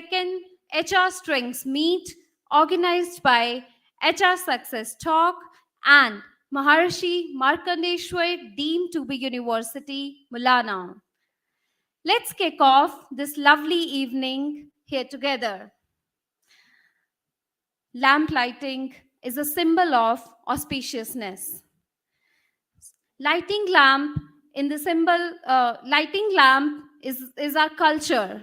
second HR Strengths Meet organized by HR Success Talk and Maharishi Markandeshwar deemed to be University, Mulana. Let's kick off this lovely evening here together. Lamp lighting is a symbol of auspiciousness. Lighting lamp in the symbol, lighting lamp is our culture.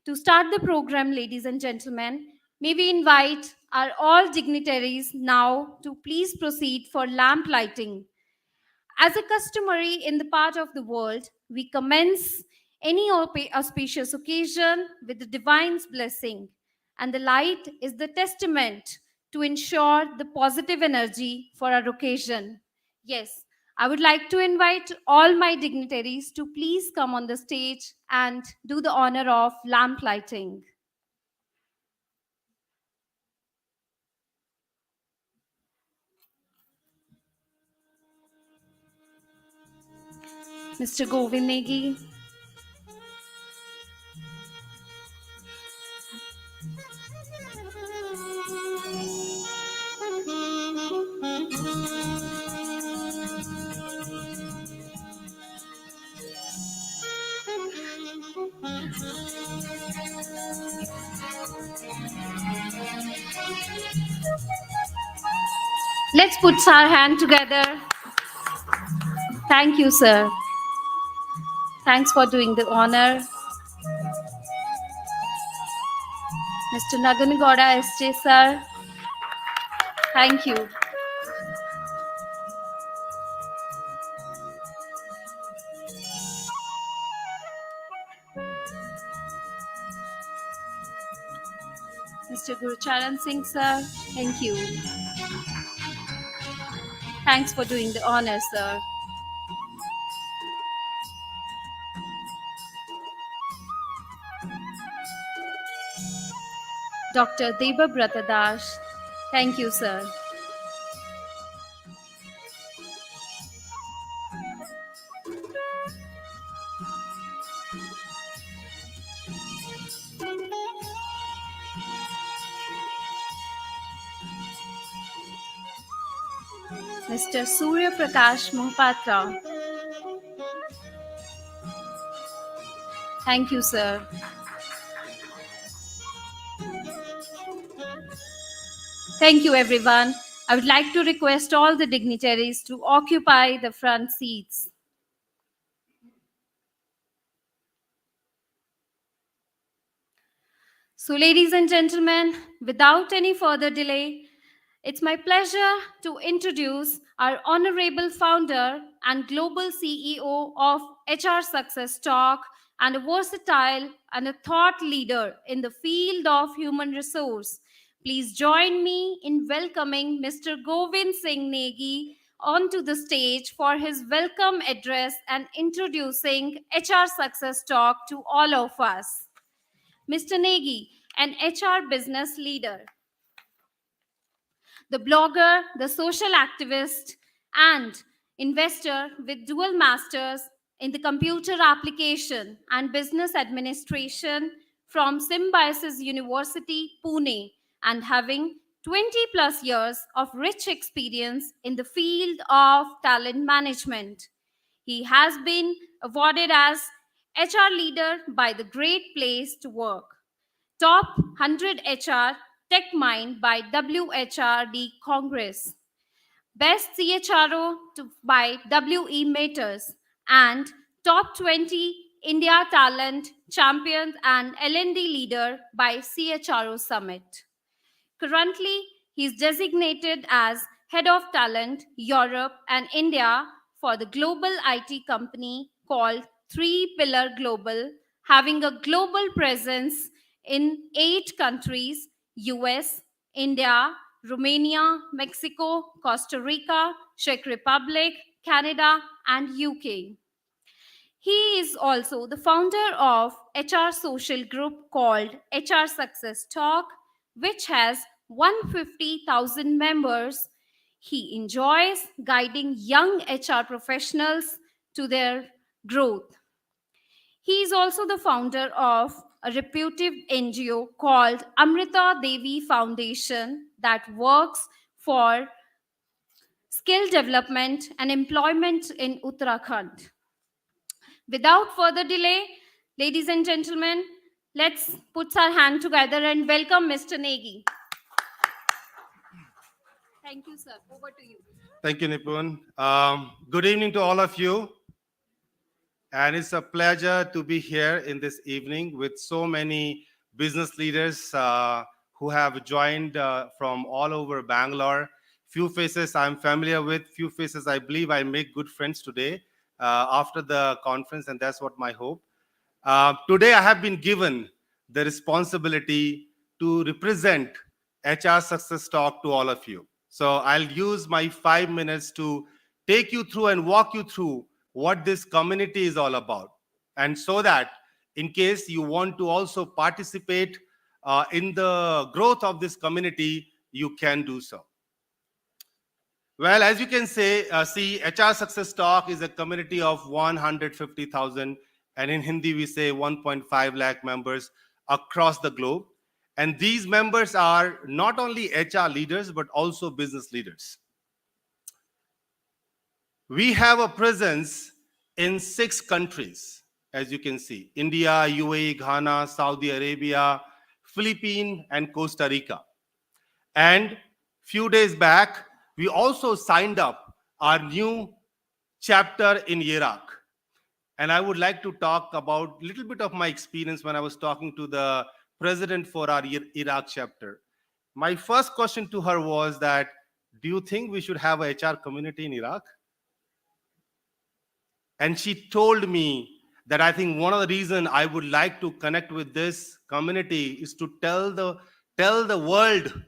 To start the program, ladies and gentlemen, may we invite our all dignitaries now to please proceed for lamp lighting. As a customary in the part of the world, we commence any auspicious occasion with the divine's blessing, and the light is the testament to ensure the positive energy for our occasion. Yes, I would like to invite all my dignitaries to please come on the stage and do the honor of lamp lighting. Mr. Govind Negi. Let's put our hand together. Thank you, sir. Thanks for doing the honor. Mr. Naganigoda SJ, sir. Thank you. Mr. Gurucharan Singh, sir. Thank you. Thanks for doing the honor, sir. Dr. Deba Bratadash. Thank you, sir. Mr. Surya Prakash Mohapatra. Thank you, sir. Thank you, everyone. I would like to request all the dignitaries to occupy the front seats. So, ladies and gentlemen, without any further delay, it's my pleasure to introduce our honorable founder and global CEO of HR Success Talk and a versatile and a thought leader in the field of human resource. Please join me in welcoming Mr. Govind Singh Negi onto the stage for his welcome address and introducing HR Success Talk to all of us. Mr. Negi, an HR business leader, the blogger, the social activist, and investor with dual masters in the computer application and business administration from Symbiosis University, Pune, and having 20 plus years of rich experience in the field of talent management. He has been awarded as HR leader by the Great Place to Work, Top 100 HR Tech Mind by WHRD Congress, Best CHRO by WE Matters, and Top 20 India Talent Champion and L&D Leader by CHRO Summit. Currently, he is designated as Head of Talent Europe and India for the global IT company called Three Pillar Global, having a global presence in 8 countries: US, India, Romania, Mexico, Costa Rica, Czech Republic, Canada, and UK. He is also the founder of HR social group called HR Success Talk, which has 150,000 members. He enjoys guiding young HR professionals to their growth. He is also the founder of a reputed NGO called Amrita Devi Foundation that works for skill development and employment in Uttarakhand. Without further delay, ladies and gentlemen, let's put our hand together and welcome Mr. Negi. Thank you, sir. Over to you. Thank you, Nipun. Good evening to all of you. And it's a pleasure to be here in this evening with so many business leaders who have joined from all over Bangalore. Few faces I'm familiar with, few faces I believe I make good friends today after the conference, and that's what my hope. Today, I have been given the responsibility to represent HR Success Talk to all of you. So I'll use my 5 minutes to take you through and walk you through what this community is all about. And so that in case you want to also participate in the growth of this community, you can do so. Well, as you can see, HR Success Talk is a community of 150,000, and in Hindi we say 1.5 lakh members across the globe. And these members are not only HR leaders, but also business leaders. We have a presence in 6 countries, as you can see: India, UAE, Ghana, Saudi Arabia, Philippines, and Costa Rica. And few days back, we also signed up our new chapter in Iraq. And I would like to talk about a little bit of my experience when I was talking to the president for our Iraq chapter. My first question to her was that, do you think we should have a HR community in Iraq? And she told me that I think one of the reasons I would like to connect with this community is to tell the world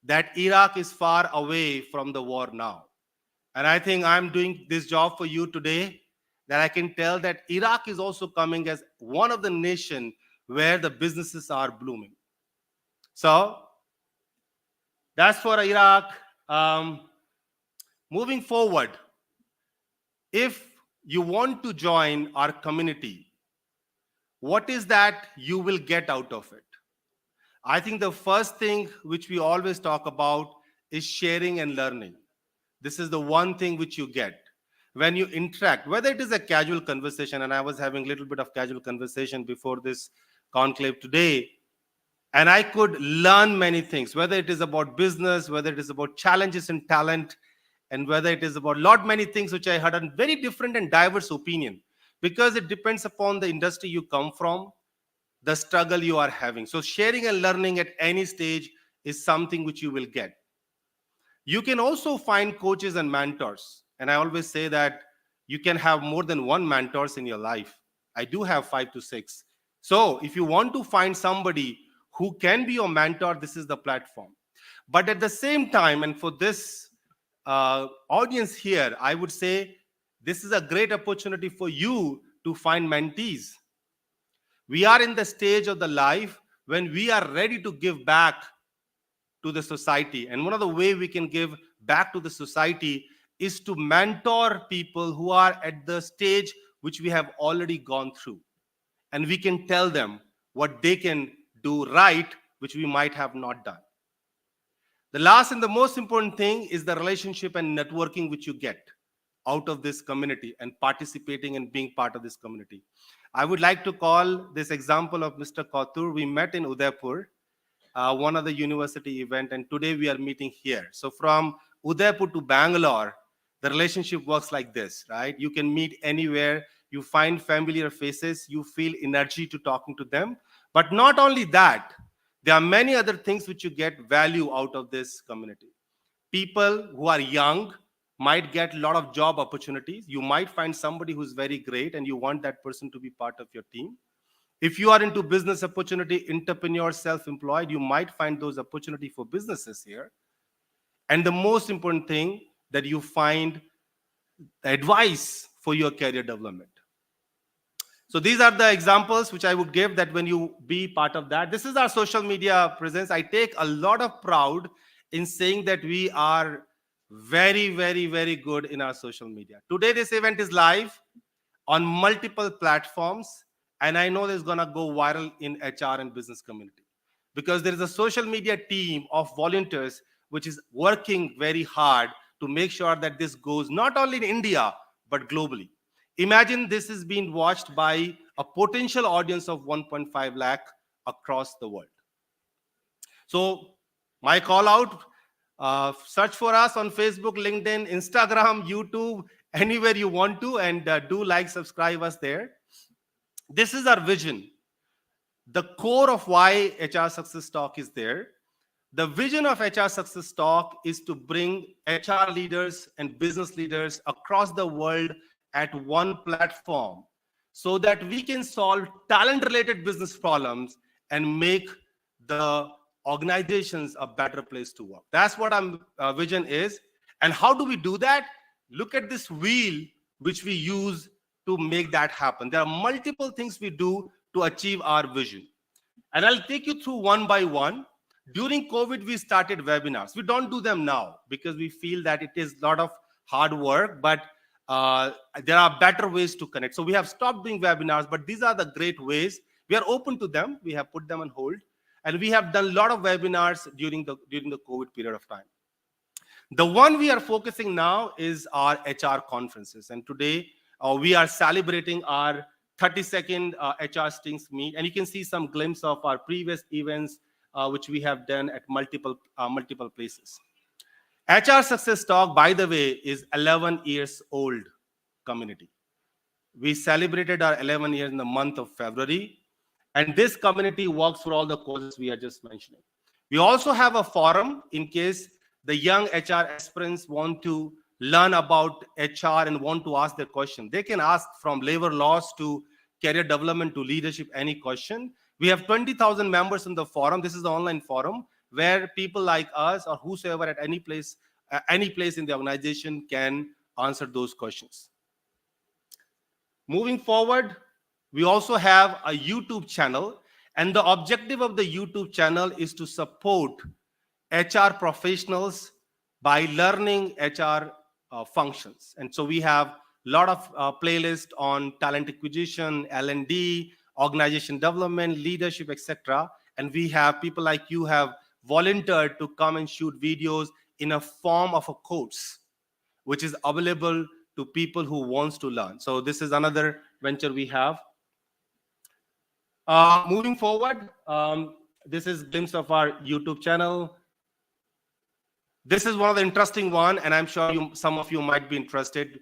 that Iraq is far away from the war now. And I think I'm doing this job for you today, that I can tell that Iraq is also coming as one of the nations where the businesses are blooming. So that's for Iraq. Moving forward, if you want to join our community, what is that you will get out of it? I think the first thing which we always talk about is sharing and learning. This is the one thing which you get when you interact, whether it is a casual conversation, and I was having a little bit of casual conversation before this conclave today, and I could learn many things, whether it is about business, whether it is about challenges and talent, and whether it is about lot many things which I had a very different and diverse opinion, because it depends upon the industry you come from, the struggle you are having. So sharing and learning at any stage is something which you will get. You can also find coaches and mentors. And I always say that you can have more than one mentors in your life. I do have 5 to 6. So if you want to find somebody who can be your mentor, this is the platform. But at the same time, and for this audience here, I would say this is a great opportunity for you to find mentees. We are in the stage of the life when we are ready to give back to the society. And one of the ways we can give back to the society is to mentor people who are at the stage which we have already gone through. And we can tell them what they can do right, which we might have not done. The last and the most important thing is the relationship and networking which you get out of this community and participating and being part of this community. I would like to call this example of Mr. Kautur. We met in Udaipur, one of the university event, and today we are meeting here. So from Udaipur to Bangalore, the relationship works like this, right? You can meet anywhere, you find familiar faces, you feel energy to talking to them. But not only that, there are many other things which you get value out of this community. People who are young might get a lot of job opportunities. You might find somebody who's very great and you want that person to be part of your team. If you are into business opportunity, entrepreneur, self-employed, you might find those opportunities for businesses here. And the most important thing, that you find advice for your career development. So these are the examples which I would give, that when you be part of that. This is our social media presence. I take a lot of pride in saying that we are very, very, very good in our social media. Today, this event is live on multiple platforms, And I know this is going to go viral in HR and business community, because there is a social media team of volunteers which is working very hard to make sure that this goes not only in India but globally. Imagine this is being watched by a potential audience of 1.5 lakh across the world. So my call out, search for us on Facebook, LinkedIn, Instagram, YouTube, anywhere you want to, and do like, subscribe us there. This is our vision, the core of why HR Success Talk is there. The vision of HR Success Talk is to bring HR leaders and business leaders across the world at one platform so that we can solve talent related business problems and make the organizations a better place to work. That's what our vision is. And how do we do that? Look at this wheel which we use to make that happen. There are multiple things we do to achieve our vision. And I'll take you through one by one. During COVID, we started webinars. We don't do them now because we feel that it is a lot of hard work, but there are better ways to connect. So we have stopped doing webinars, but these are the great ways. We are open to them. We have put them on hold. And we have done a lot of webinars during the COVID period of time. The one we are focusing now is our HR conferences. And today we are celebrating our 32nd HR Stings meet. And you can see some glimpse of our previous events, which we have done at multiple places. HR Success Talk, by the way, is 11 years old community. We celebrated our 11 years in the month of February. And this community works for all the causes we are just mentioning. We also have a forum in case the young HR aspirants want to learn about HR and want to ask their question. They can ask from labor laws to career development to leadership, any question. We have 20,000 members in the forum. This is the online forum where people like us or whosoever at any place in the organization can answer those questions. Moving forward, we also have a YouTube channel, and the objective of the YouTube channel is to support HR professionals by learning HR functions. And so we have a lot of playlists on talent acquisition, L&D, organization development, leadership, etc. And we have people like you have volunteered to come and shoot videos in a form of a course, which is available to people who wants to learn. So this is another venture we have. Moving forward, this is a glimpse of our YouTube channel. This is one of the interesting one, and I'm sure some of you might be interested.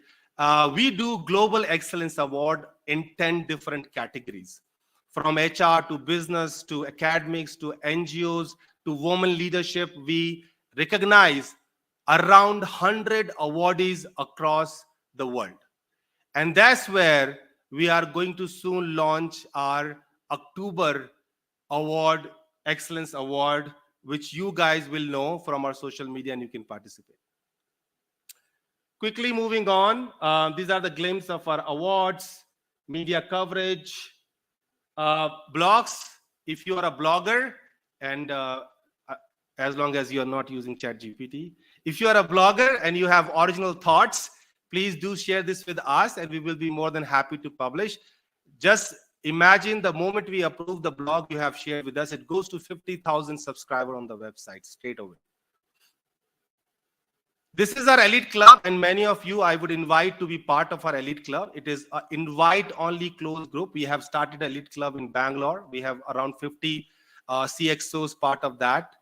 We do Global Excellence Award in 10 different categories, from HR to business to academics to NGOs to women leadership. We recognize around 100 awardees across the world. And that's where we are going to soon launch our October award, Excellence Award, which you guys will know from our social media and you can participate. Quickly moving on, these are the glimpses of our awards, media coverage, blogs. If you are a blogger, and as long as you are not using ChatGPT, if you are a blogger and you have original thoughts, please do share this with us and we will be more than happy to publish. Just imagine the moment we approve the blog you have shared with us, it goes to 50,000 subscribers on the website straight away. This is our elite club, and many of you I would invite to be part of our elite club. It is an invite-only closed group. We have started an elite club in Bangalore. We have around 50 CXOs part of that.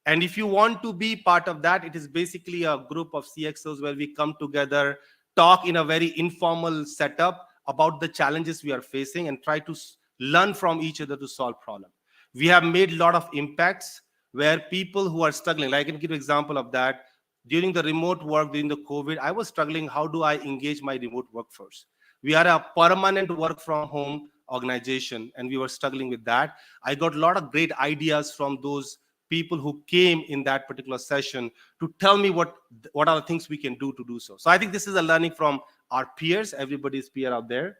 And if you want to be part of that, it is basically a group of CXOs where we come together, talk in a very informal setup about the challenges we are facing and try to learn from each other to solve problems. We have made a lot of impacts where people who are struggling, like I can give an example of that. During the remote work, during the COVID, I was struggling, how do I engage my remote workforce? We are a permanent work from home organization and we were struggling with that. I got a lot of great ideas from those people who came in that particular session to tell me what are the things we can do to do so. So I think this is a learning from our peers, everybody's peer out there.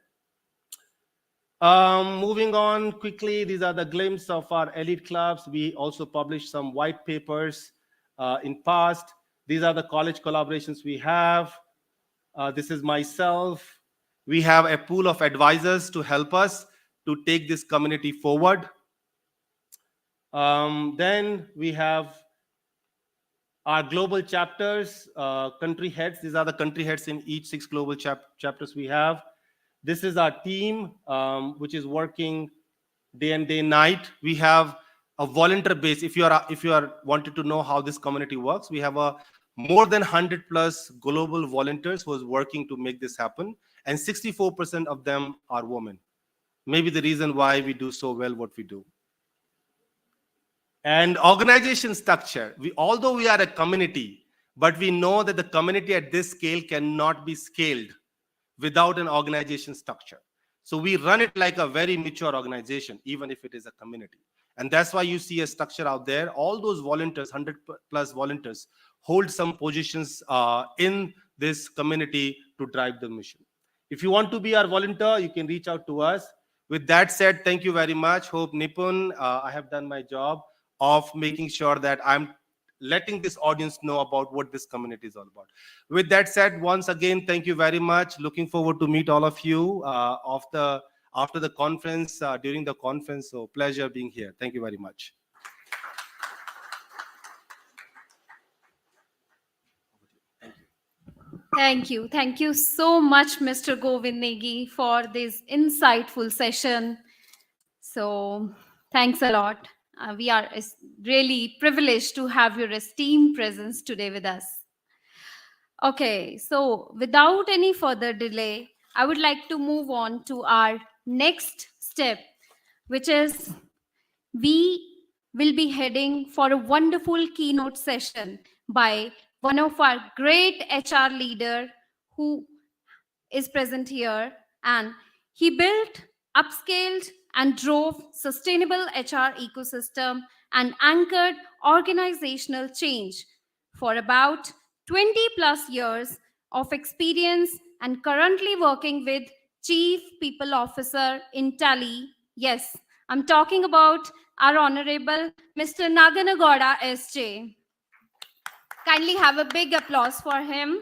Moving on quickly, these are the glimpses of our elite clubs. We also published some white papers in past. These are the college collaborations we have. This is myself. We have a pool of advisors to help us to take this community forward. Then we have our global chapters, country heads. These are the country heads in each 6 global chapters we have. This is our team, which is working day and day night. We have a volunteer base. If you are wanted to know how this community works, we have a more than 100 plus global volunteers who is working to make this happen, and 64% of them are women. Maybe the reason why we do so well what we do. And organization structure. Although we are a community, but we know that the community at this scale cannot be scaled without an organization structure. So we run it like a very mature organization, even if it is a community. And that's why you see a structure out there. All those volunteers, 100 plus volunteers, hold some positions in this community to drive the mission. If you want to be our volunteer, you can reach out to us. With that said, thank you very much. Hope Nipun, I have done my job of making sure that I'm letting this audience know about what this community is all about. With that said, once again, thank you very much. Looking forward to meet all of you after the conference, during the conference. So pleasure being here. Thank you very much. Thank you. Thank you so much, Mr. Govind Negi, for this insightful session. So thanks a lot. We are really privileged to have your esteemed presence today with us. Okay, so without any further delay, I would like to move on to our next step, which is we will be heading for a wonderful keynote session by one of our great HR leader who is present here, and he built, upscaled, and drove sustainable HR ecosystem and anchored organizational change for about 20 plus years of experience, and currently working with Chief People Officer in Tally. Yes, I'm talking about our Honorable Mr. Naganagowda SJ. Kindly have a big applause for him.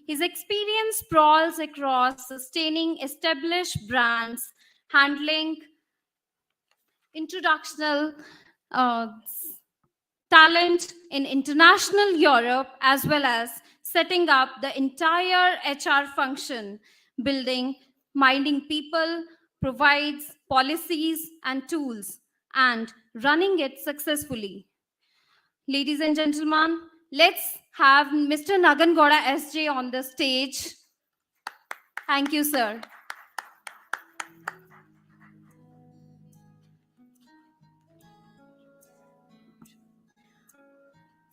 His experience sprawls across sustaining established brands, handling introductional talent in international Europe, as well as setting up the entire HR function, building, minding people, provides policies and tools, and running it successfully. Ladies and gentlemen, let's have Mr. Naganagowda SJ on the stage. Thank you, sir.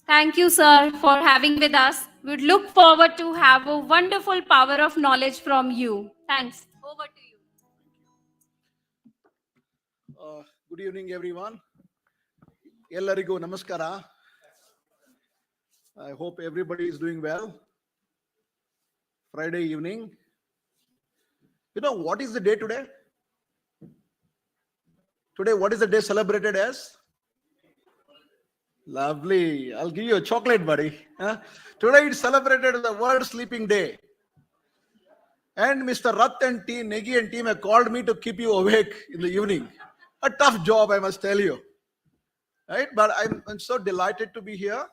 Thank you, sir, for having with us. We look forward to have a wonderful power of knowledge from you. Thanks. Over to you. Good evening, everyone. Ellarigu namaskara. I hope everybody is doing well. Friday evening. You know, what is the day today? Today, what is the day celebrated as? Lovely. I'll give you a chocolate, buddy. Today, it's celebrated as the World Sleeping Day. And Mr. Rath and team, Negi and team have called me to keep you awake in the evening. A tough job, I must tell you. Right? But I'm so delighted to be here.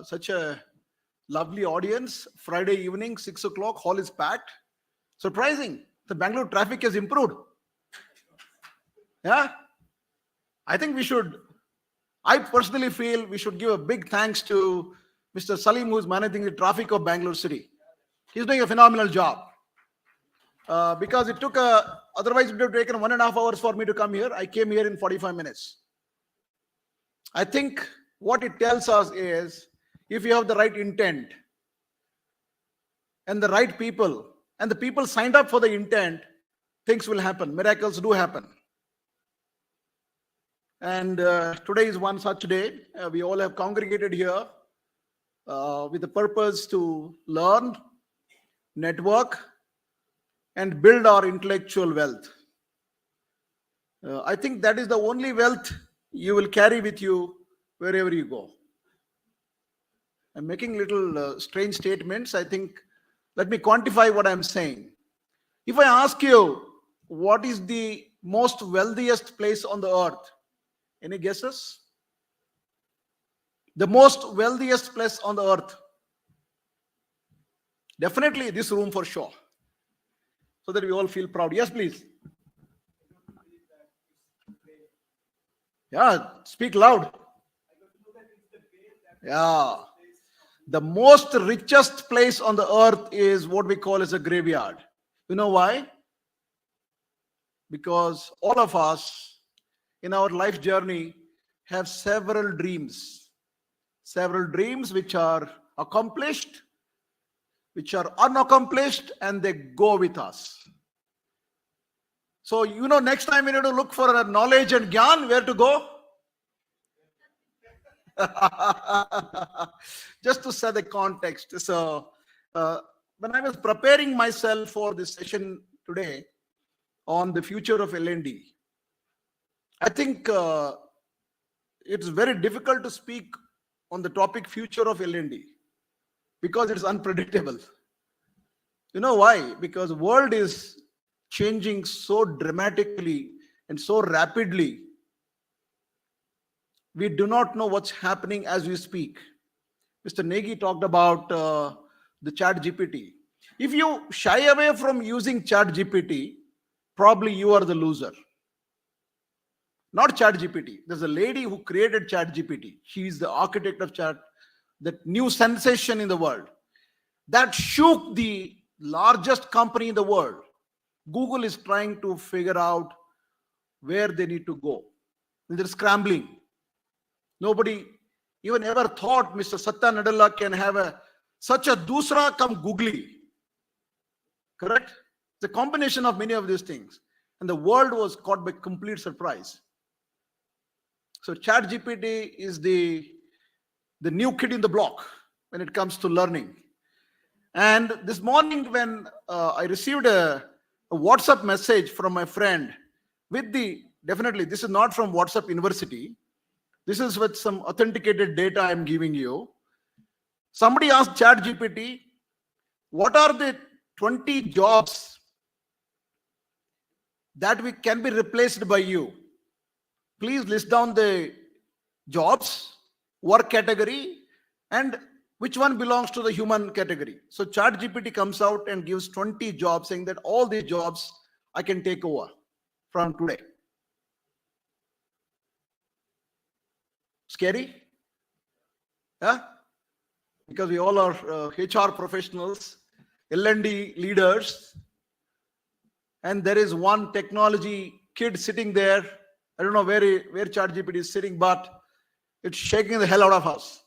Such a lovely audience. Friday evening, 6 o'clock, hall is packed. Surprising. The Bangalore traffic has improved. Yeah. I think I personally feel we should give a big thanks to Mr. Salim, who is managing the traffic of Bangalore city. He's doing a phenomenal job. Because it took otherwise it would have taken 1.5 hours for me to come here. I came here in 45 minutes. I think what it tells us is, if you have the right intent and the right people, and the people signed up for the intent, things will happen. Miracles do happen. And today is one such day. We all have congregated here with the purpose to learn, network, and build our intellectual wealth. I think that is the only wealth you will carry with you wherever you go. I'm making little strange statements. I think, let me quantify what I'm saying. If I ask you, what is the most wealthiest place on the earth? Any guesses? The most wealthiest place on the earth? Definitely this room for sure. So that we all feel proud. Yes, please. Yeah, speak loud. Yeah. The most richest place on the earth is what we call as a graveyard. You know why? Because all of us in our life journey have several dreams which are accomplished, which are unaccomplished, and they go with us. So, next time you need to look for a knowledge and gyan, where to go? Just to set the context. So, when I was preparing myself for this session today on the future of L&D, I think it's very difficult to speak on the topic future of L&D because it's unpredictable. You know why? Because the world is changing so dramatically and so rapidly. We do not know what's happening as we speak. Mr. Negi talked about the chat GPT. If you shy away from using chat GPT, probably you are the loser. Not chat GPT. There's a lady who created chat GPT. She's the architect of chat, that new sensation in the world. That shook the largest company in the world. Google is trying to figure out where they need to go. They're scrambling. Nobody even ever thought Mr. Satya Nadella can have such a dusra come googly. Correct? It's a combination of many of these things. And the world was caught by complete surprise. So ChatGPT is the new kid in the block when it comes to learning. And this morning when I received a WhatsApp message from my friend with definitely this is not from WhatsApp University. This is with some authenticated data I'm giving you. Somebody asked ChatGPT, what are the 20 jobs that can be replaced by you? Please list down the jobs, work category, and which one belongs to the human category. So ChatGPT comes out and gives 20 jobs, saying that all these jobs I can take over from today. Scary? Yeah? Because we all are HR professionals, L&D leaders, and there is one technology kid sitting there. I don't know where ChatGPT is sitting, but it's shaking the hell out of us.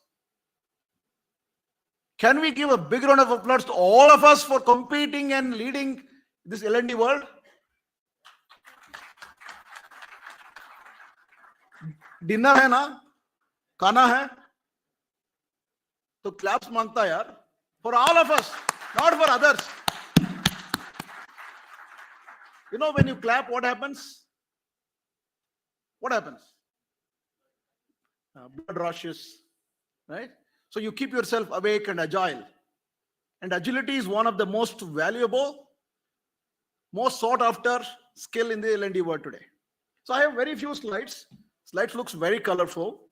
Can we give a big round of applause to all of us for competing and leading this L&D world? Dinner है ना, खाना है, तो claps मांगता यार, for all of us, not for others. You know, when you clap, what happens? What happens? Blood rushes, right? So you keep yourself awake and agile. And agility is one of the most valuable, most sought after skill in the L&D world today. So I have very few slides. Slides looks very colorful.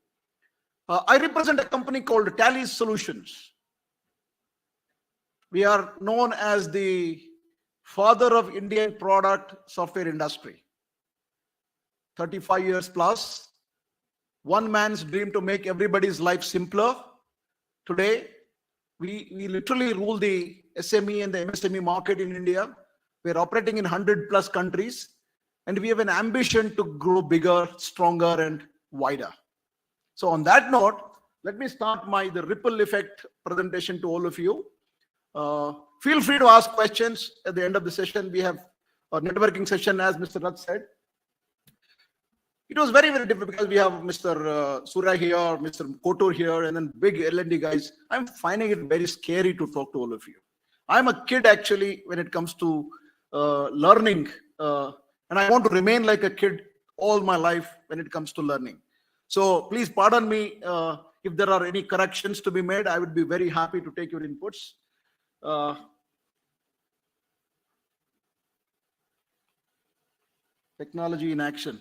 I represent a company called Tally Solutions. We are known as the father of Indian product software industry. 35 years plus. One man's dream to make everybody's life simpler. Today, we literally rule the SME and the MSME market in India. We're operating in 100 plus countries. And we have an ambition to grow bigger, stronger, and wider. So on that note, let me start the ripple effect presentation to all of you. Feel free to ask questions at the end of the session. We have a networking session, as Mr. Rath said. It was very, very difficult because we have Mr. Surya here, Mr. Kotur here, and then big L&D guys. I'm finding it very scary to talk to all of you. I'm a kid, actually, when it comes to learning. And I want to remain like a kid all my life when it comes to learning. So please pardon me if there are any corrections to be made. I would be very happy to take your inputs. Technology in action.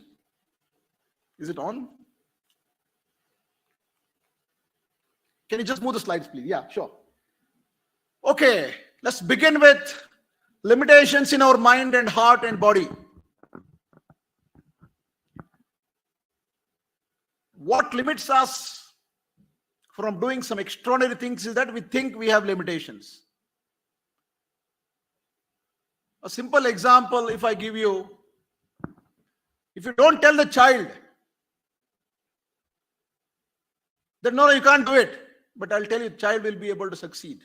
Is it on? Can you just move the slides, please? Yeah, sure. Okay, let's begin with limitations in our mind and heart and body. What limits us from doing some extraordinary things is that we think we have limitations. A simple example, if I give you, if you don't tell the child that no, you can't do it, but I'll tell you, child will be able to succeed.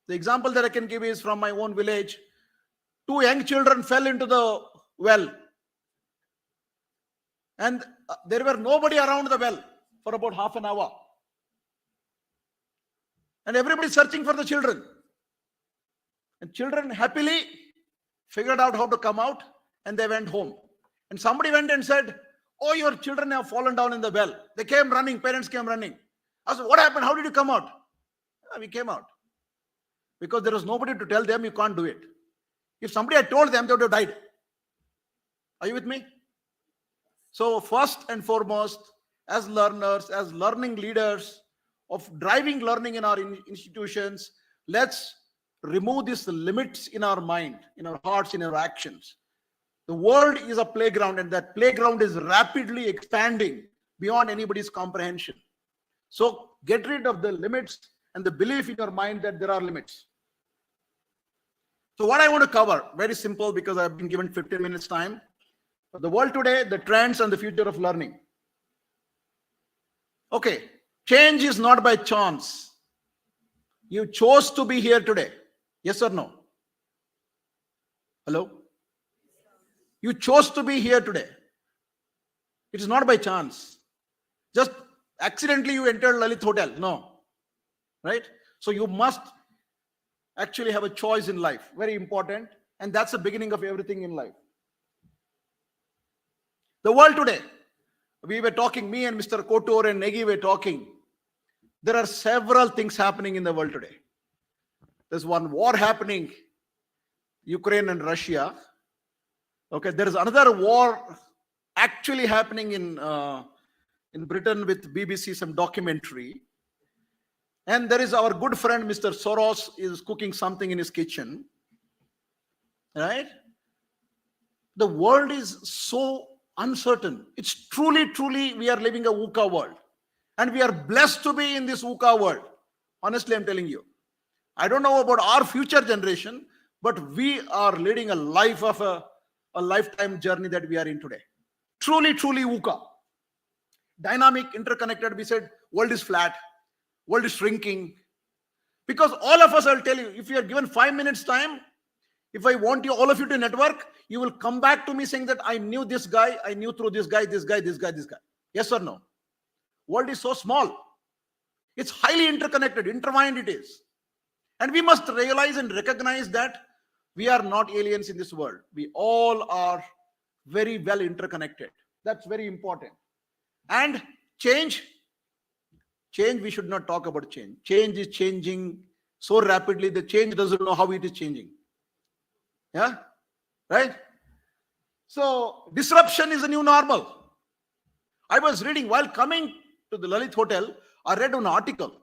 The example that I can give is from my own village. Two young children fell into the well, and there were nobody around the well for about half an hour, and everybody searching for the children, and children happily figured out how to come out, and they went home. And somebody went and said, oh, your children have fallen down in the well. They came running, parents came running. I said, what happened? How did you come out? We came out because there was nobody to tell them you can't do it. If somebody had told them, they would have died. Are you with me? So first and foremost, as learners, as learning leaders of driving learning in our institutions, let's remove these limits in our mind, in our hearts, in our actions. The world is a playground, and that playground is rapidly expanding beyond anybody's comprehension. So get rid of the limits and the belief in your mind that there are limits. So what I want to cover, very simple, because I've been given 15 minutes time. The world today, the trends and the future of learning. Okay, change is not by chance. You chose to be here today. Yes or no? Hello? You chose to be here today. It is not by chance. Just accidentally you entered Lalit Hotel. No. Right? So you must actually have a choice in life. Very important. And that's the beginning of everything in life. The world today. We were talking, me and Mr. Kotur and Negi were talking. There are several things happening in the world today. There's one war happening, Ukraine and Russia. Okay, there is another war actually happening in Britain with BBC, some documentary. And there is our good friend, Mr. Soros, is cooking something in his kitchen. Right? The world is so uncertain. It's truly, we are living a VUCA world. And we are blessed to be in this VUCA world. Honestly, I'm telling you. I don't know about our future generation, but we are leading a life of a lifetime journey that we are in today. Truly VUCA. Dynamic, interconnected. We said world is flat, world is shrinking. Because all of us, I'll tell you, if you are given 5 minutes time, if I want you, all of you to network, you will come back to me saying that I knew this guy, I knew through this guy, this guy, this guy, this guy. Yes or no? World is so small. It's highly interconnected, intertwined it is. And we must realize and recognize that we are not aliens in this world. We all are very well interconnected. That's very important. And change, we should not talk about change. Change is changing so rapidly, the change doesn't know how it is changing. Yeah? Right? So disruption is a new normal. I was reading while coming to the Lalit Hotel, I read an article.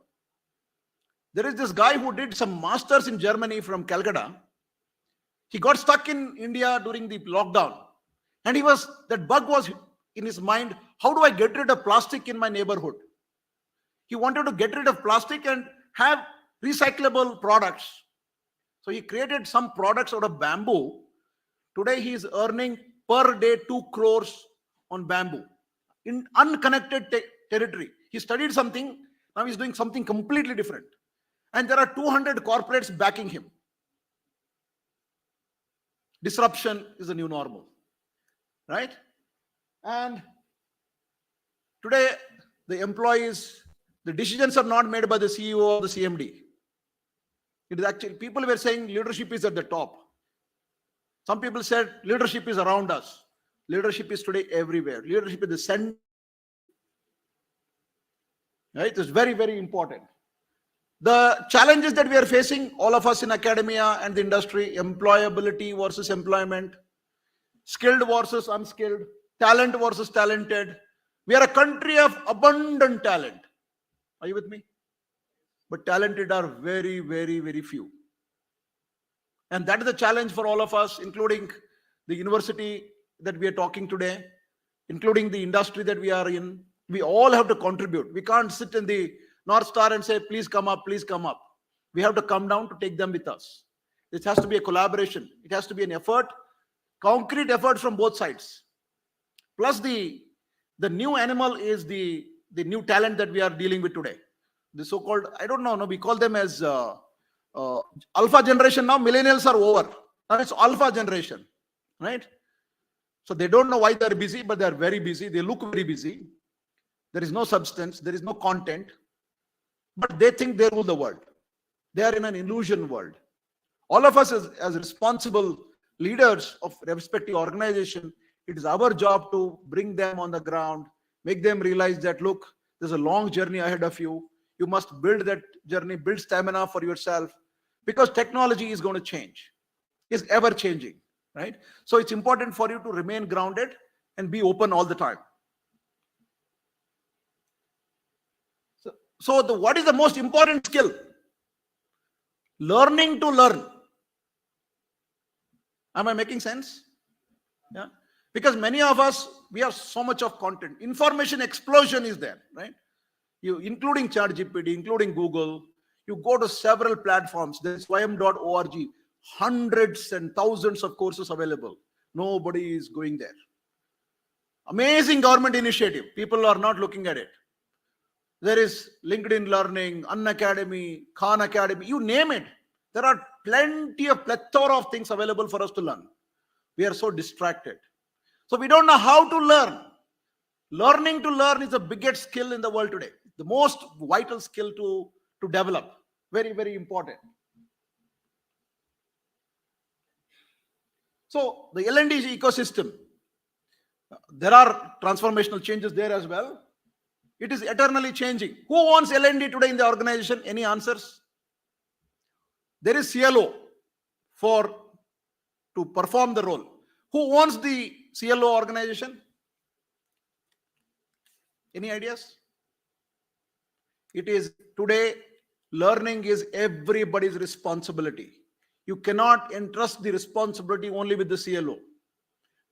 There is this guy who did some masters in Germany from Calcutta. He got stuck in India during the lockdown. And that bug was in his mind, how do I get rid of plastic in my neighborhood? He wanted to get rid of plastic and have recyclable products. So he created some products out of bamboo. Today he is earning per day 2 crores on bamboo in unconnected territory. He studied something, now he's doing something completely different. And there are 200 corporates backing him. Disruption is the new normal, right? And today, the employees, the decisions are not made by the CEO or the CMD. It is actually, people were saying leadership is at the top. Some people said leadership is around us. Leadership is today everywhere. Leadership is the center. Right? It's very, very important. The challenges that we are facing, all of us in academia and the industry, employability versus employment, skilled versus unskilled, talent versus talented. We are a country of abundant talent. Are you with me? But talented are very, very, very few. And that is the challenge for all of us, including the university that we are talking today, including the industry that we are in. We all have to contribute. We can't sit in the North Star and say, please come up, please come up. We have to come down to take them with us. This has to be a collaboration. It has to be an effort, concrete effort from both sides. Plus the new animal is the new talent that we are dealing with today. The so-called, I don't know, no, we call them as alpha generation now. Millennials are over. Now it's alpha generation, right? So they don't know why they're busy, but they're very busy. They look very busy. There is no substance. There is no content. But they think they rule the world. They are in an illusion world. All of us as responsible leaders of respective organization, it is our job to bring them on the ground, make them realize that, look, there's a long journey ahead of you. You must build that journey, build stamina for yourself, because technology is going to change. It's ever changing, right? So it's important for you to remain grounded and be open all the time. So what is the most important skill? Learning to learn. Am I making sense? Yeah. Because many of us, we have so much of content. Information explosion is there, right? You, including ChatGPT, including Google, you go to several platforms. There's swayam.org, hundreds and thousands of courses available. Nobody is going there. Amazing government initiative. People are not looking at it. There is LinkedIn Learning, Unacademy, Khan Academy, you name it. There are plethora of things available for us to learn. We are so distracted. So we don't know how to learn. Learning to learn is the biggest skill in the world today. The most vital skill to develop. Very, very important. So the L&D ecosystem, there are transformational changes there as well. It is eternally changing. Who wants L&D today in the organization? Any answers? There is CLO to perform the role. Who wants the CLO organization? Any ideas? It is today, learning is everybody's responsibility. You cannot entrust the responsibility only with the CLO.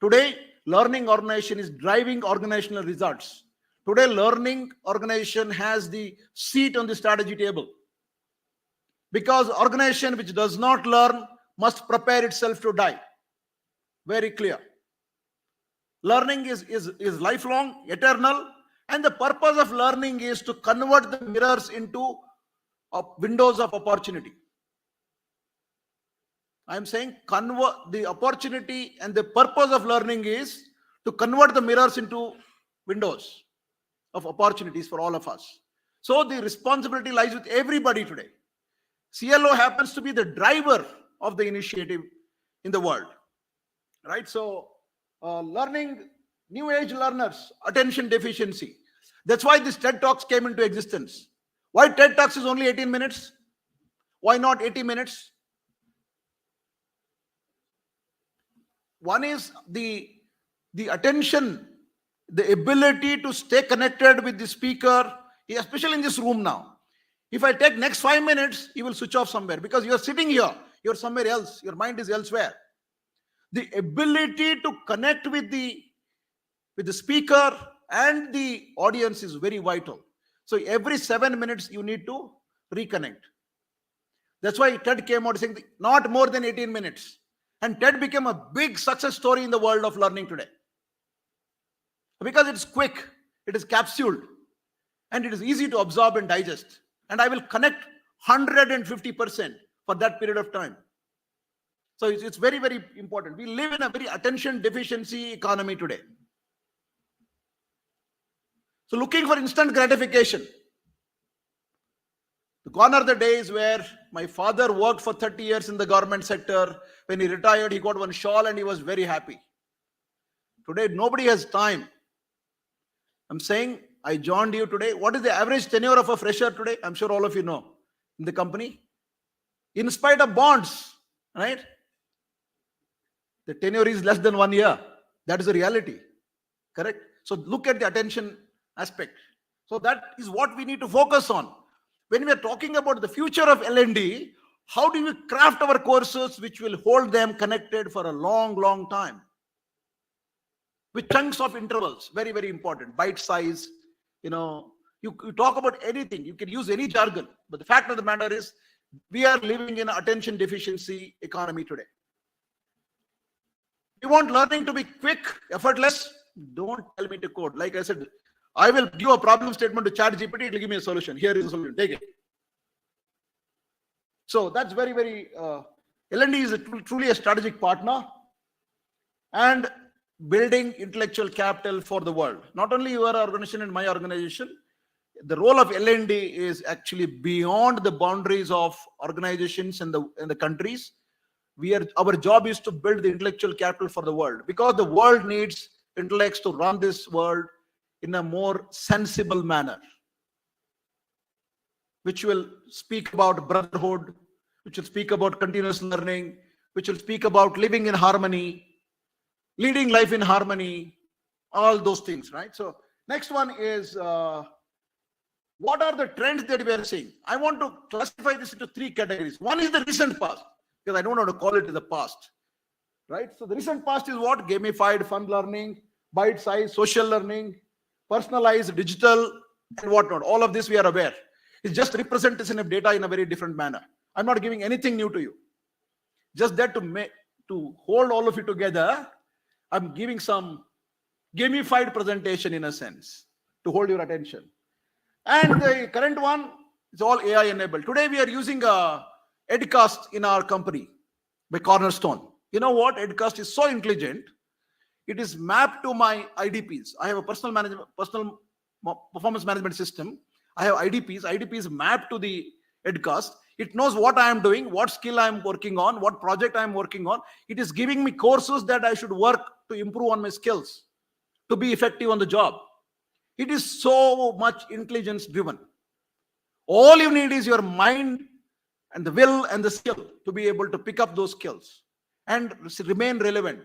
Today, learning organization is driving organizational results. Today, learning organization has the seat on the strategy table. Because organization which does not learn must prepare itself to die. Very clear. Learning is lifelong, eternal, and the purpose of learning is to convert the mirrors into windows of opportunity. I am saying convert the opportunity, and the purpose of learning is to convert the mirrors into windows of opportunities for all of us. So the responsibility lies with everybody today. CLO happens to be the driver of the initiative in the world, right? So learning, new age learners, attention deficiency. That's why this TED Talks came into existence. Why TED Talks is only 18 minutes? Why not 80 minutes? One is the attention, the ability to stay connected with the speaker, especially in this room now. If I take next 5 minutes, you will switch off somewhere because you're sitting here, you're somewhere else, your mind is elsewhere. The ability to connect with the speaker and the audience is very vital. So every 7 minutes you need to reconnect. That's why TED came out saying not more than 18 minutes. And TED became a big success story in the world of learning today. Because it's quick, it is capsuled, and it is easy to absorb and digest. And I will connect 150% for that period of time. So it's very, very important. We live in a very attention deficiency economy today. So looking for instant gratification. Gone are the days where my father worked for 30 years in the government sector. When he retired, he got one shawl and he was very happy. Today, nobody has time. I'm saying, I joined you today. What is the average tenure of a fresher today? I'm sure all of you know. In the company. In spite of bonds, right? The tenure is less than 1 year. That is the reality. Correct? So look at the attention aspect. So that is what we need to focus on. When we are talking about the future of L&D, how do we craft our courses which will hold them connected for a long, long time? With chunks of intervals, very, very important. Bite size, you talk about anything, you can use any jargon, but the fact of the matter is we are living in an attention deficiency economy today. You want learning to be quick, effortless? Don't tell me to code. Like I said, I will give a problem statement to ChatGPT, it will give me a solution. Here is a solution, take it. So that's very, very, L&D is truly a strategic partner and building intellectual capital for the world. Not only your organization and my organization, the role of L&D is actually beyond the boundaries of organizations and the countries. Our job is to build the intellectual capital for the world, because the world needs intellects to run this world in a more sensible manner, which will speak about brotherhood, which will speak about continuous learning, which will speak about living in harmony, leading life in harmony, all those things, right? So next one is, what are the trends that we are seeing? I want to classify this into 3 categories. One is the recent past, because I don't want to call it the past, right? So the recent past is what? Gamified, fun learning, bite-sized, social learning, personalized, digital, and whatnot. All of this we are aware. It's just representation of data in a very different manner. I'm not giving anything new to you. Just that to hold all of you together, I'm giving some gamified presentation in a sense to hold your attention. And the current one is all AI enabled. Today we are using Edcast in our company by Cornerstone. You know what? Edcast is so intelligent. It is mapped to my IDPs. I have a personal performance management system. I have IDPs. IDPs mapped to the Edcast. It knows what I am doing, what skill I am working on, what project I am working on. It is giving me courses that I should work to improve on my skills, to be effective on the job. It is so much intelligence driven. All you need is your mind and the will and the skill to be able to pick up those skills and remain relevant.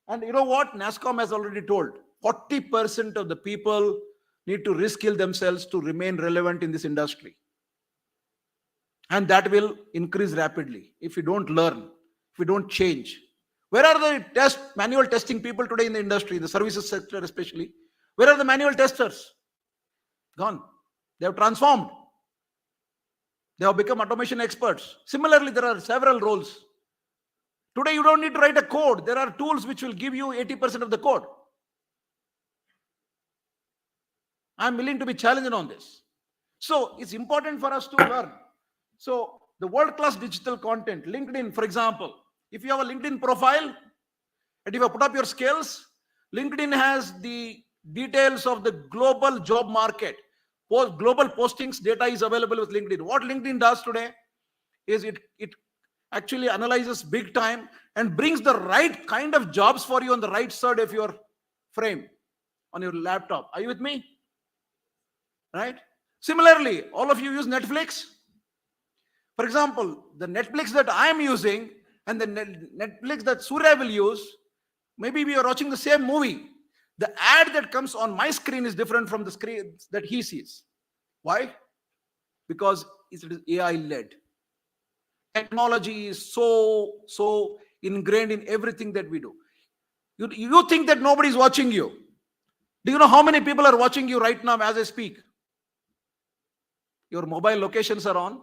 And you know what? NASSCOM has already told 40% of the people need to reskill themselves to remain relevant in this industry. And that will increase rapidly if we don't learn, if we don't change. Where are the manual testing people today in the industry, in the services sector especially? Where are the manual testers? Gone. They have transformed. They have become automation experts. Similarly, there are several roles. Today, you don't need to write a code. There are tools which will give you 80% of the code. I'm willing to be challenged on this. So it's important for us to learn. So the world-class digital content, LinkedIn, for example, if you have a LinkedIn profile and if you put up your skills, LinkedIn has the details of the global job market. Global postings data is available with LinkedIn. What LinkedIn does today is it actually analyzes big time and brings the right kind of jobs for you on the right side of your frame on your laptop. Are you with me? Right? Similarly, all of you use Netflix. For example, the Netflix that I am using and the Netflix that Surya will use, maybe we are watching the same movie. The ad that comes on my screen is different from the screen that he sees. Why? Because it is AI-led. Technology is so ingrained in everything that we do. You think that nobody is watching you. Do you know how many people are watching you right now as I speak? Your mobile locations are on.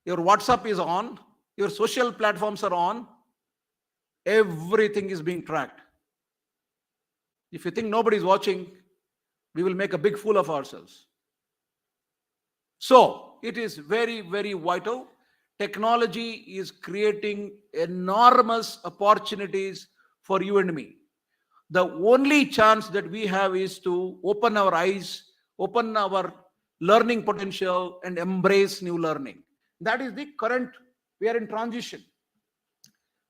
Your WhatsApp is on. Your social platforms are on. Everything is being tracked. If you think nobody is watching, we will make a big fool of ourselves. So it is very, very vital. Technology is creating enormous opportunities for you and me. The only chance that we have is to open our eyes, open our learning potential, and embrace new learning. That is the current, we are in transition,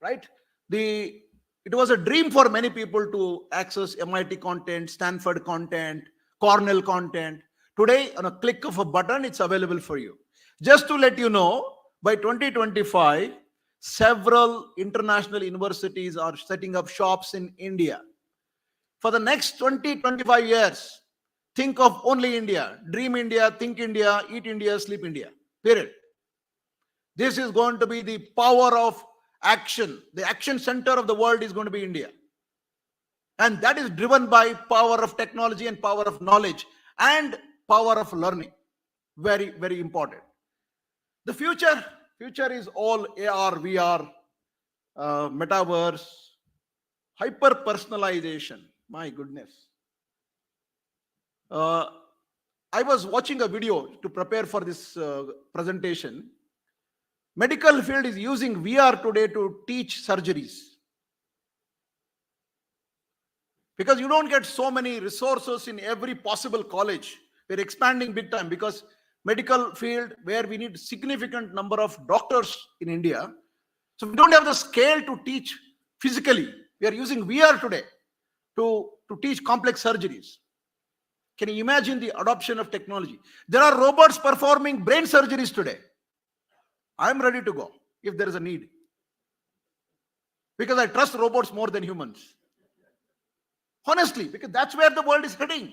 right? It was a dream for many people to access MIT content, Stanford content, Cornell content. Today, on a click of a button, it's available for you. Just to let you know, by 2025, Several international universities are setting up shops in India. For the next 20-25 years, think of only India. Dream India, think India, eat India, sleep India. Period. This is going to be the power of action. The action center of the world is going to be India. And that is driven by power of technology and power of knowledge and power of learning. Very, very important. The future is all AR, VR, metaverse, hyper personalization. My goodness. I was watching a video to prepare for this presentation. Medical field is using VR today to teach surgeries. Because you don't get so many resources in every possible college. We're expanding big time because medical field where we need significant number of doctors in India. So we don't have the scale to teach physically. We are using VR today to teach complex surgeries. Can you imagine the adoption of technology? There are robots performing brain surgeries today. I'm ready to go if there is a need. Because I trust robots more than humans. Honestly, because that's where the world is heading.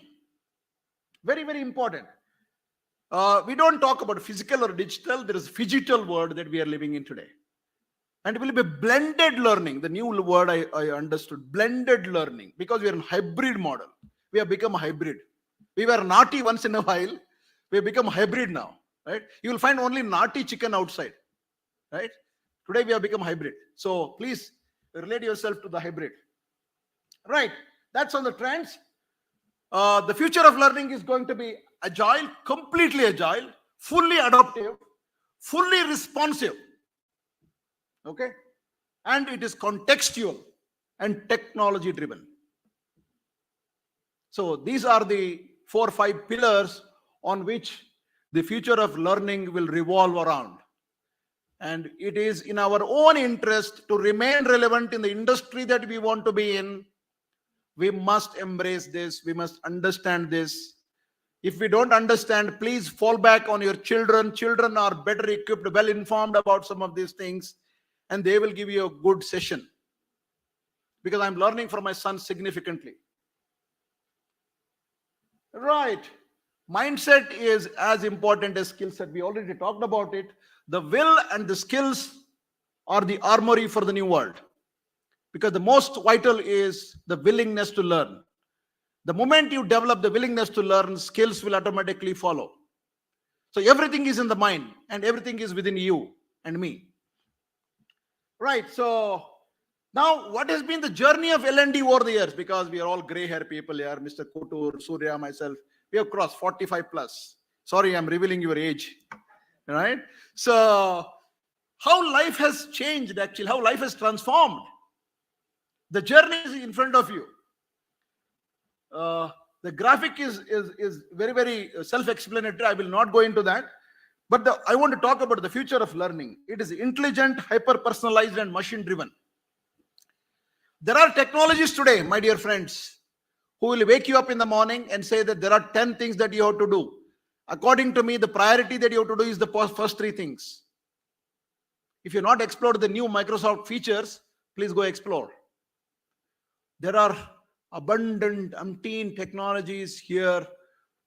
Very, very important. We don't talk about physical or digital. There is phygital world that we are living in today. And it will be blended learning. The new word I understood. Blended learning. Because we are in hybrid model. We have become a hybrid. We were naughty once in a while. We have become hybrid now. Right? You will find only naughty chicken outside. Right? Today we have become hybrid. So please relate yourself to the hybrid. Right. That's on the trends. The future of learning is going to be agile, completely agile, fully adaptive, fully responsive. Okay? And it is contextual and technology driven. So these are the 4 or 5 pillars on which the future of learning will revolve around. And it is in our own interest to remain relevant in the industry that we want to be in. We must embrace this. We must understand this. If we don't understand, please fall back on your children. Children are better equipped, well informed about some of these things, and they will give you a good session. Because I'm learning from my son significantly. Right. Mindset is as important as skill set. We already talked about it. The will and the skills are the armory for the new world. Because the most vital is the willingness to learn. The moment you develop the willingness to learn, skills will automatically follow. So everything is in the mind and everything is within you and me. Right. So now what has been the journey of L&D over the years? Because we are all gray hair people here, Mr. Kutur, Surya, myself. We have crossed 45 plus. Sorry, I'm revealing your age. Right. So how life has changed actually, how life has transformed. The journey is in front of you. The graphic is very, very self-explanatory. I will not go into that. But I want to talk about the future of learning. It is intelligent, hyper-personalized, and machine-driven. There are technologies today, my dear friends, who will wake you up in the morning and say that there are 10 things that you have to do. According to me, the priority that you have to do is the first 3 things. If you've not explored the new Microsoft features, please go explore. There are abundant, umpteen technologies here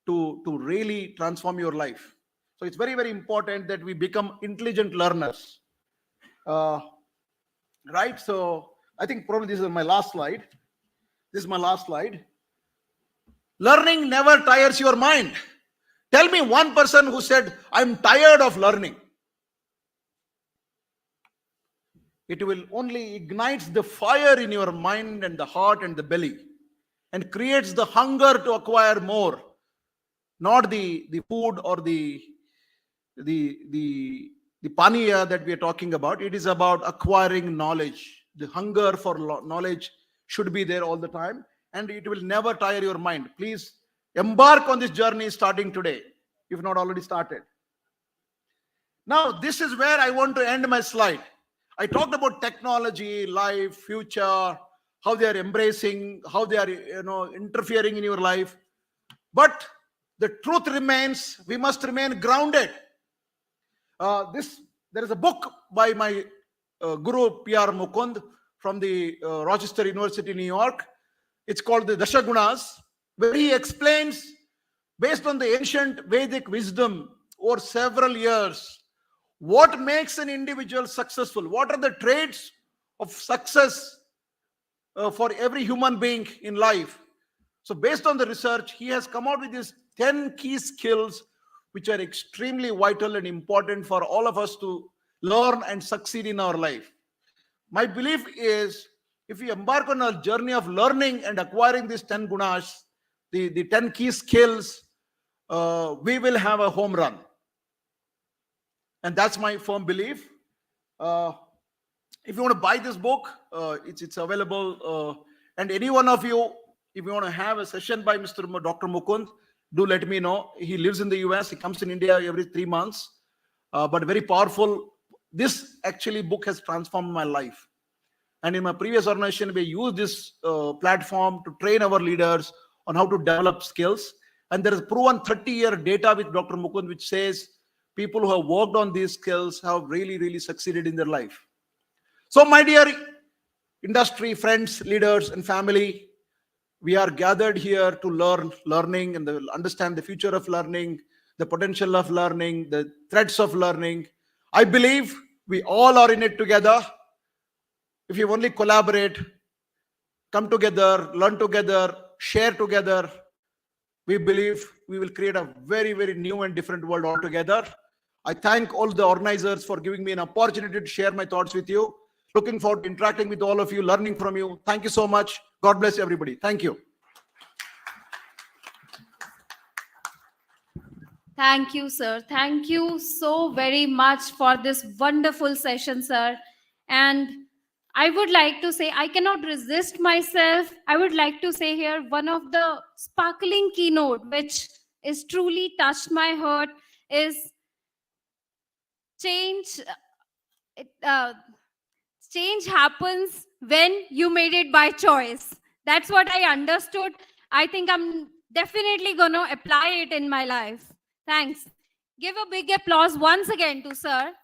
to really transform your life. So it's very, very important that we become intelligent learners. Right? So I think probably this is my last slide. This is my last slide. Learning never tires your mind. Tell me one person who said, I'm tired of learning. It will only ignite the fire in your mind and the heart and the belly and creates the hunger to acquire more, not the food or the paniya that we are talking about. It is about acquiring knowledge. The hunger for knowledge should be there all the time, and it will never tire your mind. Please embark on this journey starting today, if not already started. Now, this is where I want to end my slide. I talked about technology, life, future, how they are embracing, how they are interfering in your life. But the truth remains, we must remain grounded. There is a book by my Guru P.R. Mukund from the Rochester University, New York. It's called the Dashagunas, where he explains, based on the ancient Vedic wisdom over several years, what makes an individual successful. What are the traits of success for every human being in life? So, based on the research, he has come out with these 10 key skills which are extremely vital and important for all of us to learn and succeed in our life. My belief is, if we embark on a journey of learning and acquiring these 10 gunas, the 10 key skills, we will have a home run. And that's my firm belief. If you want to buy this book, it's available. And any one of you, if you want to have a session by Dr. Mukund, do let me know. He lives in the US. He comes in India every 3 months. But very powerful. This actually book has transformed my life. And in my previous organization, we use this platform to train our leaders on how to develop skills. And there is proven 30-year data with Dr. Mukund, which says people who have worked on these skills have really, really succeeded in their life. So, my dear industry friends, leaders, and family, we are gathered here to learning and understand the future of learning, the potential of learning, the threats of learning. I believe we all are in it together. If you only collaborate, come together, learn together, share together, we believe we will create a very, very new and different world altogether. I thank all the organizers for giving me an opportunity to share my thoughts with you. Looking forward to interacting with all of you, learning from you. Thank you so much. God bless everybody. Thank you. Thank you, sir. Thank you so very much for this wonderful session, sir. And I would like to say, I cannot resist myself. I would like to say here, one of the sparkling keynote, which is truly touched my heart, is change. Change happens when you made it by choice. That's what I understood. I think I'm definitely going to apply it in my life. Thanks. Give a big applause once again to sir.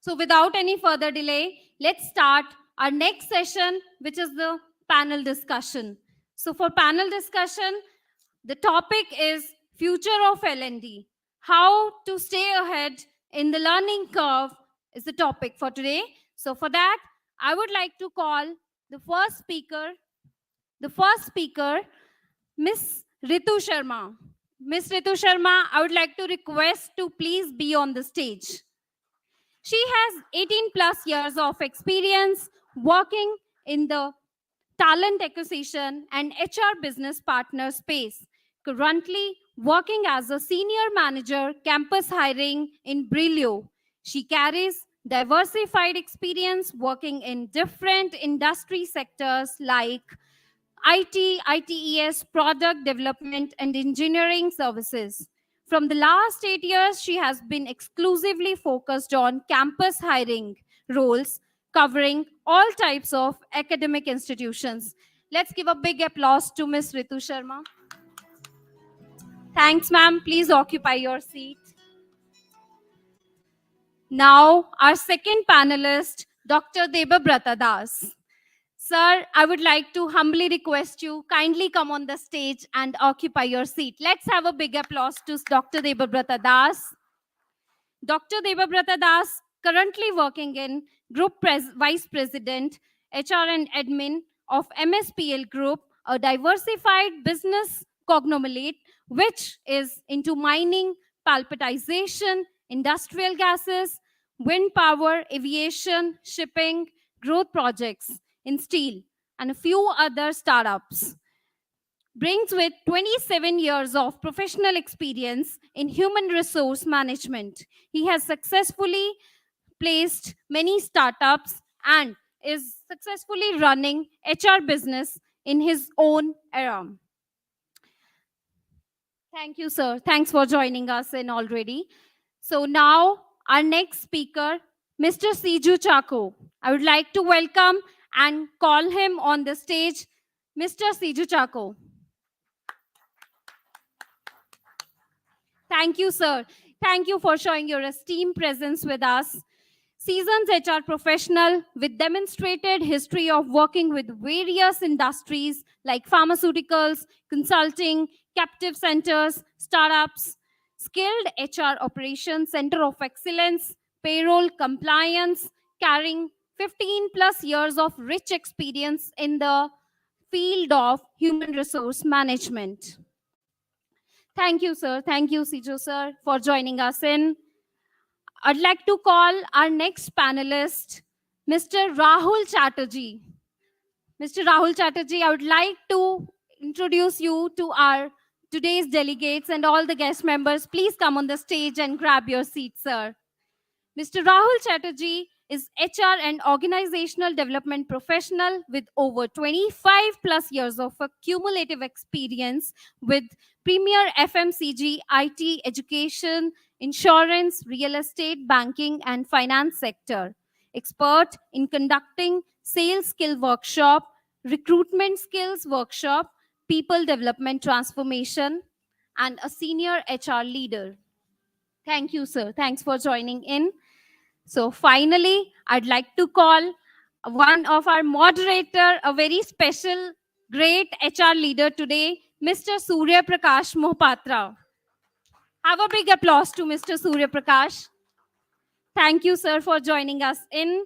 So without any further delay, let's start our next session, which is the panel discussion. So for panel discussion, the topic is Future of L&D. How to stay ahead in the learning curve is the topic for today. So for that, I would like to call the first speaker, Miss Ritu Sharma. Miss Ritu Sharma, I would like to request to please be on the stage. She has 18 plus years of experience working in the talent acquisition and HR business partner space. Currently working as a senior manager campus hiring in Brilio. She carries diversified experience working in different industry sectors like IT, ITES, product development, and engineering services. From the last 8 years, she has been exclusively focused on campus hiring roles, covering all types of academic institutions. Let's give a big applause to Ms. Ritu Sharma. Thanks, ma'am. Please occupy your seat. Now, our second panelist, Dr. Debabrata Das. Sir, I would like to humbly request you kindly come on the stage and occupy your seat. Let's have a big applause to Dr. Debabrata Das. Dr. Debabrata Das, currently working in Group Vice President, HR and Admin of MSPL Group, a diversified business conglomerate which is into mining, palpitization, industrial gases, wind power, aviation, shipping, growth projects in steel, and a few other startups. Brings with 27 years of professional experience in human resource management. He has successfully placed many startups and is successfully running HR business in his own era. Thank you, sir. Thanks for joining us in already. So now our next speaker, Mr. Siju Chako. I would like to welcome and call him on the stage, Mr. Siju Chako. Thank you, sir. Thank you for showing your esteemed presence with us. Seasoned HR professional with demonstrated history of working with various industries like pharmaceuticals, consulting, captive centers, startups, skilled HR operations, center of excellence, payroll compliance, carrying 15 plus years of rich experience in the field of human resource management. Thank you, sir. Thank you, Sijo, sir, for joining us in. I'd like to call our next panelist, Mr. Rahul Chatterjee. Mr. Rahul Chatterjee, I would like to introduce you to our today's delegates and all the guest members. Please come on the stage and grab your seat, sir. Mr. Rahul Chatterjee is HR and organizational development professional with over 25 plus years of cumulative experience with premier FMCG, IT, education, insurance, real estate, banking, and finance sector. Expert in conducting sales skill workshop, recruitment skills workshop, people development transformation, and a senior HR leader. Thank you, sir. Thanks for joining in. So finally, I'd like to call one of our moderator, a very special, great HR leader today, Mr. Surya Prakash Mohapatra. Have a big applause to Mr. Surya Prakash. Thank you, sir, for joining us in.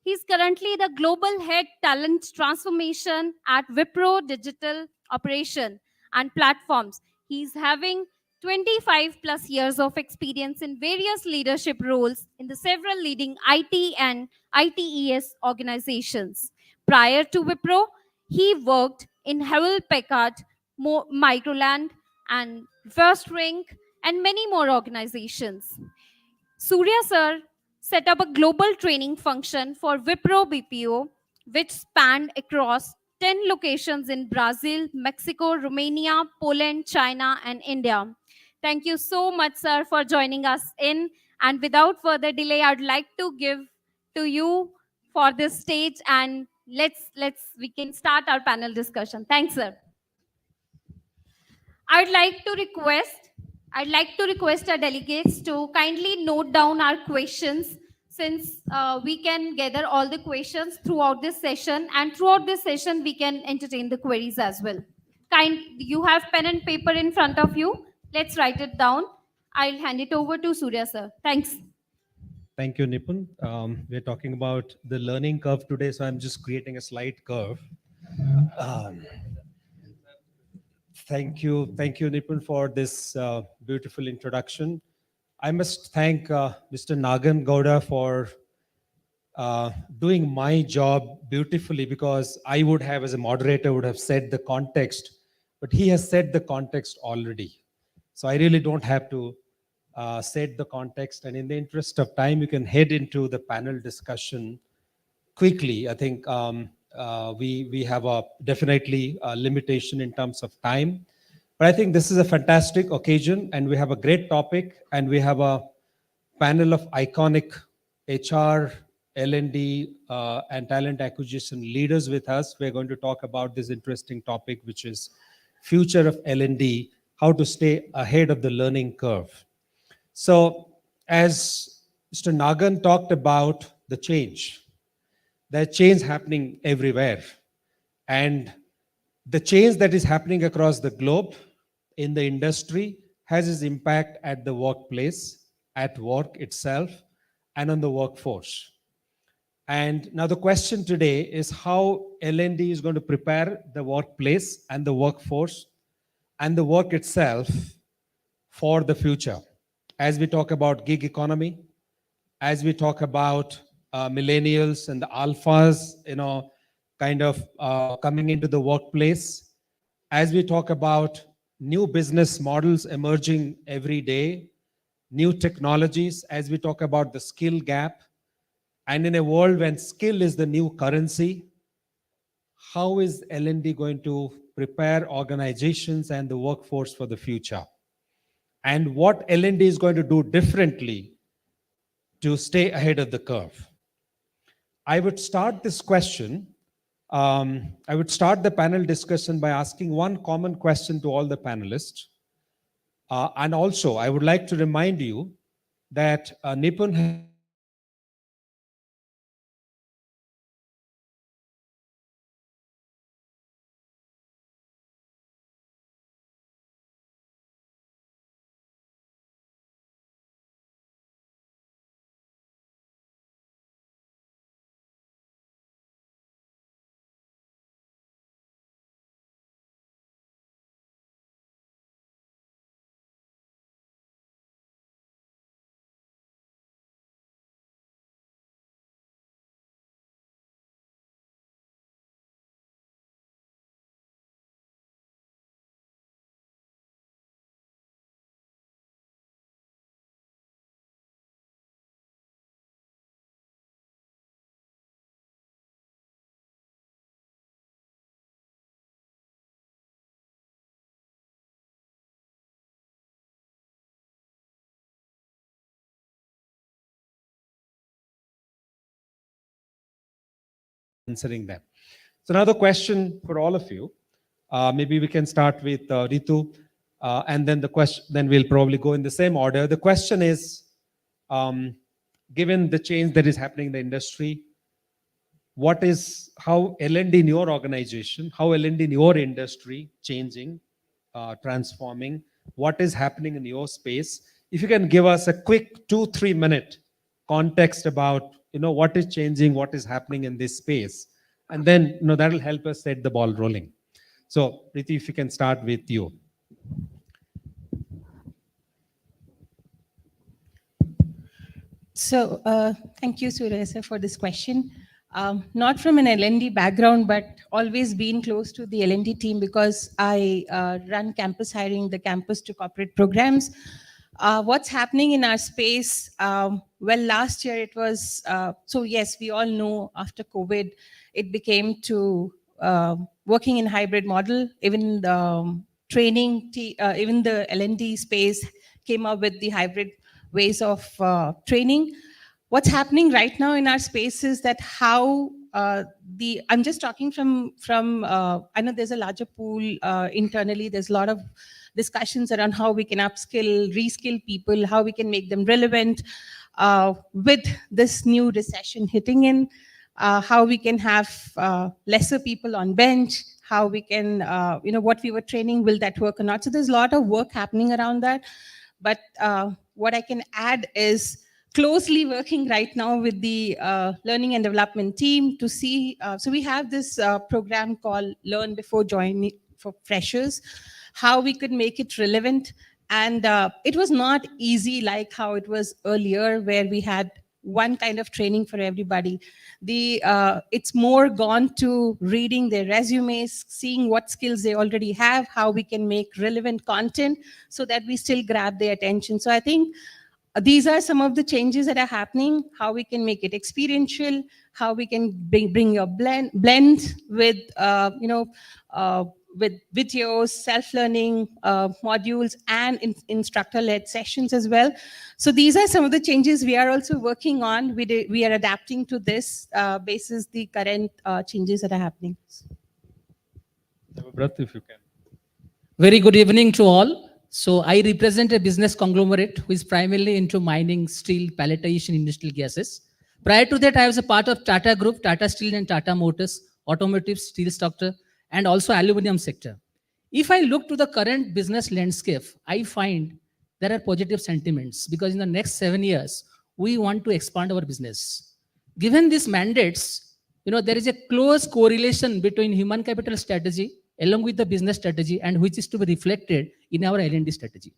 He's currently the Global Head Talent Transformation at Wipro Digital Operation and Platforms. He's having 25 plus years of experience in various leadership roles in the several leading IT and ITES organizations. Prior to Wipro, he worked in Hewlett Packard, Microland, and First Rank, and many more organizations. Surya sir set up a global training function for Wipro BPO, which spanned across 10 locations in Brazil, Mexico, Romania, Poland, China, and India. Thank you so much, sir, for joining us in. And without further delay, I'd like to give to you for this stage, and we can start our panel discussion. Thanks, sir. I'd like to request I'd like to request our delegates to kindly note down our questions, since we can gather all the questions throughout this session, and throughout this session we can entertain the queries as well. You have pen and paper in front of you. Let's write it down. I'll hand it over to Surya sir. Thanks. Thank you, Nipun. We're talking about the learning curve today, so I'm just creating a slide curve. Thank you, Nipun, for this beautiful introduction. I must thank Mr. Nagan Gowda for doing my job beautifully, because I would have, as a moderator, would have set the context, but he has set the context already. So I really don't have to set the context. And in the interest of time, you can head into the panel discussion quickly. I think we have definitely a limitation in terms of time. But I think this is a fantastic occasion, and we have a great topic, and we have a panel of iconic HR, L&D, and talent acquisition leaders with us. We're going to talk about this interesting topic, which is future of L&D, how to stay ahead of the learning curve. So as Mr. Nagan talked about the change, there's change happening everywhere. And the change that is happening across the globe in the industry has its impact at the workplace, at work itself, and on the workforce. And now the question today is how L&D is going to prepare the workplace and the workforce and the work itself for the future. As we talk about gig economy, as we talk about millennials and the alphas, kind of coming into the workplace, as we talk about new business models emerging every day, new technologies, as we talk about the skill gap, and in a world when skill is the new currency, how is L&D going to prepare organizations and the workforce for the future? And what L&D is going to do differently to stay ahead of the curve? I would start this question. I would start the panel discussion by asking one common question to all the panelists. And also, I would like to remind you that Nipun has answering them. So now the question for all of you, maybe we can start with Ritu, and then the question, then we'll probably go in the same order. The question is, um, given the change that is happening in the industry, what is how L&D in your organization, how L&D in your industry changing, transforming, what is happening in your space? If you can give us a quick 2-3 minute context about what is changing, what is happening in this space, and then that will help us set the ball rolling. So Priti, if you can start with you. So thank you, Surya sir, for this question. Not from an L&D background, but always been close to the L&D team because I run campus hiring, the campus to corporate programs. What's happening in our space? Well, last year it was, so yes, we all know after COVID, it became to working in hybrid model. Even the training, even the L&D space came up with the hybrid ways of training. What's happening right now in our space is that how I'm just talking from I know there's a larger pool internally. There's a lot of discussions around how we can upskill, reskill people, how we can make them relevant with this new recession hitting in, how we can have lesser people on bench, how we can, what we were training, will that work or not? So there's a lot of work happening around that. But what I can add is closely working right now with the learning and development team to see, so we have this program called Learn Before Joining for freshers, how we could make it relevant. And it was not easy like how it was earlier where we had one kind of training for everybody. It's more gone to reading their resumes, seeing what skills they already have, how we can make relevant content so that we still grab their attention. So I think these are some of the changes that are happening, how we can make it experiential, how we can bring a blend with, with videos, self-learning modules, and instructor-led sessions as well. So these are some of the changes we are also working on. We are adapting to this basis the current changes that are happening. Brat, if you can. Very good evening to all. So I represent a business conglomerate who is primarily into mining, steel, pelletization, industrial gases. Prior to that, I was a part of Tata Group, Tata Steel and Tata Motors, automotive, steel structure, and also aluminum sector. If I look to the current business landscape, I find there are positive sentiments because in the next 7 years, we want to expand our business. Given these mandates, there is a close correlation between human capital strategy along with the business strategy and which is to be reflected in our L&D strategy.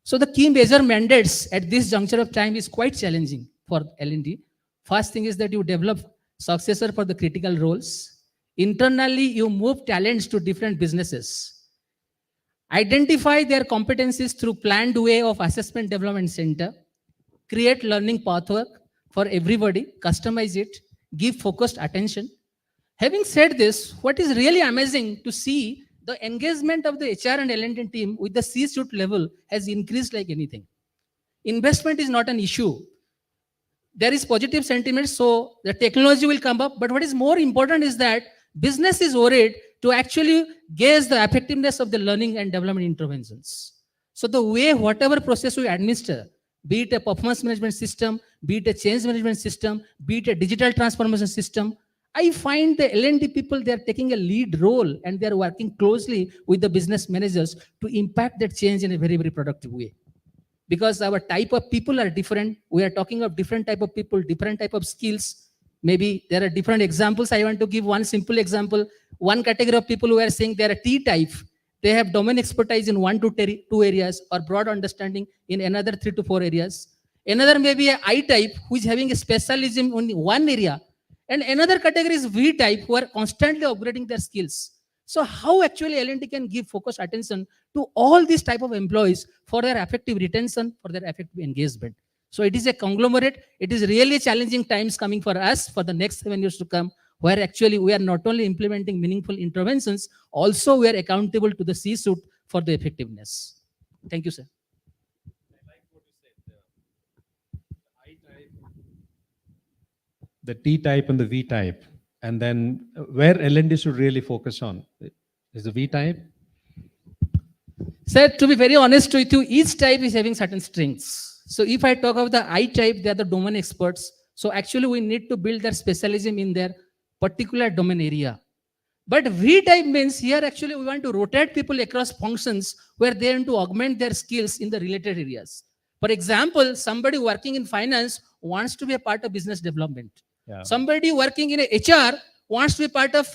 So the key major mandates at this juncture of time is quite challenging for L&D. First thing is that you develop successor for the critical roles. Internally, you move talents to different businesses. Identify their competencies through planned way of assessment development center. Create learning pathwork for everybody, customize it, give focused attention. Having said this, what is really amazing to see the engagement of the HR and L&D team with the C-suite level has increased like anything. Investment is not an issue. There is positive sentiment, so the technology will come up. But what is more important is that business is worried to actually gauge the effectiveness of the learning and development interventions. So the way whatever process we administer, be it a performance management system, be it a change management system, be it a digital transformation system, I find the L&D people, they are taking a lead role and they are working closely with the business managers to impact that change in a very, very productive way. Because our type of people are different. We are talking of different type of people, different type of skills. Maybe there are different examples. I want to give one simple example. One category of people who are saying they are a T type. They have domain expertise in 1 to 2 areas or broad understanding in another 3 to 4 areas. Another may be a I type who is having a specialism in one area. And another category is V type who are constantly upgrading their skills. So how actually L&D can give focused attention to all these type of employees for their effective retention, for their effective engagement. So it is a conglomerate. It is really challenging times coming for us for the next 7 years to come, where actually we are not only implementing meaningful interventions, also we are accountable to the C-suite for the effectiveness. Thank you, sir. The T type and the V type. And then where L&D should really focus on is the V type. Sir, to be very honest with you, each type is having certain strengths. So if I talk of the I type, they are the domain experts. So actually we need to build their specialism in their particular domain area. But V type means here actually we want to rotate people across functions where they want to augment their skills in the related areas. For example, somebody working in finance wants to be a part of business development. Yeah. Somebody working in a HR wants to be part of,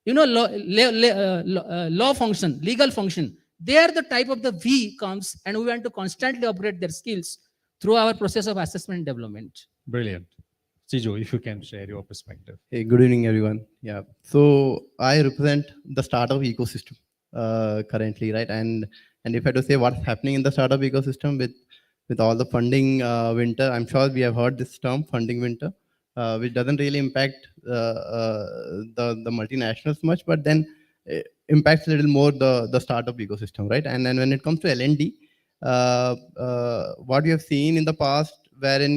law function, legal function. They are the type of the V comes, and we want to constantly upgrade their skills through our process of assessment and development. Brilliant. Siju, if you can share your perspective. Hey, good evening, everyone. Yeah, so I represent the startup ecosystem currently, right? And if I had to say what's happening in the startup ecosystem with all the funding winter, I'm sure we have heard this term, funding winter, which doesn't really impact the multinationals much, but then impacts a little more the startup ecosystem, right? And then when it comes to L&D, what we have seen in the past, wherein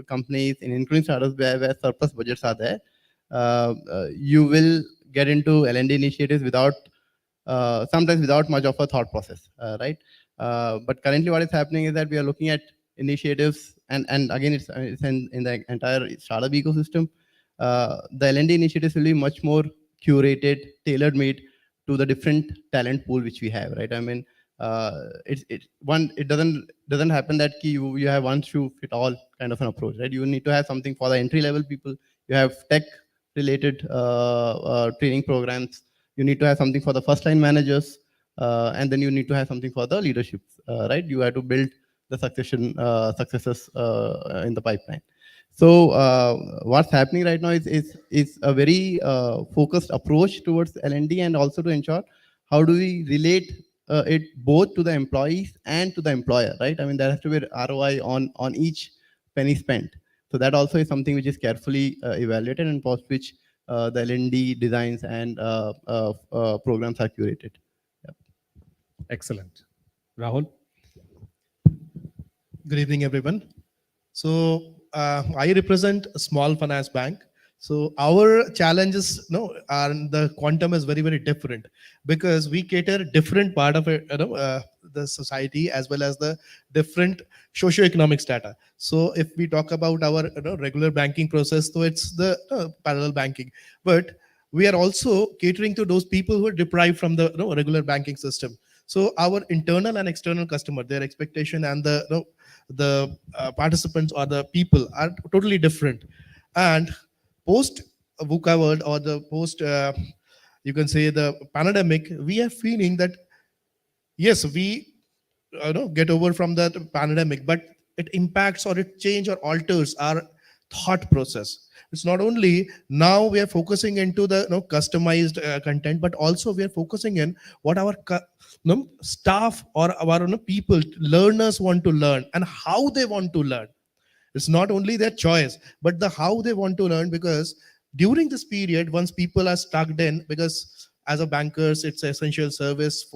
companies, including startups, where surplus budgets are there, you will get into L&D initiatives without sometimes without much of a thought process, right? But currently, what is happening is that we are looking at initiatives, and again, it's in the entire startup ecosystem. The L&D initiatives will be much more curated, tailor made to the different talent pool which we have, right? I mean, it doesn't happen that you have one shoe fit all kind of an approach, right? You need to have something for the entry level people. You have tech related training programs. You need to have something for the first line managers, and then you need to have something for the leadership, right? You have to build the successes in the pipeline. So what's happening right now is a very focused approach towards L&D, and also to ensure how do we relate it both to the employees and to the employer, right? I mean, there has to be ROI on each penny spent. So that also is something which is carefully evaluated, and post which the L&D designs and programs are curated. Yeah. Excellent. Rahul? Good evening, everyone. So I represent a small finance bank. So our challenges, and the quantum is very, very different, because we cater different part of it, the society, as well as the different socioeconomic strata. So if we talk about our regular banking process, so it's the parallel banking, but we are also catering to those people who are deprived from the regular banking system. So our internal and external customer, their expectation and the participants or the people are totally different. And post VUCA world, or the post, you can say, the pandemic, we are feeling that yes, we get over from that pandemic, but it impacts or it change or alters our thought process. It's not only now we are focusing into the customized content, but also we are focusing in what our staff or our people, learners want to learn and how they want to learn. It's not only their choice, but the how they want to learn, because during this period, once people are stuck in, because as a bankers, it's an essential service.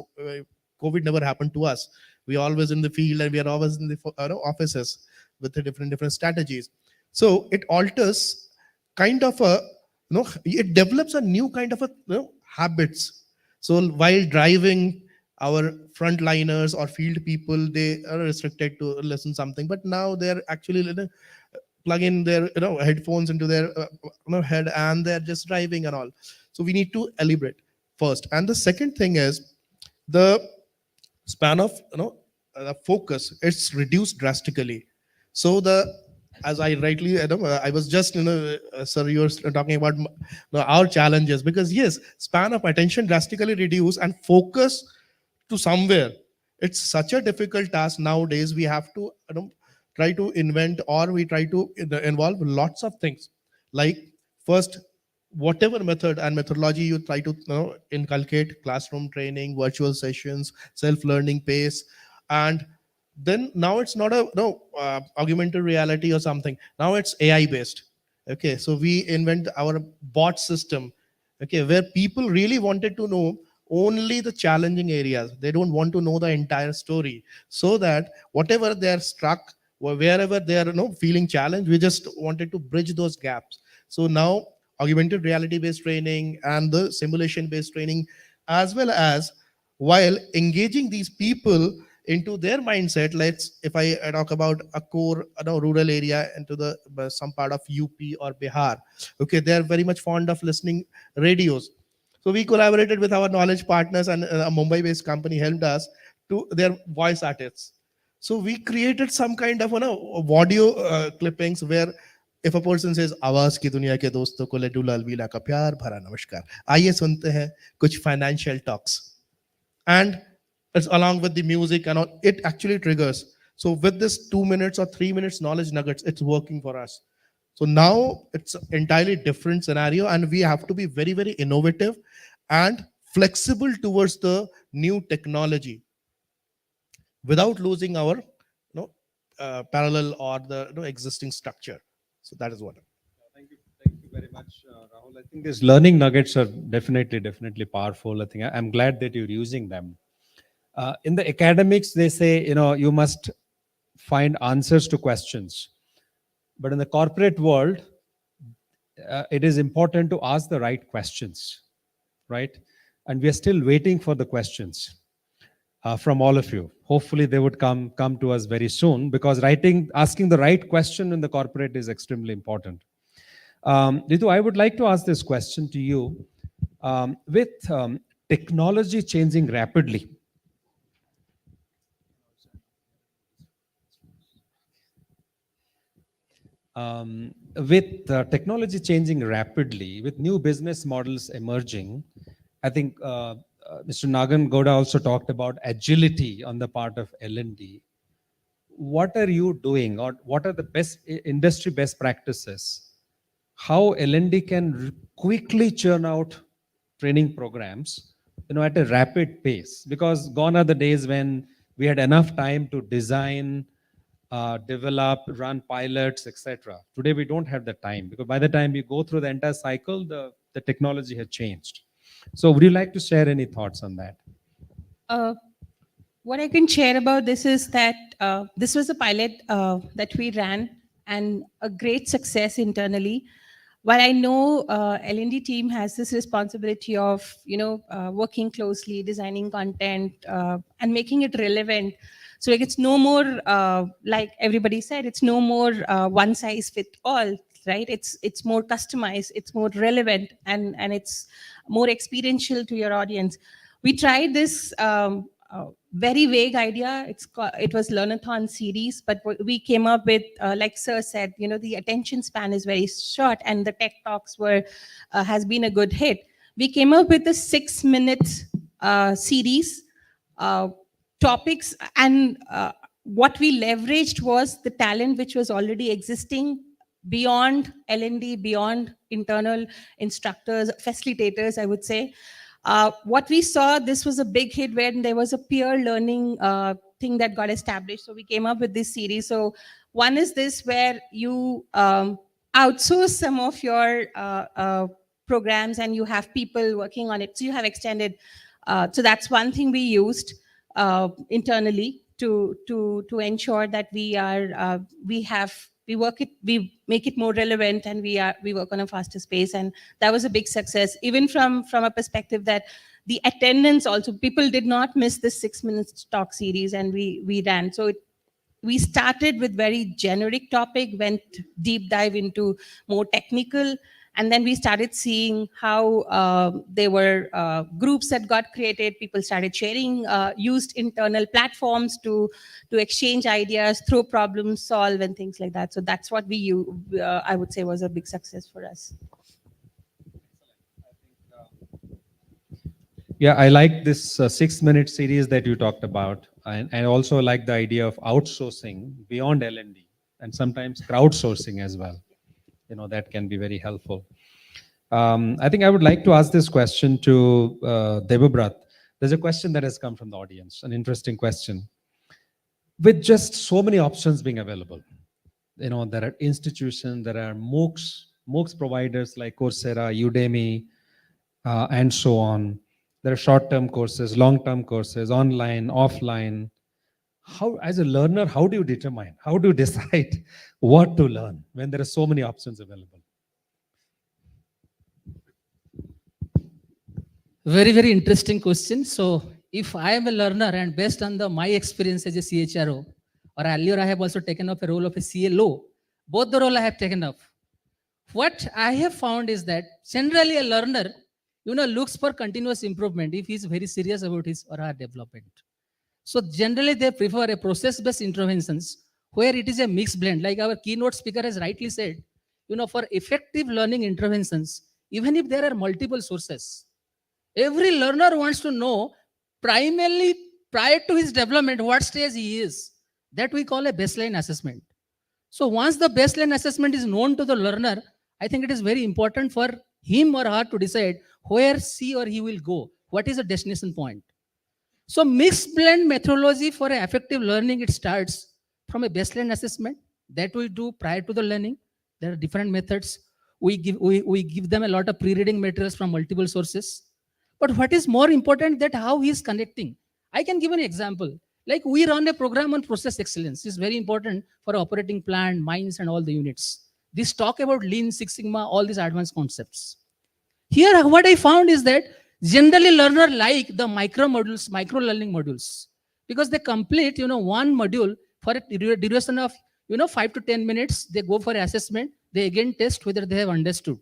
COVID never happened to us. We are always in the field, and we are always in the offices with the different strategies. So it alters kind of a, it develops a new kind of a habits. So while driving, our frontliners or field people, they are restricted to listen something, but now they're actually plug in their headphones into their head, and they're just driving and all. So we need to calibrate first. And the second thing is the span of focus, it's reduced drastically. So the, as I rightly I was just sir, you're talking about our challenges, because yes, span of attention drastically reduced and focus to somewhere, it's such a difficult task nowadays. We have to try to invent, or we try to involve lots of things, like first, whatever method and methodology you try to inculcate, classroom training, virtual sessions, self-learning pace, and then now it's not a augmented reality or something, now it's AI based. Okay, so we invent our bot system, okay, where people really wanted to know only the challenging areas, they don't want to know the entire story, so that whatever they're stuck or wherever they are feeling challenged, we just wanted to bridge those gaps. So now augmented reality based training and the simulation based training, as well as while engaging these people into their mindset. Let's, if I talk about a core rural area into the some part of UP or Bihar, okay, they're very much fond of listening radios. So we collaborated with our knowledge partners, and a Mumbai based company helped us to their voice artists. So we created some kind of audio clippings where if a person says आवाज की दुनिया के दोस्तों को लड्डू लाल वीला का प्यार भरा नमस्कार, आइए सुनते हैं कुछ financial talks, and it's along with the music and all, it actually triggers. So with this 2 minutes or 3 minutes knowledge nuggets, it's working for us. So now it's entirely different scenario, and we have to be very, very innovative and flexible towards the new technology without losing our parallel or the existing structure. So that is what. Thank you very much, Rahul. I think these learning nuggets are definitely powerful. I think I'm glad that you're using them. In the academics, they say, you must find answers to questions. But in the corporate world, it is important to ask the right questions, right? And we are still waiting for the questions from all of you. Hopefully, they would come to us very soon, because asking the right question in the corporate is extremely important. Ritu, I would like to ask this question to you. With technology changing rapidly, with new business models emerging, I think Mr. Nagan Gowda also talked about agility on the part of L&D. What are you doing, or what are the best industry best practices? How L&D can quickly churn out training programs, at a rapid pace? Because gone are the days when we had enough time to design, develop, run pilots, etc. Today we don't have the time, because by the time we go through the entire cycle, the technology has changed. So would you like to share any thoughts on that? What I can share about this is that this was a pilot that we ran, and a great success internally. While I know L&D team has this responsibility of working closely, designing content, and making it relevant. So like, it's no more like everybody said, it's no more one size fit all, right? It's more customized, it's more relevant, and it's more experiential to your audience. We tried this very vague idea. It was Learnathon series, but we came up with, like Sir said, the attention span is very short, and the tech talks has been a good hit. We came up with a 6-minute series, topics, and what we leveraged was the talent which was already existing beyond L&D, beyond internal instructors, facilitators, I would say. What we saw, this was a big hit when there was a peer learning thing that got established. So we came up with this series. So one is this, where you outsource some of your programs and you have people working on it. So you have extended. So that's one thing we used internally to ensure that we have we make it more relevant, and we work on a faster space. And that was a big success, even from a perspective that the attendance also, people did not miss this 6 minutes talk series, and we ran. So we started with very generic topic, went deep dive into more technical, and then we started seeing how there were groups that got created. People started sharing, used internal platforms to exchange ideas, throw problems, solve, and things like that. So that's what I would say was a big success for us. Yeah, I like this 6 minute series that you talked about. And I also like the idea of outsourcing beyond L&D and sometimes crowdsourcing as well. That can be very helpful. I think I would like to ask this question to Devabrat. There's a question that has come from the audience, an interesting question. With just so many options being available, there are institutions, there are MOOCs providers like Coursera, Udemy, and so on. There are short-term courses, long-term courses, online, offline. How, as a learner, how do you decide what to learn when there are so many options available? Very, very interesting question. So if I am a learner and based on my experience as a CHRO, or earlier I have also taken up a role of a CLO, both the role I have taken up. What I have found is that generally a learner, looks for continuous improvement if he is very serious about his or her development. So generally they prefer a process-based interventions where it is a mixed blend. Like our keynote speaker has rightly said, for effective learning interventions, even if there are multiple sources, every learner wants to know primarily prior to his development what stage he is. That we call a baseline assessment. So once the baseline assessment is known to the learner, I think it is very important for him or her to decide where she or he will go. What is the destination point? So mixed blend methodology for effective learning, it starts from a baseline assessment that we do prior to the learning. There are different methods. We give them a lot of pre-reading materials from multiple sources. But what is more important that how he is connecting. I can give an example. Like we run a program on process excellence. It's very important for operating plan, mines, and all the units. This talk about Lean, Six Sigma, all these advanced concepts. Here, what I found is that generally learner like the micro learning modules, because they complete, one module for a duration of, 5 to 10 minutes. They go for assessment. They again test whether they have understood.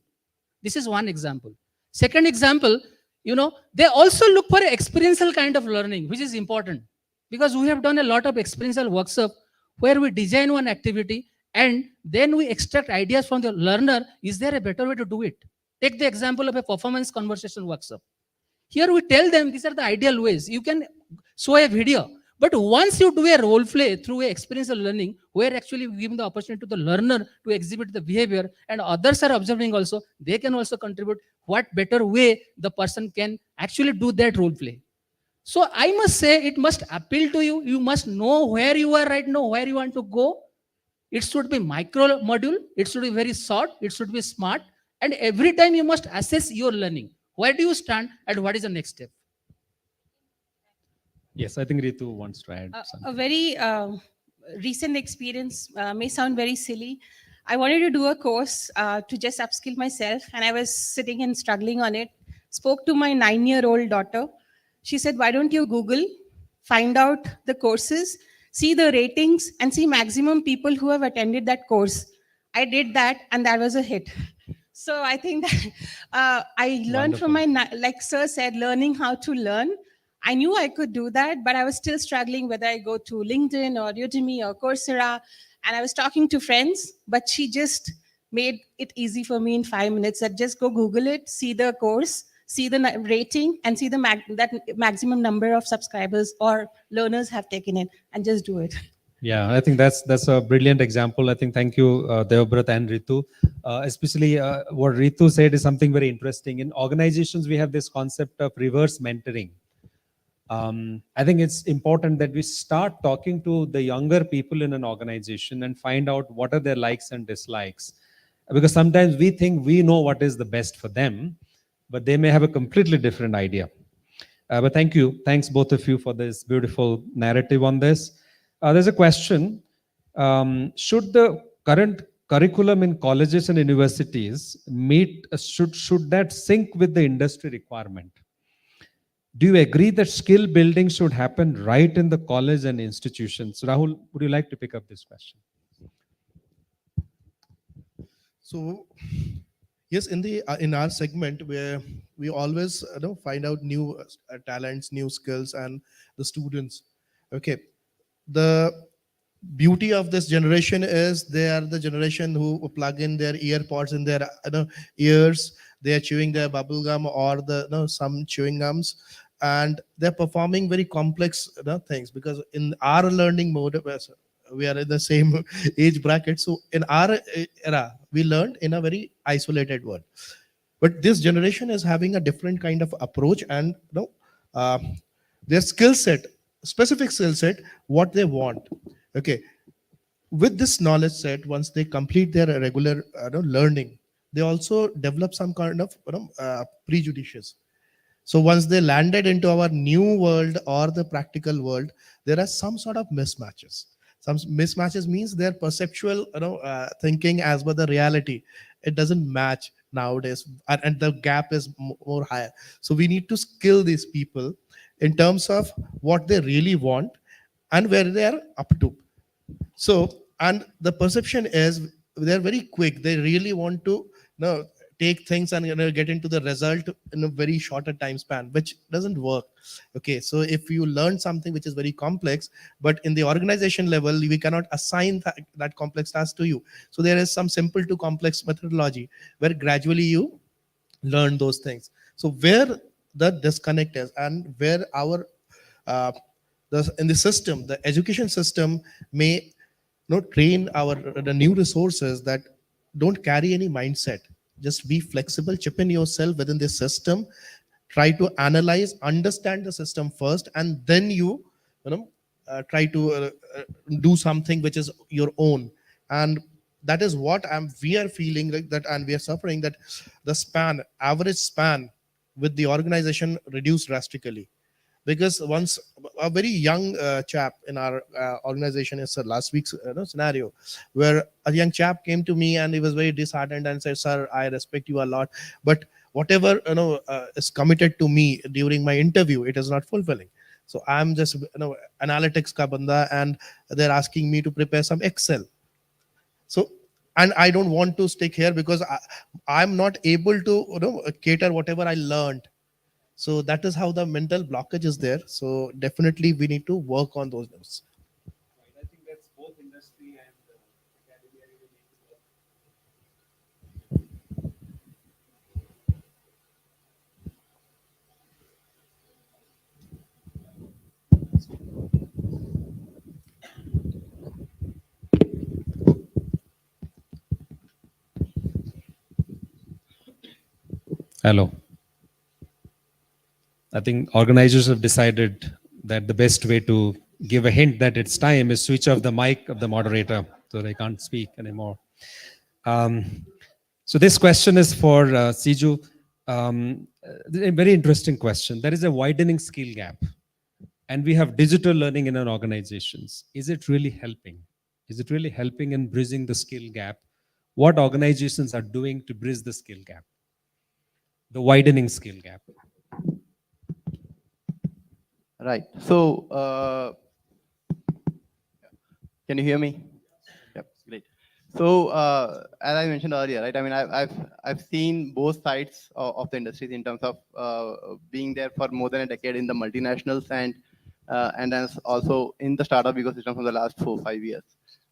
This is one example. Second example, they also look for an experiential kind of learning, which is important, because we have done a lot of experiential workshop where we design one activity and then we extract ideas from the learner. Is there a better way to do it? Take the example of a performance conversation workshop. Here we tell them these are the ideal ways. You can show a video, but once you do a role play through a experiential learning, where actually we give the opportunity to the learner to exhibit the behavior and others are observing also, they can also contribute what better way the person can actually do that role play. So I must say it must appeal to you. You must know where you are right now, where you want to go. It should be micro module. It should be very short. It should be smart. And every time you must assess your learning. Where do you stand and what is the next step? Yes, I think Ritu wants to add something. A very recent experience, may sound very silly. I wanted to do a course to just upskill myself, and I was sitting and struggling on it. Spoke to my 9-year-old daughter. She said, why don't you Google, find out the courses, see the ratings, and see maximum people who have attended that course. I did that, and that was a hit. So I think that I learned from like Sir said, learning how to learn. I knew I could do that, but I was still struggling whether I go to LinkedIn or Udemy or Coursera. And I was talking to friends, but she just made it easy for me in 5 minutes. That just go Google it, see the course, see the rating, and see the maximum number of subscribers or learners have taken it, and just do it. Yeah, I think that's a brilliant example. I think thank you, Devabrat and Ritu. Especially what Ritu said is something very interesting. In organizations, we have this concept of reverse mentoring. I think it's important that we start talking to the younger people in an organization and find out what are their likes and dislikes. Because sometimes we think we know what is the best for them, but they may have a completely different idea. But thank you. Thanks both of you for this beautiful narrative on this. There's a question. Should the current curriculum in colleges and universities meet should that sync with the industry requirement? Do you agree that skill building should happen right in the college and institutions? Rahul, would you like to pick up this question? So yes, in our segment where we always find out new talents, new skills, and the students. Okay, the beauty of this generation is they are the generation who plug in their ear pods in their ears. They are chewing their bubble gum or some chewing gums, and they're performing very complex things, because in our learning mode, we are in the same age bracket. So in our era, we learned in a very isolated world. But this generation is having a different kind of approach, and uh, their skill set, specific skill set, what they want. Okay, with this knowledge set, once they complete their regular learning, they also develop some kind of prejudices. So once they landed into our new world or the practical world, there are some sort of mismatches. Some mismatches means their perceptual thinking as per the reality, it doesn't match nowadays, and the gap is more higher. So we need to skill these people in terms of what they really want and where they are up to. So, and the perception is they're very quick. They really want to take things and get into the result in a very shorter time span, which doesn't work. Okay, so if you learn something which is very complex, but in the organization level, we cannot assign that complex task to you. So there is some simple to complex methodology where gradually you learn those things. So where the disconnect is, and where our in the system, the education system may train the new resources that don't carry any mindset. Just be flexible, chip in yourself within the system, try to analyze, understand the system first, and then try to do something which is your own. And that is what we are feeling like that, and we are suffering that the average span with the organization reduced drastically. Because once a very young chap in our organization, is last week's scenario, where a young chap came to me and he was very disheartened and said, "Sir, I respect you a lot, but whatever is committed to me during my interview, it is not fulfilling. So I'm just analytics ka banda, and they're asking me to prepare some Excel. So, and I don't want to stick here because I'm not able to cater whatever I learned." So that is how the mental blockage is there. So definitely we need to work on those notes. I think that's both industry and academia really need to work. Hello. I think organizers have decided that the best way to give a hint that it's time is switch off the mic of the moderator so they can't speak anymore. So this question is for Siju. A very interesting question. There is a widening skill gap, and we have digital learning in our organizations. Is it really helping? Is it really helping in bridging the skill gap? What organizations are doing to bridge the skill gap? The widening skill gap. Right. So, can you hear me? Yep, great. So, as I mentioned earlier, right? I mean, I've seen both sides of the industries in terms of being there for more than a decade in the multinationals and then also in the startup ecosystem for the last 4-5 years.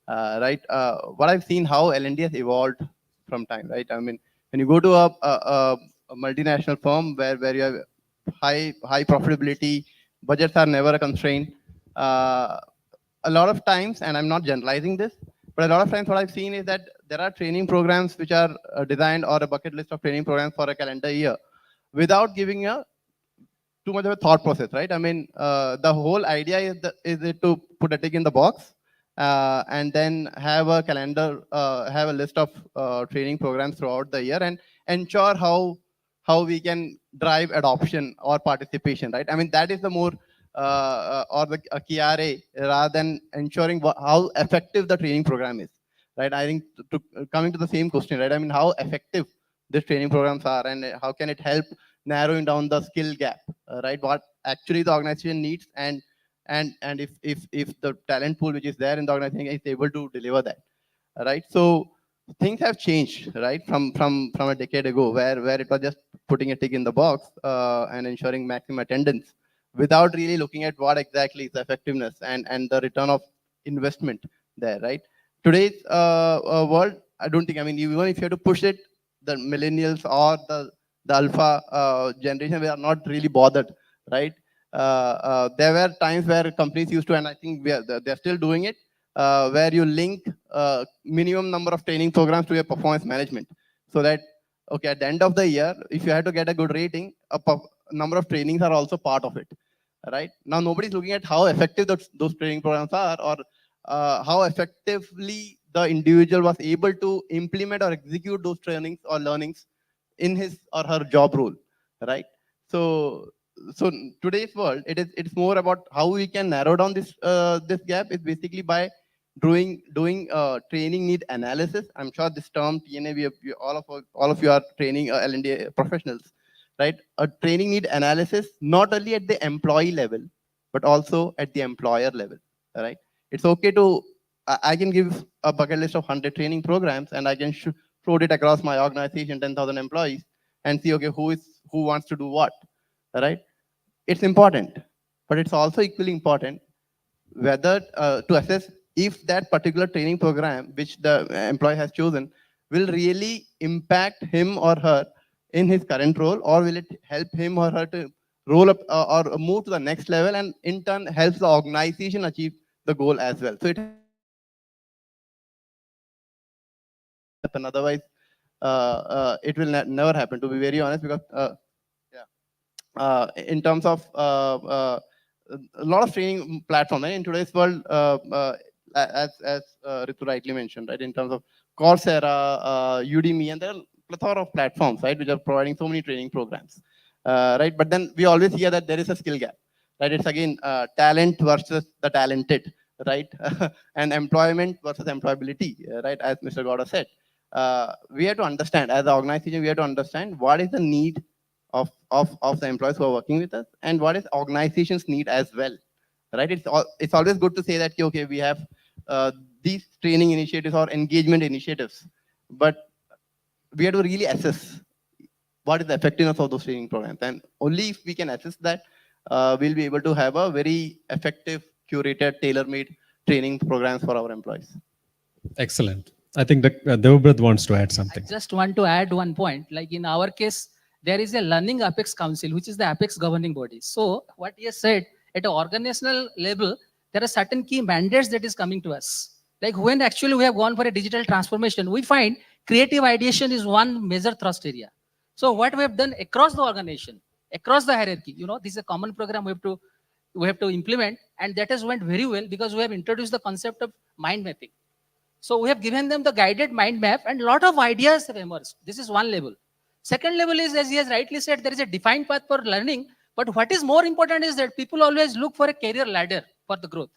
Right. What I've seen how L&D has evolved from time. Right. I mean, when you go to a multinational firm where you have high profitability, budgets are never a constraint. A lot of times, and I'm not generalizing this, but a lot of times what I've seen is that there are training programs which are designed, or a bucket list of training programs for a calendar year, without giving too much of a thought process, right? I mean, the whole idea is it to put a tick in the box and then have a calendar, have a list of training programs throughout the year and ensure how we can drive adoption or participation, right? I mean, that is the more or the KRA, rather than ensuring how effective the training program is, right? I think coming to the same question, right? I mean, how effective these training programs are, and how can it help narrowing down the skill gap, right? What actually the organization needs, and if the talent pool which is there in the organization is able to deliver that, right? So things have changed, right, from a decade ago, where it was just putting a tick in the box and ensuring maximum attendance without really looking at what exactly is the effectiveness and the return of investment there, right? Today's world, I don't think, I mean, even if you have to push it, the millennials or the alpha generation, we are not really bothered, right? There were times where companies used to, and I think they're still doing it, where you link minimum number of training programs to your performance management, so that, okay, at the end of the year, if you have to get a good rating, number of trainings are also part of it, right? Now nobody's looking at how effective those training programs are, or how effectively the individual was able to implement or execute those trainings or learnings in his or her job role, right? So today's world, it's more about how we can narrow down this gap. Is basically by doing training need analysis. I'm sure this term TNA, all of you are training L&D professionals, right? A training need analysis, not only at the employee level, but also at the employer level, right? It's okay to, I can give a bucket list of 100 training programs, and I can float it across my organization, 10,000 employees, and see, okay, who wants to do what, right? It's important, but it's also equally important whether to assess if that particular training program which the employee has chosen will really impact him or her in his current role, or will it help him or her to roll up or move to the next level, and in turn helps the organization achieve the goal as well. So it happen, otherwise it will never happen, to be very honest, because in terms of a lot of training platforms, right? In today's world, as Ritu rightly mentioned, right, in terms of Coursera, Udemy, and there are a plethora of platforms, right, which are providing so many training programs, right? But then we always hear that there is a skill gap, right? It's again talent versus the talented, right? And employment versus employability, right? As Mr. Gowda said, we have to understand, as an organization, we have to understand what is the need of the employees who are working with us, and what is organization's need as well, right? It's always good to say that, okay, we have these training initiatives or engagement initiatives, but we have to really assess what is the effectiveness of those training programs, and only if we can assess that, we'll be able to have a very effective, curated, tailor-made training programs for our employees. Excellent. I think that Devabrat wants to add I something. just want to add one point. Like in our case, there is a Learning Apex Council, which is the Apex governing body. So what he has said, at an organizational level, there are certain key mandates that is coming to us. Like when actually we have gone for a digital transformation, we find creative ideation is one major thrust area. So what we have done across the organization, across the hierarchy, this is a common program we have to implement, and that has went very well because we have introduced the concept of mind mapping. So we have given them the guided mind map, and a lot of ideas have emerged. This is one level. Second level is, as he has rightly said, there is a defined path for learning. But what is more important is that people always look for a career ladder for the growth.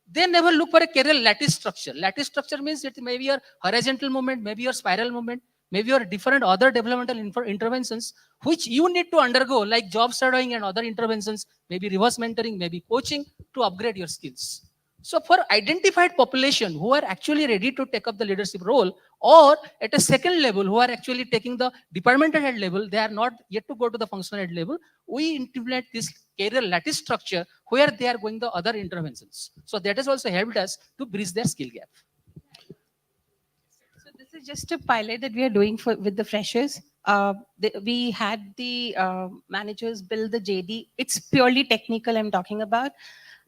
They never look for a career lattice structure. Lattice structure means it may be your horizontal movement, maybe your spiral movement, maybe your different other developmental interventions, which you need to undergo, like job shadowing and other interventions, maybe reverse mentoring, maybe coaching, to upgrade your skills. So for identified population who are actually ready to take up the leadership role, or at a second level who are actually taking the departmental head level, they are not yet to go to the functional head level, we implement this career lattice structure where they are going the other interventions. So that has also helped us to bridge their skill gap. So this is just a pilot that we are doing with the freshers. We had the managers build the JD. It's purely technical I'm talking about.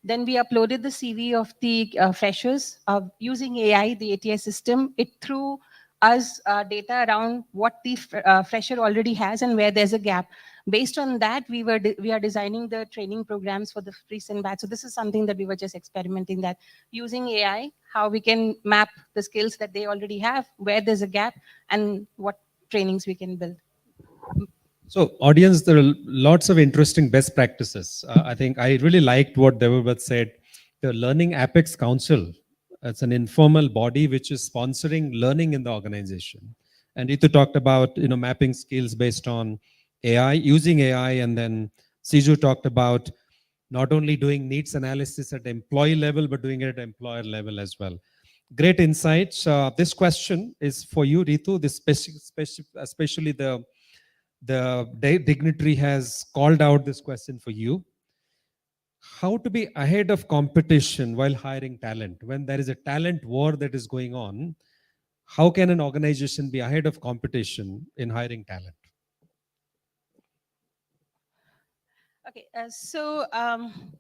Then we uploaded the CV of the freshers using AI, the ATS system. It threw us data around what the fresher already has and where there's a gap. Based on that, we are designing the training programs for the recent batch. So this is something that we were just experimenting, that using AI, how we can map the skills that they already have, where there's a gap, and what trainings we can build. So audience, there are lots of interesting best practices. I think I really liked what Devabrat said. The Learning Apex Council, It's an informal body which is sponsoring learning in the organization. And Ritu talked about mapping skills based on AI, using AI, and then Siju talked about not only doing needs analysis at employee level, but doing it at employer level as well. Great insights. This question is for you, Ritu. This especially the dignitary has called out this question for you. How to be ahead of competition while hiring talent? When there is a talent war that is going on, how can an organization be ahead of competition in hiring talent? Okay,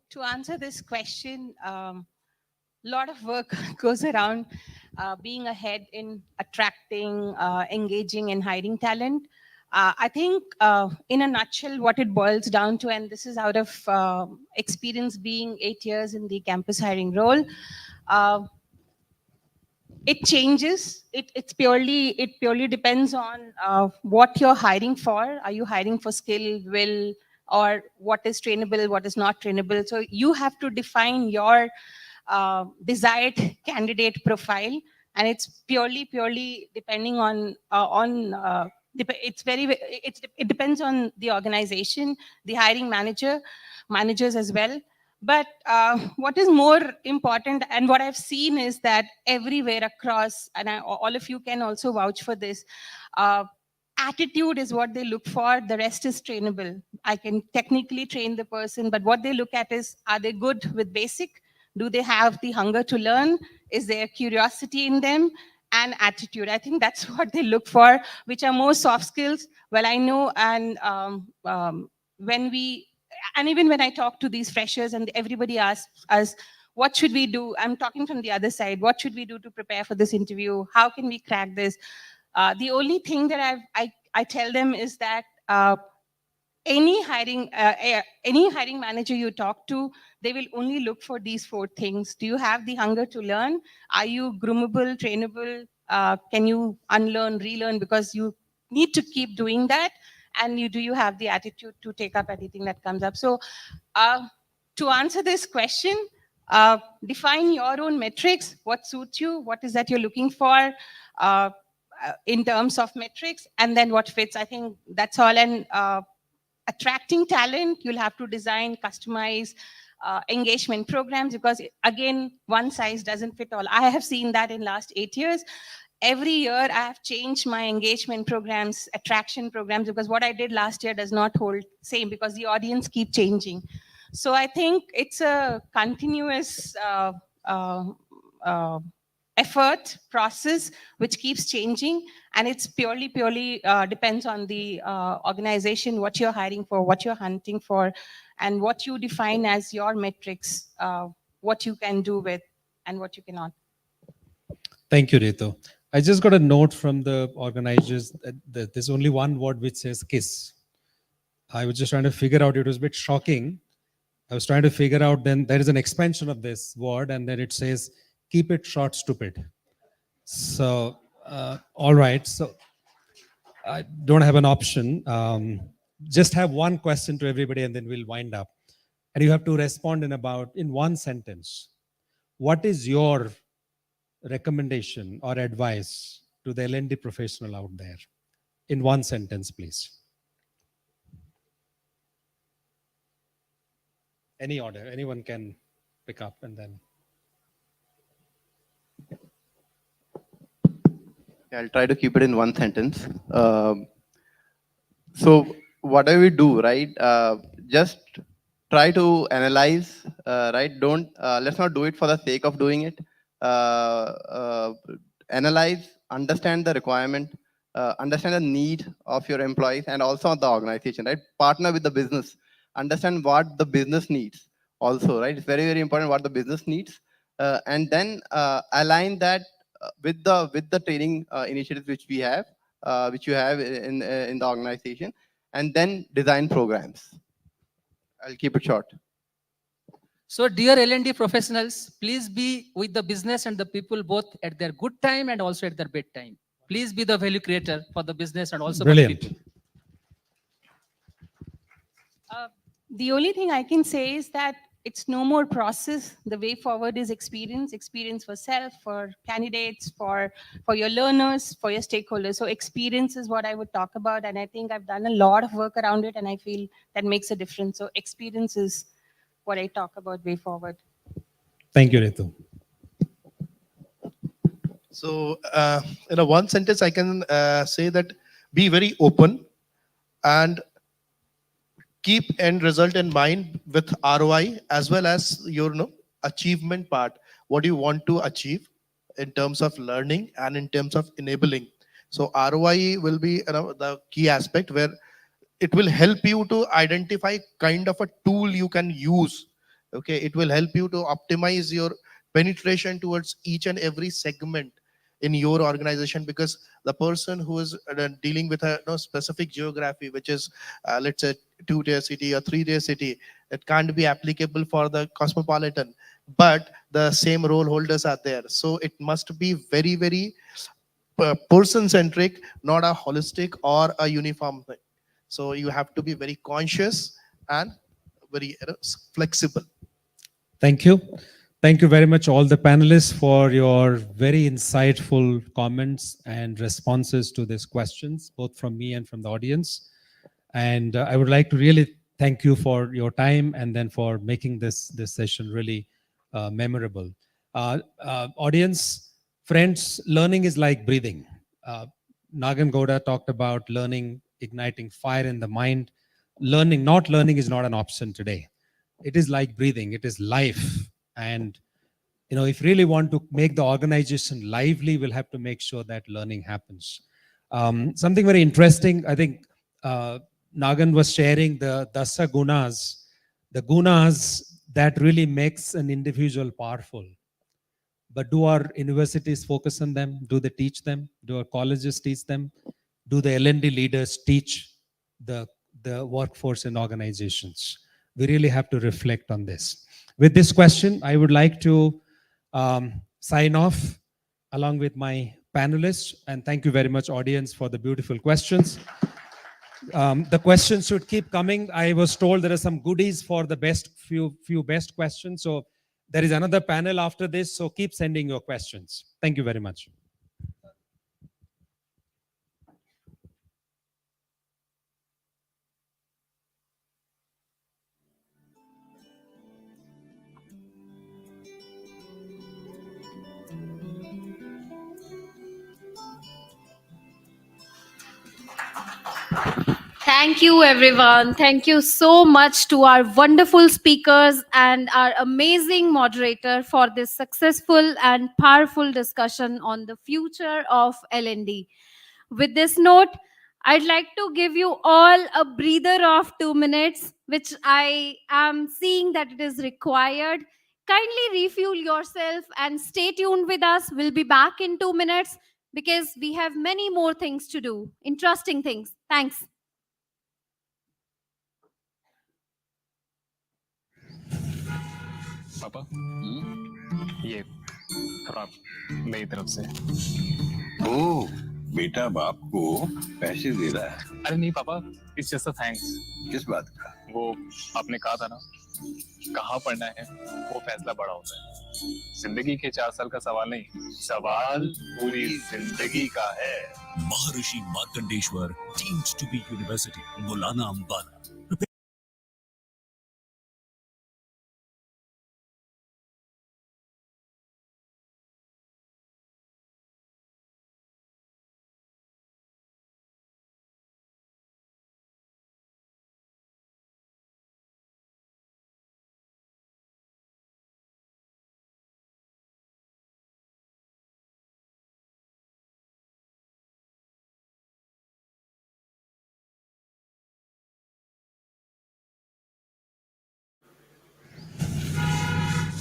to answer this question, lot of work goes around being ahead in attracting, engaging, and hiring talent. I think, in a nutshell, what it boils down to, and this is out of experience being 8 years in the campus hiring role, uh, it changes. It purely depends on what you're hiring for. Are you hiring for skill, will, or what is trainable, what is not trainable? So you have to define your desired candidate profile, and it's purely depending on it depends on the organization, the hiring managers as well. But what is more important, and what I've seen, is that everywhere across, and all of you can also vouch for this, attitude is what they look for. The rest is trainable. I can technically train the person, but what they look at is, are they good with basic? Do they have the hunger to learn? Is there curiosity in them? And attitude. I think that's what they look for, which are more soft skills. Well, I know, and even when I talk to these freshers and everybody asks us, what should we do? I'm talking from the other side. What should we do to prepare for this interview? How can we crack this? The only thing that I tell them is that any hiring manager you talk to, they will only look for these 4 things. Do you have the hunger to learn? Are you groomable, trainable? Can you unlearn, relearn? Because you need to keep doing that. And do you have the attitude to take up anything that comes up? So to answer this question, define your own metrics. What suits you? What is that you're looking for in terms of metrics? And then what fits. I think that's all. And attracting talent, you'll have to design, customize engagement programs, because again, one size doesn't fit all. I have seen that in last 8 years. Every year I have changed my engagement programs, attraction programs, because what I did last year does not hold same, because the audience keep changing. So I think it's a continuous effort process which keeps changing, and it's purely depends on the organization, what you're hiring for, what you're hunting for, and what you define as your metrics, what you can do with and what you cannot. Thank you, Ritu. I just got a note from the organizers that there's only one word which says KISS. I was just trying to figure out, it was a bit shocking. I was trying to figure out, then there is an expansion of this word, and then it says, keep it short, stupid. So, all right. So I don't have an option. Just have one question to everybody, and then we'll wind up. And you have to respond in one sentence. What is your recommendation or advice to the L&D professional out there? In one sentence, please. Any order, anyone can pick up, and then. I'll try to keep it in one sentence. So whatever we do, right, just try to analyze, right? Let's not do it for the sake of doing it. Analyze, understand the requirement, understand the need of your employees and also the organization, right? Partner with the business, understand what the business needs also, right? It's very important what the business needs, and then align that with the training initiatives which we have, which you have in the organization, and then design programs. I'll keep it short. So dear L&D professionals, please be with the business and the people both at their good time and also at their bad time. Please be the value creator for the business and also Brilliant. for the people. The only thing I can say is that it's no more process. The way forward is experience, experience for self, for candidates, for your learners, for your stakeholders. So experience is what I would talk about. And I think I've done a lot of work around it, and I feel that makes a difference. So experience is what I talk about way forward. Thank you, Ritu. So, in a one sentence, I can say that be very open and keep end result in mind with ROI as well as your achievement part. What do you want to achieve in terms of learning and in terms of enabling? So ROI will be the key aspect where it will help you to identify kind of a tool you can use. Okay, it will help you to optimize your penetration towards each and every segment in your organization, because the person who is dealing with a specific geography, which is let's say 2-tier city or 3-tier city, it can't be applicable for the cosmopolitan, but the same role holders are there. So it must be very, very person centric, not a holistic or a uniform thing. So you have to be very conscious and very flexible. Thank you. Thank you very much, all the panelists, for your very insightful comments and responses to these questions, both from me and from the audience. And I would like to really thank you for your time and then for making this session really memorable. Audience, friends, learning is like breathing. Nagan Gowda talked about learning, igniting fire in the mind. Not learning is not an option today. It is like breathing. It is life. And if you really want to make the organization lively, we'll have to make sure that learning happens. Something very interesting, I think Nagan was sharing the Dasa Gunas, the gunas that really makes an individual powerful. But do our universities focus on them? Do they teach them? Do our colleges teach them? Do the L&D leaders teach the workforce in organizations? We really have to reflect on this. With this question, I would like to sign off along with my panelists. And thank you very much, audience, for the beautiful questions. The questions should keep coming. I was told there are some goodies for the few best questions. So there is another panel after this. So keep sending your questions. Thank you very much. Thank you, everyone. Thank you so much to our wonderful speakers and our amazing moderator for this successful and powerful discussion on the future of L&D. With this note, I'd like to give you all a breather of 2 minutes, which I am seeing that it is required. Kindly refuel yourself and stay tuned with us. We'll be back in 2 minutes because we have many more things to do, interesting things. Thanks. पापा ये खराब मेरी तरफ से। ओ बेटा बाप को पैसे दे रहा है। अरे नहीं पापा, इट्स जस्ट अ थैंक्स। किस बात का? वो आपने कहा था ना, कहाँ पढ़ना है वो फैसला बड़ा होता है। जिंदगी के 4 साल का सवाल नहीं, सवाल पूरी जिंदगी का है। Maharishi Markandeshwar deemed to be university, Maulana Ambala.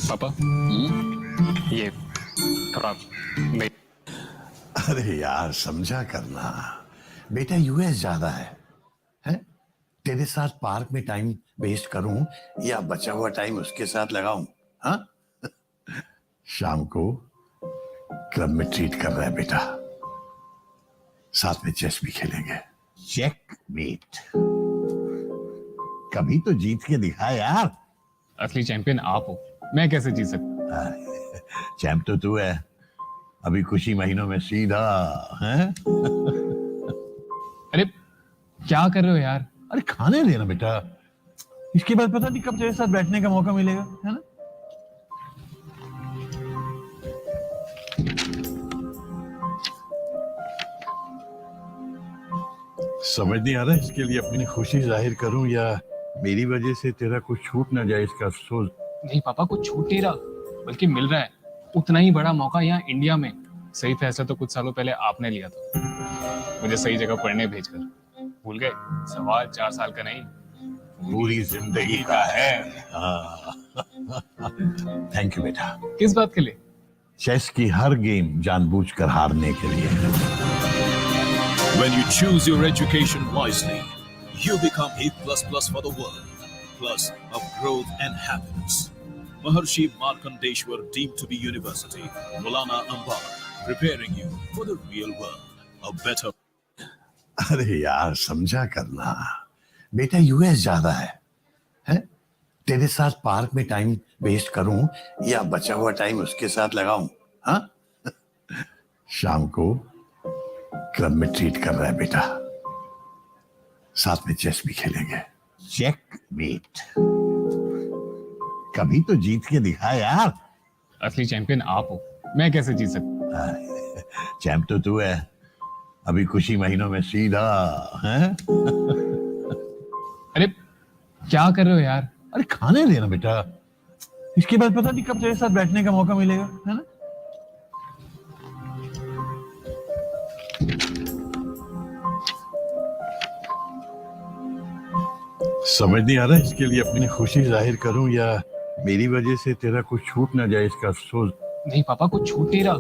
पापा ये खराब मेरी। अरे यार समझा करना, बेटा यूएस ज्यादा है? तेरे साथ पार्क में टाइम वेस्ट करूं या बचा हुआ टाइम उसके साथ लगाऊं? हाँ? शाम को क्लब में ट्रीट कर रहा है बेटा, साथ में चेस भी खेलेंगे। चेकमेट। कभी तो जीत के दिखा यार। असली चैंपियन आप हो, मैं कैसे जीत सकता? चैंप तो तू है, अभी कुछ ही महीनों में सीधा हैं? अरे क्या कर रहे हो यार? अरे खाने देना बेटा, इसके बाद पता नहीं कब तेरे साथ बैठने का मौका मिलेगा, है ना? समझ नहीं आ रहा इसके लिए अपनी खुशी जाहिर करूं या मेरी वजह से तेरा कुछ छूट ना जाए इसका अफसोस। नहीं पापा, कुछ छूट नहीं रहा, बल्कि मिल रहा है उतना ही बड़ा मौका यहाँ इंडिया में। सही फैसला तो कुछ सालों पहले आपने लिया था, मुझे सही जगह पढ़ने भेजकर। भूल गए, सवाल 4 साल का नहीं, पूरी जिंदगी का है। थैंक यू बेटा। किस बात के लिए? चेस की हर गेम जानबूझकर हारने के लिए। When you choose your education wisely, you become A++ for the world, plus of growth and happiness. Maharshi Markandeshwar deemed to be university, Maulana Ambar, preparing you for the real world, a better. अरे यार समझा करना, बेटा US ज्यादा है? तेरे साथ park में टाइम वेस्ट करूं या बचा हुआ टाइम उसके साथ लगाऊं? हाँ? शाम को क्लब में ट्रीट कर रहा है बेटा, साथ में चेस भी खेलेंगे। चेकमेट। कभी तो जीत के दिखा यार। असली चैंपियन आप हो, मैं कैसे जीत सकता? चैंप तो तू है, अभी कुछ ही महीनों में सीधा हैं? अरे क्या कर रहे हो यार? अरे खाने देना बेटा, इसके बाद पता नहीं कब तेरे साथ बैठने का मौका मिलेगा, है ना? समझ नहीं आ रहा इसके लिए अपनी खुशी जाहिर करूं या मेरी वजह से तेरा कुछ छूट ना जाए इसका अफसोस। नहीं पापा, कुछ छूट नहीं रहा,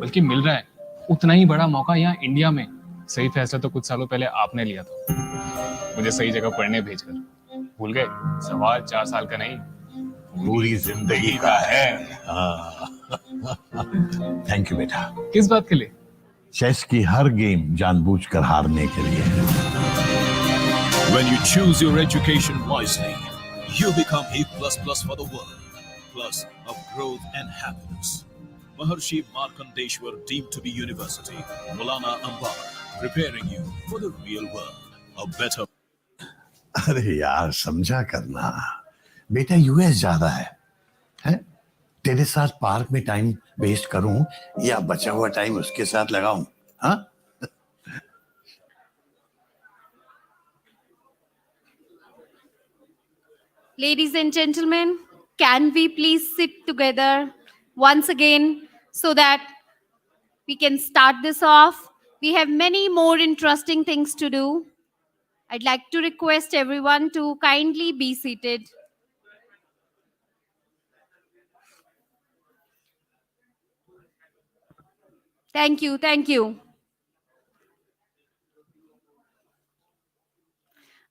बल्कि मिल रहा है उतना ही बड़ा मौका यहाँ इंडिया में। सही फैसला तो कुछ सालों पहले आपने लिया था, मुझे सही जगह पढ़ने भेजकर। भूल गए, सवाल 4 साल का नहीं, पूरी जिंदगी का है। थैंक यू बेटा। किस बात के लिए? चेस की हर गेम जानबूझकर हारने के लिए। When you choose your education wisely, you become A++ for the world, plus of growth and happiness. Maharshi Markandeshwar deemed to be university, Maulana Ambar, preparing you for the real world, a better. अरे यार समझा करना, बेटा US ज्यादा है? तेरे साथ park में टाइम वेस्ट करूं या बचा हुआ टाइम उसके साथ लगाऊं? हाँ? Ladies and gentlemen, can we please sit together once again so that we can start this off? We have many more interesting things to do. I'd like to request everyone to kindly be seated. Thank you, thank you.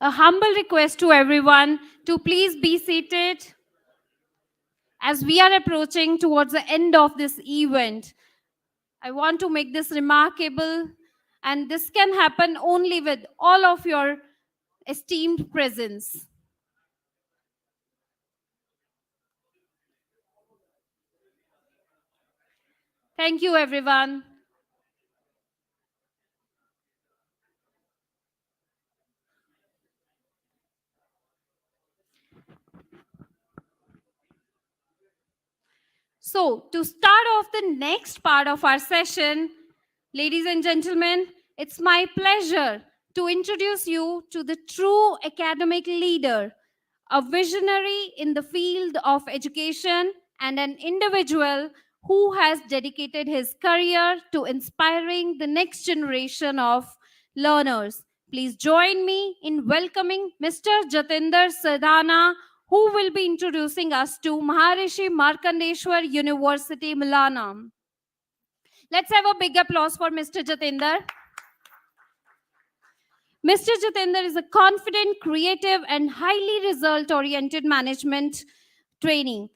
A humble request to everyone to please be seated as we are approaching towards the end of this event. I want to make this remarkable, and this can happen only with all of your esteemed presence. Thank you, everyone. So, to start off the next part of our session, ladies and gentlemen, it's my pleasure to introduce you to the true academic leader, a visionary in the field of education, and an individual who has dedicated his career to inspiring the next generation of learners. Please join me in welcoming Mr. Jatinder Sadhana, who will be introducing us to Maharishi Markandeshwar University, Milanam. Let's have a big applause for Mr. Jatinder. Mr. Jatinder is a confident, creative, and highly result-oriented management trainee.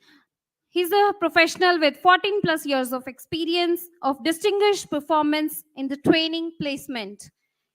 He's a professional with 14 plus years of experience of distinguished performance in the training placement.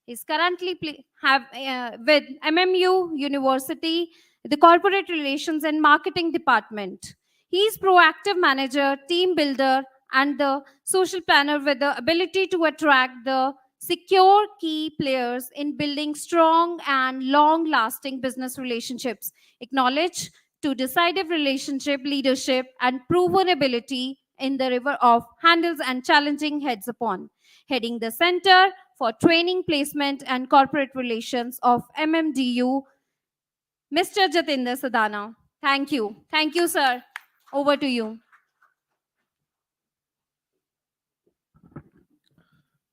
He's currently with MMU University, the corporate relations and marketing department. He's proactive manager, team builder, and the social planner with the ability to attract the secure key players in building strong and long-lasting business relationships. Acknowledge to decisive relationship leadership and proven ability in the river of handles and challenging heads upon. Heading the Center for Training, Placement and Corporate Relations of MMDU, Mr. Jatinder Sadana. Thank you. Thank you, sir. Over to you.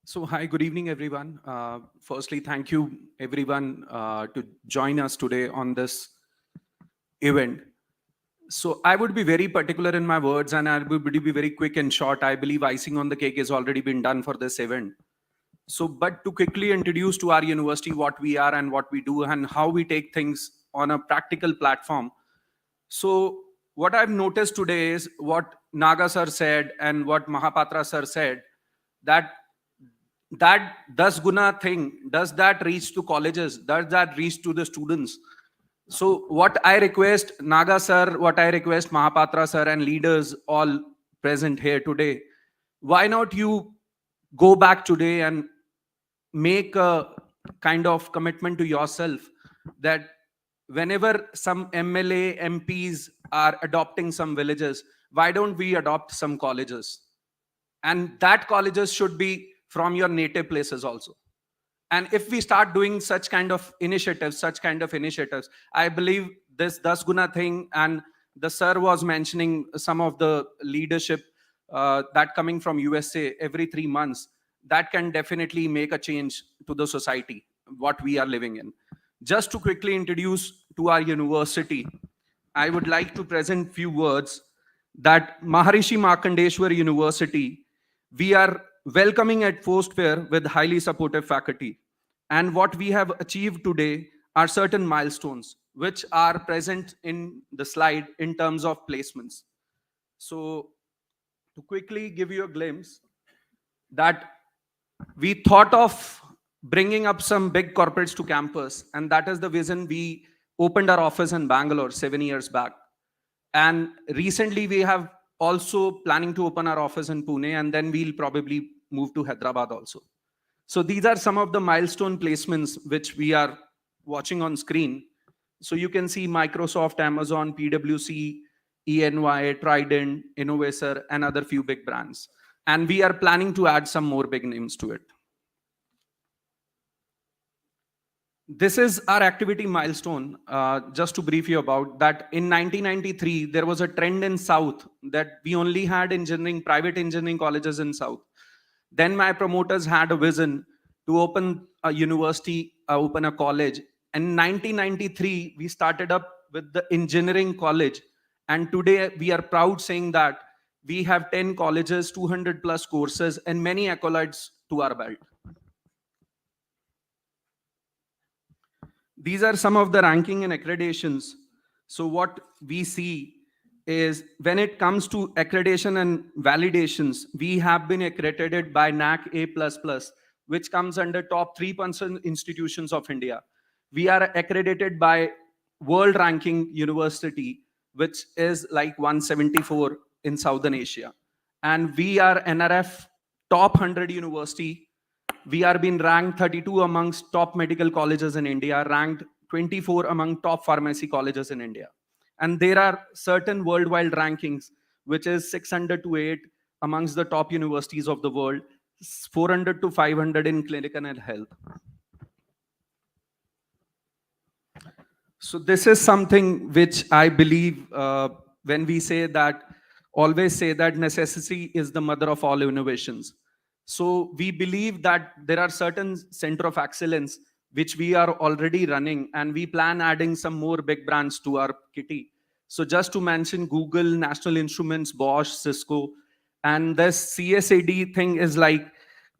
So, hi, good evening, everyone. Firstly, thank you, everyone, to join us today on this event. So, I would be very particular in my words and I would be very quick and short. I believe icing on the cake has already been done for this event. So, but to quickly introduce to our university what we are and what we do and how we take things on a practical platform. So, what I've noticed today is what Naga sir said and what Mahapatra sir said, that 10 guna thing, does that reach to colleges? Does that reach to the students? So what I request Naga sir, what I request Mahapatra sir and leaders all present here today, why not you go back today and make a kind of commitment to yourself that whenever some MLA, MPs are adopting some villages, why don't we adopt some colleges? And that colleges should be from your native places also. And if we start doing such kind of initiatives, I believe this 10 guna thing, and the sir was mentioning some of the leadership that coming from USA every 3 months, that can definitely make a change to the society, what we are living in. Just to quickly introduce to our university, I would like to present few words that Maharishi Markandeshwar University, we are welcoming at Post Fair with highly supportive faculty. And what we have achieved today are certain milestones which are present in the slide in terms of placements. So to quickly give you a glimpse, that we thought of bringing up some big corporates to campus, and that is the reason we opened our office in Bangalore 7 years back. And recently we have also planning to open our office in Pune, and then we'll probably move to Hyderabad also. So these are some of the milestone placements which we are watching on screen. So you can see Microsoft, Amazon, PwC, ENY, Trident, Innovator, and other few big brands. And we are planning to add some more big names to it. This is our activity milestone. Just to brief you about that, in 1993, there was a trend in South that we only had private engineering colleges in South. Then my promoters had a vision to open a university, open a college. And in 1993, we started up with the engineering college. And today we are proud saying that we have 10 colleges, 200 plus courses, and many accolades to our belt. These are some of the ranking and accreditations. So what we see is when it comes to accreditation and validations, we have been accredited by NAC A++, which comes under top 3% institutions of India. We are accredited by World Ranking University, which is like 174 in Southern Asia. And we are NRF top 100 university. We are being ranked 32 amongst top medical colleges in India, ranked 24 among top pharmacy colleges in India. And there are certain worldwide rankings, which is 600 to 8 amongst the top universities of the world, 400 to 500 in clinical and health. So this is something which I believe when we say that, always say that necessity is the mother of all innovations. So we believe that there are certain center of excellence which we are already running, and we plan adding some more big brands to our kitty. So just to mention Google, National Instruments, Bosch, Cisco, and this CSAD thing is like,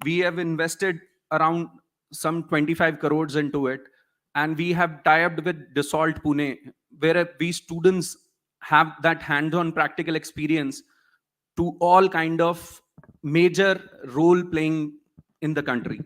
we have invested around some 25 crores into it. And we have tied with Dassault Pune, where we students have that hands-on practical experience to all kind of major role playing in the country.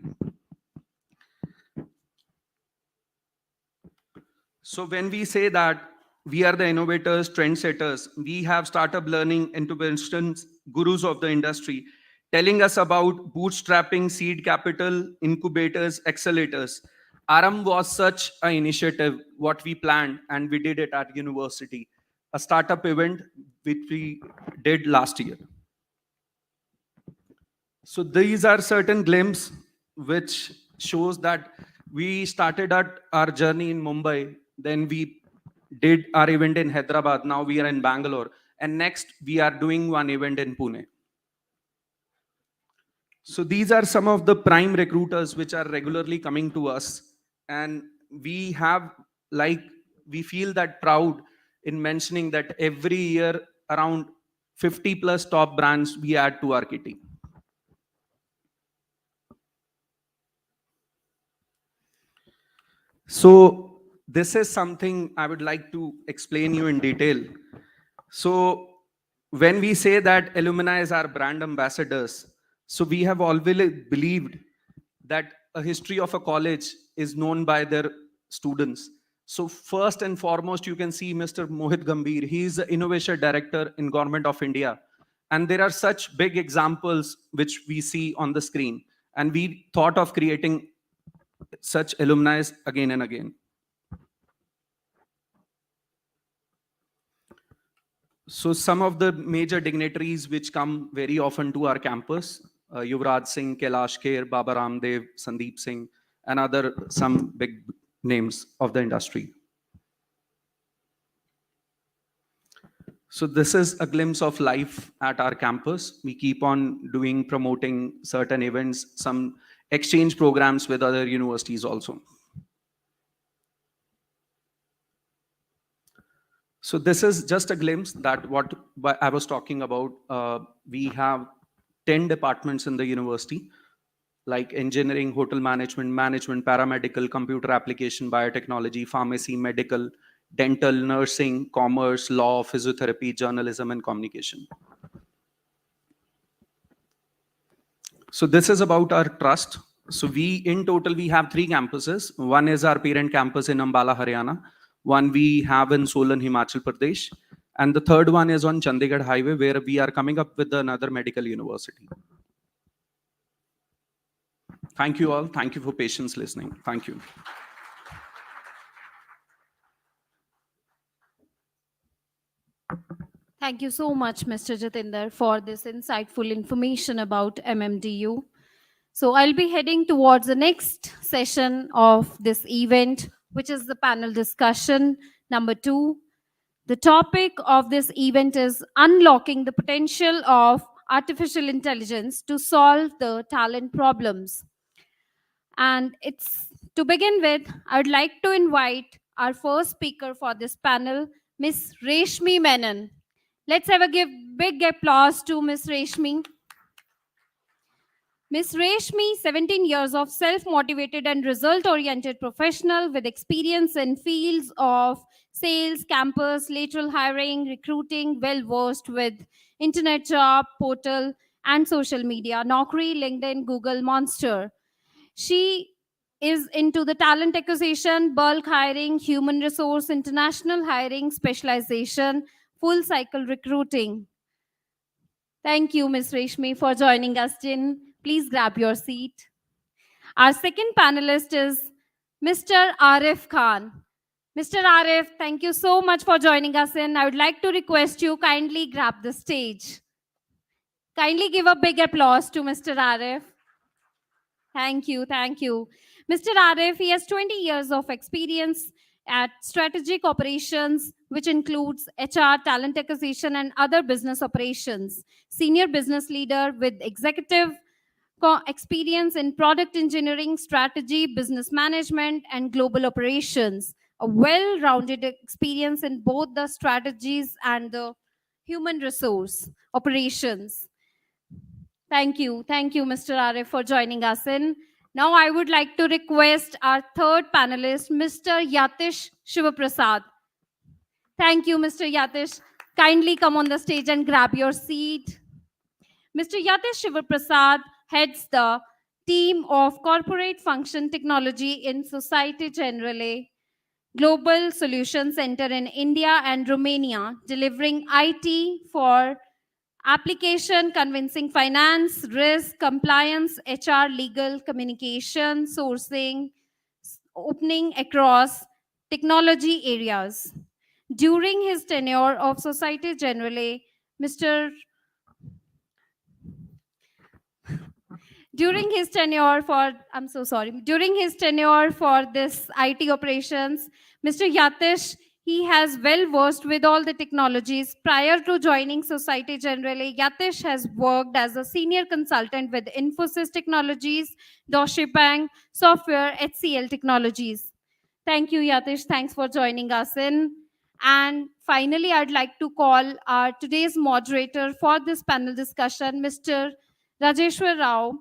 So when we say that we are the innovators, trendsetters. We have startup learning interventions, gurus of the industry, telling us about bootstrapping, seed capital, incubators, accelerators. Aram was such an initiative, what we planned, and we did it at university, a startup event which we did last year. So these are certain glimpses which shows that we started our journey in Mumbai, then we did our event in Hyderabad, now we are in Bangalore, and next we are doing one event in Pune. So these are some of the prime recruiters which are regularly coming to us, and we have, like, we feel that proud in mentioning that every year around 50 plus top brands we add to our kitty. So this is something I would like to explain you in detail. So when we say that alumni is our brand ambassadors, so we have always believed that a history of a college is known by their students. So first and foremost, you can see Mr. Mohit Gambhir. He is the innovation director in Government of India. And there are such big examples which we see on the screen. And we thought of creating such alumni again and again. So some of the major dignitaries which come very often to our campus, Yuvraj Singh, Kailash Kher, Baba Ramdev, Sandeep Singh, and other some big names of the industry. So this is a glimpse of life at our campus. We keep on promoting certain events, some exchange programs with other universities also. So this is just a glimpse that what I was talking about. We have 10 departments in the university, like engineering, hotel management, paramedical, computer application, biotechnology, pharmacy, medical, dental, nursing, commerce, law, physiotherapy, journalism, and communication. So this is about our trust. So in total, we have 3 campuses. One is our parent campus in Ambala, Haryana. One we have in Solan, Himachal Pradesh. And the third one is on Chandigarh Highway, where we are coming up with another medical university. Thank you all. Thank you for patience listening. Thank you. Thank you so much, Mr. Jatinder, for this insightful information about MMDU. So I'll be heading towards the next session of this event, which is the panel discussion number 2. The topic of this event is unlocking the potential of artificial intelligence to solve the talent problems. And to begin with, I would like to invite our first speaker for this panel, Ms. Reshmi Menon. Let's have a big applause to Ms. Reshmi. Ms. Reshmi, 17 years of self-motivated and result-oriented professional with experience in fields of sales, campus, lateral hiring, recruiting, well-versed with internet job, portal, and social media, Naukri, LinkedIn, Google, Monster. She is into the talent acquisition, bulk hiring, human resource, international hiring, specialization, full cycle recruiting. Thank you, Ms. Reshmi, for joining us, Jin. Please grab your seat. Our second panelist is Mr. Arif Khan. Mr. Arif, thank you so much for joining us in. I would like to request you kindly grab the stage. Kindly give a big applause to Mr. Arif. Thank you, thank you. Mr. Arif, he has 20 years of experience at strategic operations, which includes HR, talent acquisition, and other business operations. Senior business leader with executive experience in product engineering, strategy, business management, and global operations. A well-rounded experience in both the strategies and the human resource operations. Thank you, Mr. Arif, for joining us in. Now I would like to request our third panelist, Mr. Yatish Shivaprasad. Thank you, Mr. Yatish. Kindly come on the stage and grab your seat. Mr. Yatish Shivaprasad heads the team of corporate function technology in Society Generale. Global Solution Center in India and Romania, delivering IT for application, convincing finance, risk, compliance, HR, legal, communication, sourcing, opening across technology areas. During his tenure of Societe Generale, Mr. During his tenure for, I'm so sorry, during his tenure for this IT operations, Mr. Yatish, he has well versed with all the technologies. Prior to joining Society Generale, Yatish has worked as a senior consultant with Infosys Technologies, Deutsche Bank, Software, HCL Technologies. Thank you, Yatish. Thanks for joining us in. And finally, I'd like to call our today's moderator for this panel discussion, Mr. Rajeshwar Rao.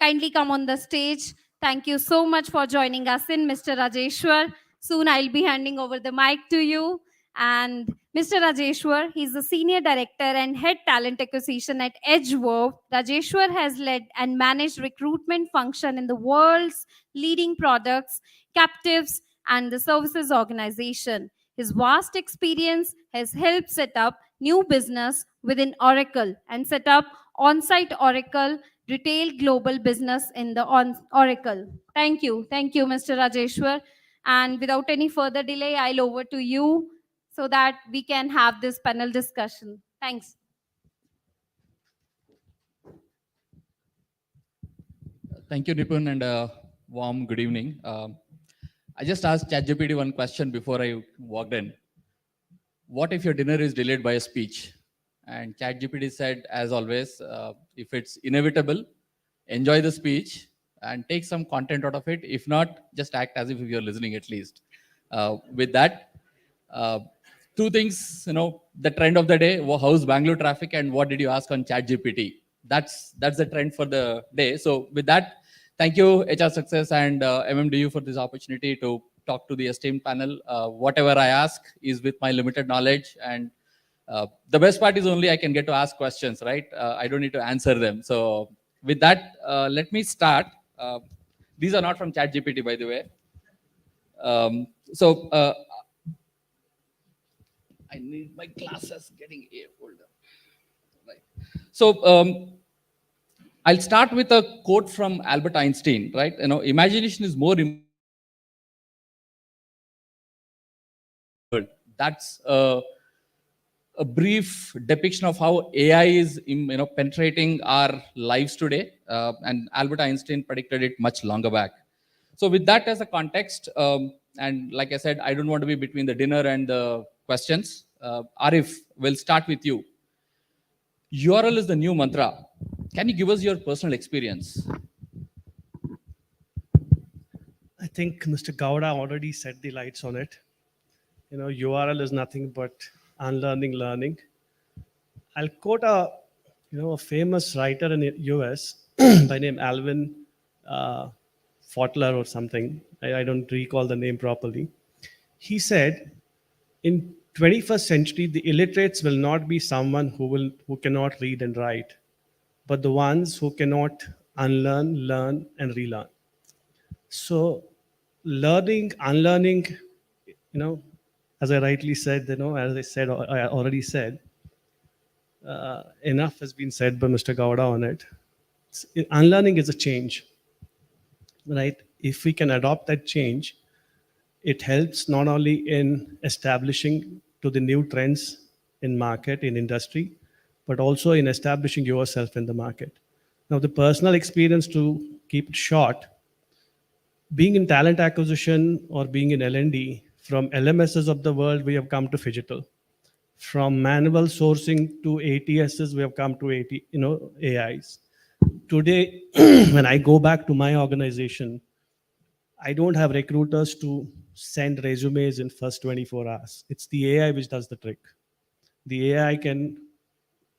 Kindly come on the stage. Thank you so much for joining us in, Mr. Rajeshwar. Soon I'll be handing over the mic to you. And Mr. Rajeshwar, he's the Senior Director and Head Talent Acquisition at EdgeWorth. Rajeshwar has led and managed recruitment function in the world's leading products, captives, and the services organization. His vast experience has helped set up new business within Oracle and set up on-site Oracle retail global business in the Oracle. Thank you. Thank you, Mr. Rajeshwar. And without any further delay, I'll over to you so that we can have this panel discussion. Thanks. Thank you, Nipun, and warm good evening. I just asked ChatGPT one question before I walked in. What if your dinner is delayed by a speech? And ChatGPT said, as always, if it's inevitable, enjoy the speech and take some content out of it. If not, just act as if you're listening at least. With that, two things, the trend of the day, how's Bangalore traffic and what did you ask on ChatGPT? That's the trend for the day. So with that, thank you HR Success and MMDU for this opportunity to talk to the esteemed panel. Whatever I ask is with my limited knowledge, and the best part is only I can get to ask questions, right? I don't need to answer them. So with that, let me start. These are not from ChatGPT, by the way. I need my glasses getting a holder. Right. So I'll start with a quote from Albert Einstein, right? Imagination is more important. That's a brief depiction of how AI is penetrating our lives today. And Albert Einstein predicted it much longer back. So with that as a context, and like I said, I don't want to be between the dinner and the questions. Arif, we'll start with you. URL is the new mantra. Can you give us your personal experience? I think Mr. Gowda already set the lights on it. URL is nothing but unlearning, learning. I'll quote a famous writer in the US by name Alvin Faulkner or something. I don't recall the name properly. He said, in 21st century, the illiterates will not be someone who cannot read and write, but the ones who cannot unlearn, learn, and relearn. So learning, unlearning, as I rightly said, as I said, I already said, enough has been said by Mr. Gowda on it. Unlearning is a change, right? If we can adopt that change, it helps not only in establishing to the new trends in market, in industry, but also in establishing yourself in the market. Now, the personal experience, to keep it short, being in talent acquisition or being in L&D, from LMSs of the world, we have come to phygital. From manual sourcing to ATSs, we have come to AIs. Today, when I go back to my organization, I don't have recruiters to send resumes in first 24 hours. It's the AI which does the trick. The AI can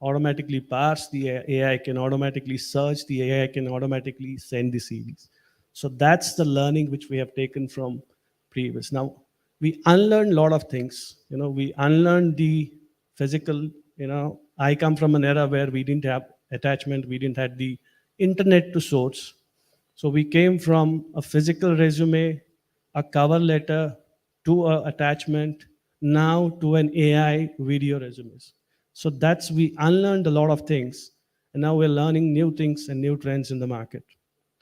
automatically parse, the AI can automatically search, the AI can automatically send the CVs. So that's the learning which we have taken from previous. Now, we unlearn a lot of things. We unlearn the physical, I come from an era where we didn't have attachment, we didn't have the internet to source. So we came from a physical resume, a cover letter, to a attachment, now to an AI video resumes. So that's, we unlearned a lot of things, and now we're learning new things and new trends in the market.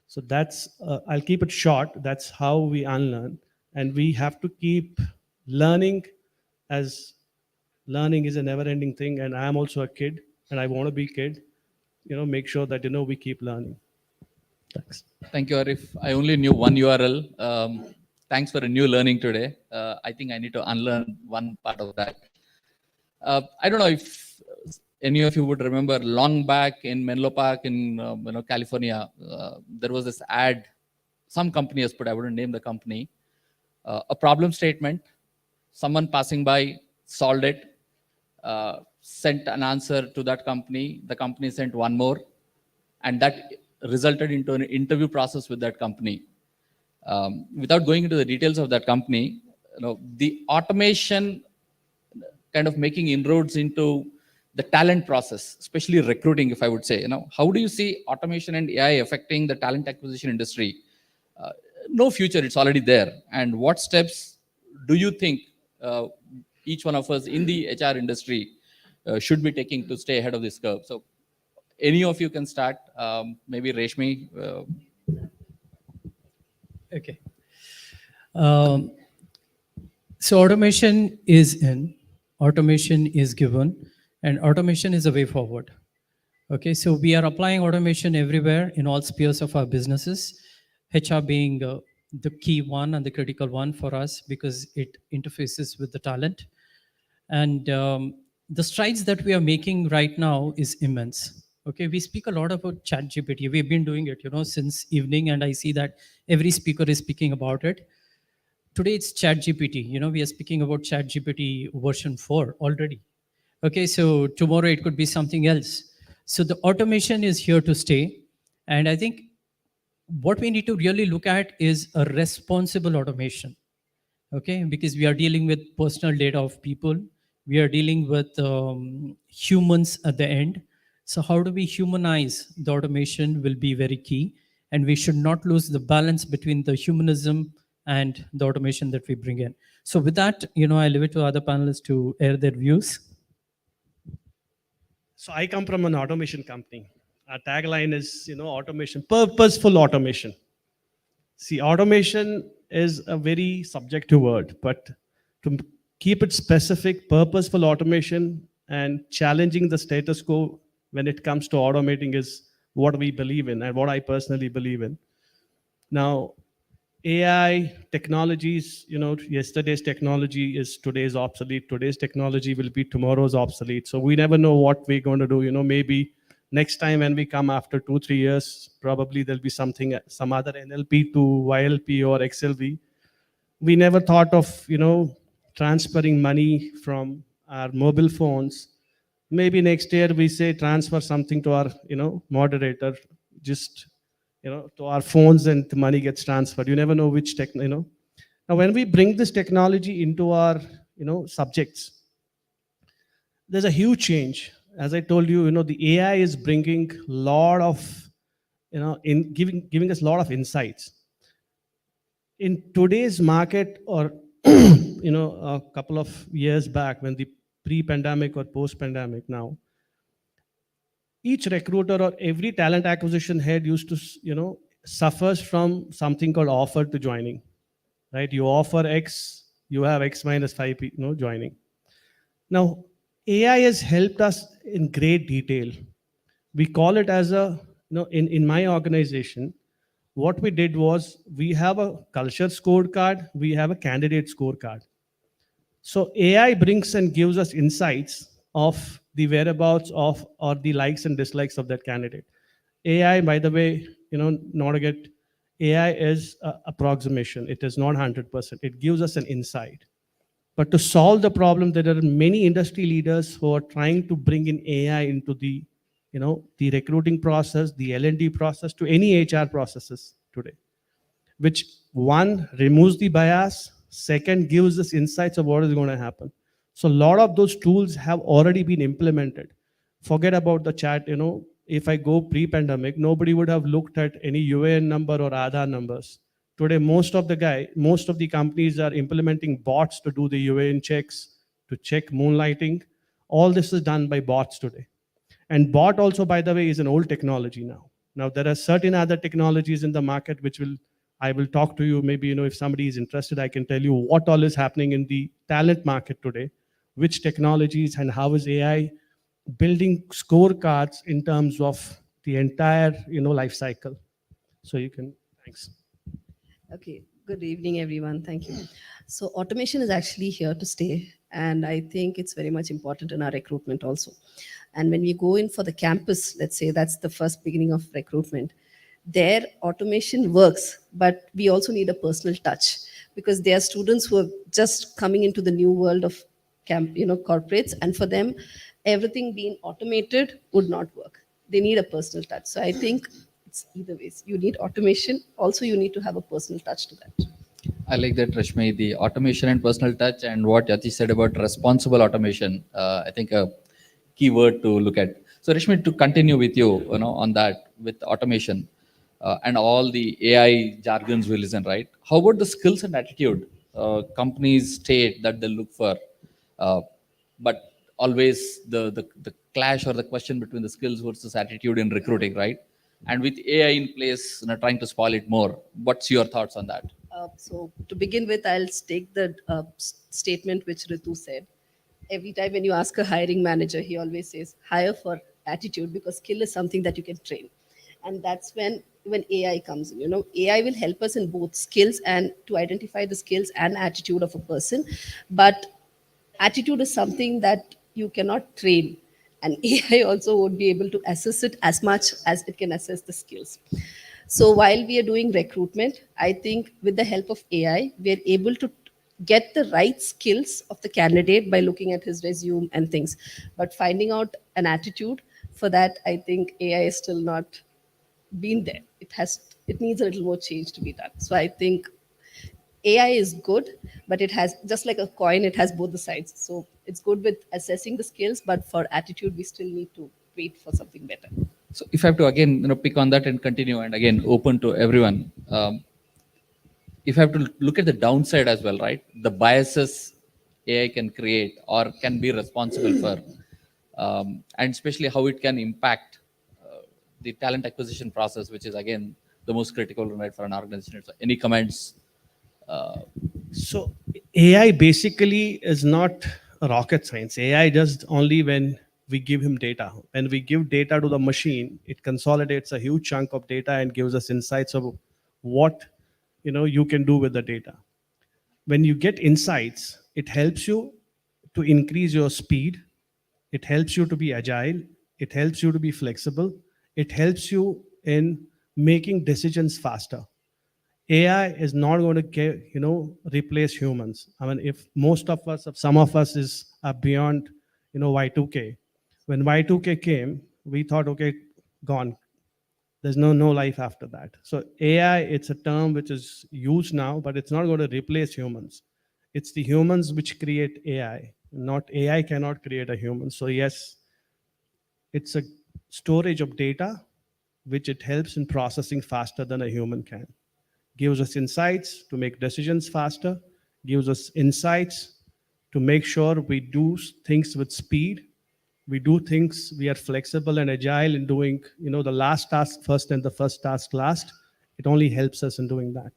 So that's, I'll keep it short. That's how we unlearn. And we have to keep learning, as learning is a never ending thing. And I'm also a kid and I want to be kid, make sure that, we keep learning. Thanks. Thank you, Arif. I only knew one URL. Thanks for a new learning today. I think I need to unlearn one part of that. I don't know if any of you would remember, long back in Menlo Park in California, there was this ad. Some company has put, I wouldn't name the company, a problem statement. Someone passing by solved it, sent an answer to that company. The company sent one more, and that resulted into an interview process with that company. Without going into the details of that company, the automation kind of making inroads into the talent process, especially recruiting, if I would say. How do you see automation and AI affecting the talent acquisition industry? No future, it's already there. And what steps do you think each one of us in the HR industry should be taking to stay ahead of this curve? So any of you can start, maybe Reshmi. Okay. So automation is in, automation is given, and automation is a way forward. Okay, so we are applying automation everywhere in all spheres of our businesses, HR being the key one and the critical one for us because it interfaces with the talent. And the strides that we are making right now is immense. Okay, we speak a lot about ChatGPT. We've been doing it, since evening, and I see that every speaker is speaking about it. Today it's ChatGPT. We are speaking about ChatGPT version 4 already. Okay, so tomorrow it could be something else. So the automation is here to stay. And I think what we need to really look at is a responsible automation. Okay, because we are dealing with personal data of people. We are dealing with humans at the end. So how do we humanize the automation will be very key. And we should not lose the balance between the humanism and the automation that we bring in. So with that, I leave it to other panelists to air their views. So I come from an automation company. Our tagline is, automation, purposeful automation. See, automation is a very subjective word, but to keep it specific, purposeful automation and challenging the status quo when it comes to automating is what we believe in and what I personally believe in. Now, AI technologies, yesterday's technology is today's obsolete. Today's technology will be tomorrow's obsolete. So we never know what we're going to do. Maybe next time when we come after 2-3 years, probably there'll be something, some other NLP to YLP or XLV. We never thought of, transferring money from our mobile phones. Maybe next year we say transfer something to our, moderator, just, to our phones and the money gets transferred. You never know which tech, Now, when we bring this technology into our, subjects, there's a huge change. As I told you, the AI is bringing a lot of, in giving us a lot of insights. In today's market, or a couple of years back, when the pre-pandemic or post-pandemic now, each recruiter or every talent acquisition head used to, suffers from something called offer to joining, right? You offer X, you have X minus 5, joining. Now, AI has helped us in great detail. We call it as a, in my organization, what we did was we have a culture scorecard, we have a candidate scorecard. So AI brings and gives us insights of the whereabouts of or the likes and dislikes of that candidate. AI, by the way, not to get, AI is approximation. It is not 100%. It gives us an insight. But to solve the problem, there are many industry leaders who are trying to bring in AI into the, the recruiting process, the L&D process, to any HR processes today, which one, removes the bias, second, gives us insights of what is going to happen. So a lot of those tools have already been implemented. Forget about the chat, if I go pre-pandemic, nobody would have looked at any UAN number or Aadhaar numbers Today, most of the companies are implementing bots to do the UAN checks, to check moonlighting. All this is done by bots today. And bot also, by the way, is an old technology now. Now, there are certain other technologies in the market which I will talk to you. Maybe, if somebody is interested, I can tell you what all is happening in the talent market today, which technologies and how is AI building scorecards in terms of the entire, life cycle. So you can, thanks. Okay, good evening, everyone. Thank you. So, automation is actually here to stay, and I think it's very much important in our recruitment also. And when we go in for the campus, let's say that's the first beginning of recruitment, there automation works, but we also need a personal touch because there are students who are just coming into the new world of corporates, and for them, everything being automated would not work. They need a personal touch. So I think it's either ways. You need automation. Also, you need to have a personal touch to that. I like that, Rashmi, the automation and personal touch, and what Yati said about responsible automation. I think a key word to look at. So, Rashmi, to continue with you, on that with automation and all the AI jargons we listen, right? How about the skills and attitude companies state that they look for, but always the clash or the question between the skills versus attitude in recruiting, right? And with AI in place, trying to spoil it more. What's your thoughts on that? So to begin with, I'll take the statement which Ritu said. Every time when you ask a hiring manager, he always says, hire for attitude because skill is something that you can train. And that's when AI comes in. AI will help us in both skills and to identify the skills and attitude of a person. But attitude is something that you cannot train. And AI also won't be able to assess it as much as it can assess the skills. So while we are doing recruitment, I think with the help of AI, we are able to get the right skills of the candidate by looking at his resume and things. But finding out an attitude, for that, I think AI is still not been there. It needs a little more change to be done. So I think AI is good, but it has, just like a coin, it has both the sides. So it's good with assessing the skills, but for attitude, we still need to wait for something better. So if I have to again, pick on that and continue, and again open to everyone. If I have to look at the downside as well, right? The biases AI can create or can be responsible for, and especially how it can impact the talent acquisition process, which is again the most critical, right, for an organization. So any comments? So AI basically is not rocket science. AI does only when we give him data. When we give data to the machine, it consolidates a huge chunk of data and gives us insights of what you can do with the data. When you get insights, it helps you to increase your speed. It helps you to be agile. It helps you to be flexible. It helps you in making decisions faster. AI is not going to replace humans. I mean, if some of us are beyond, Y2K. When Y2K came, we thought, okay, gone. There's no life after that. So AI, it's a term which is used now, but it's not going to replace humans. It's the humans which create AI. Not AI cannot create a human. So yes, it's a storage of data, which it helps in processing faster than a human can. Gives us insights to make decisions faster, gives us insights to make sure we do things with speed. We do things, we are flexible and agile in doing, the last task first and the first task last. It only helps us in doing that.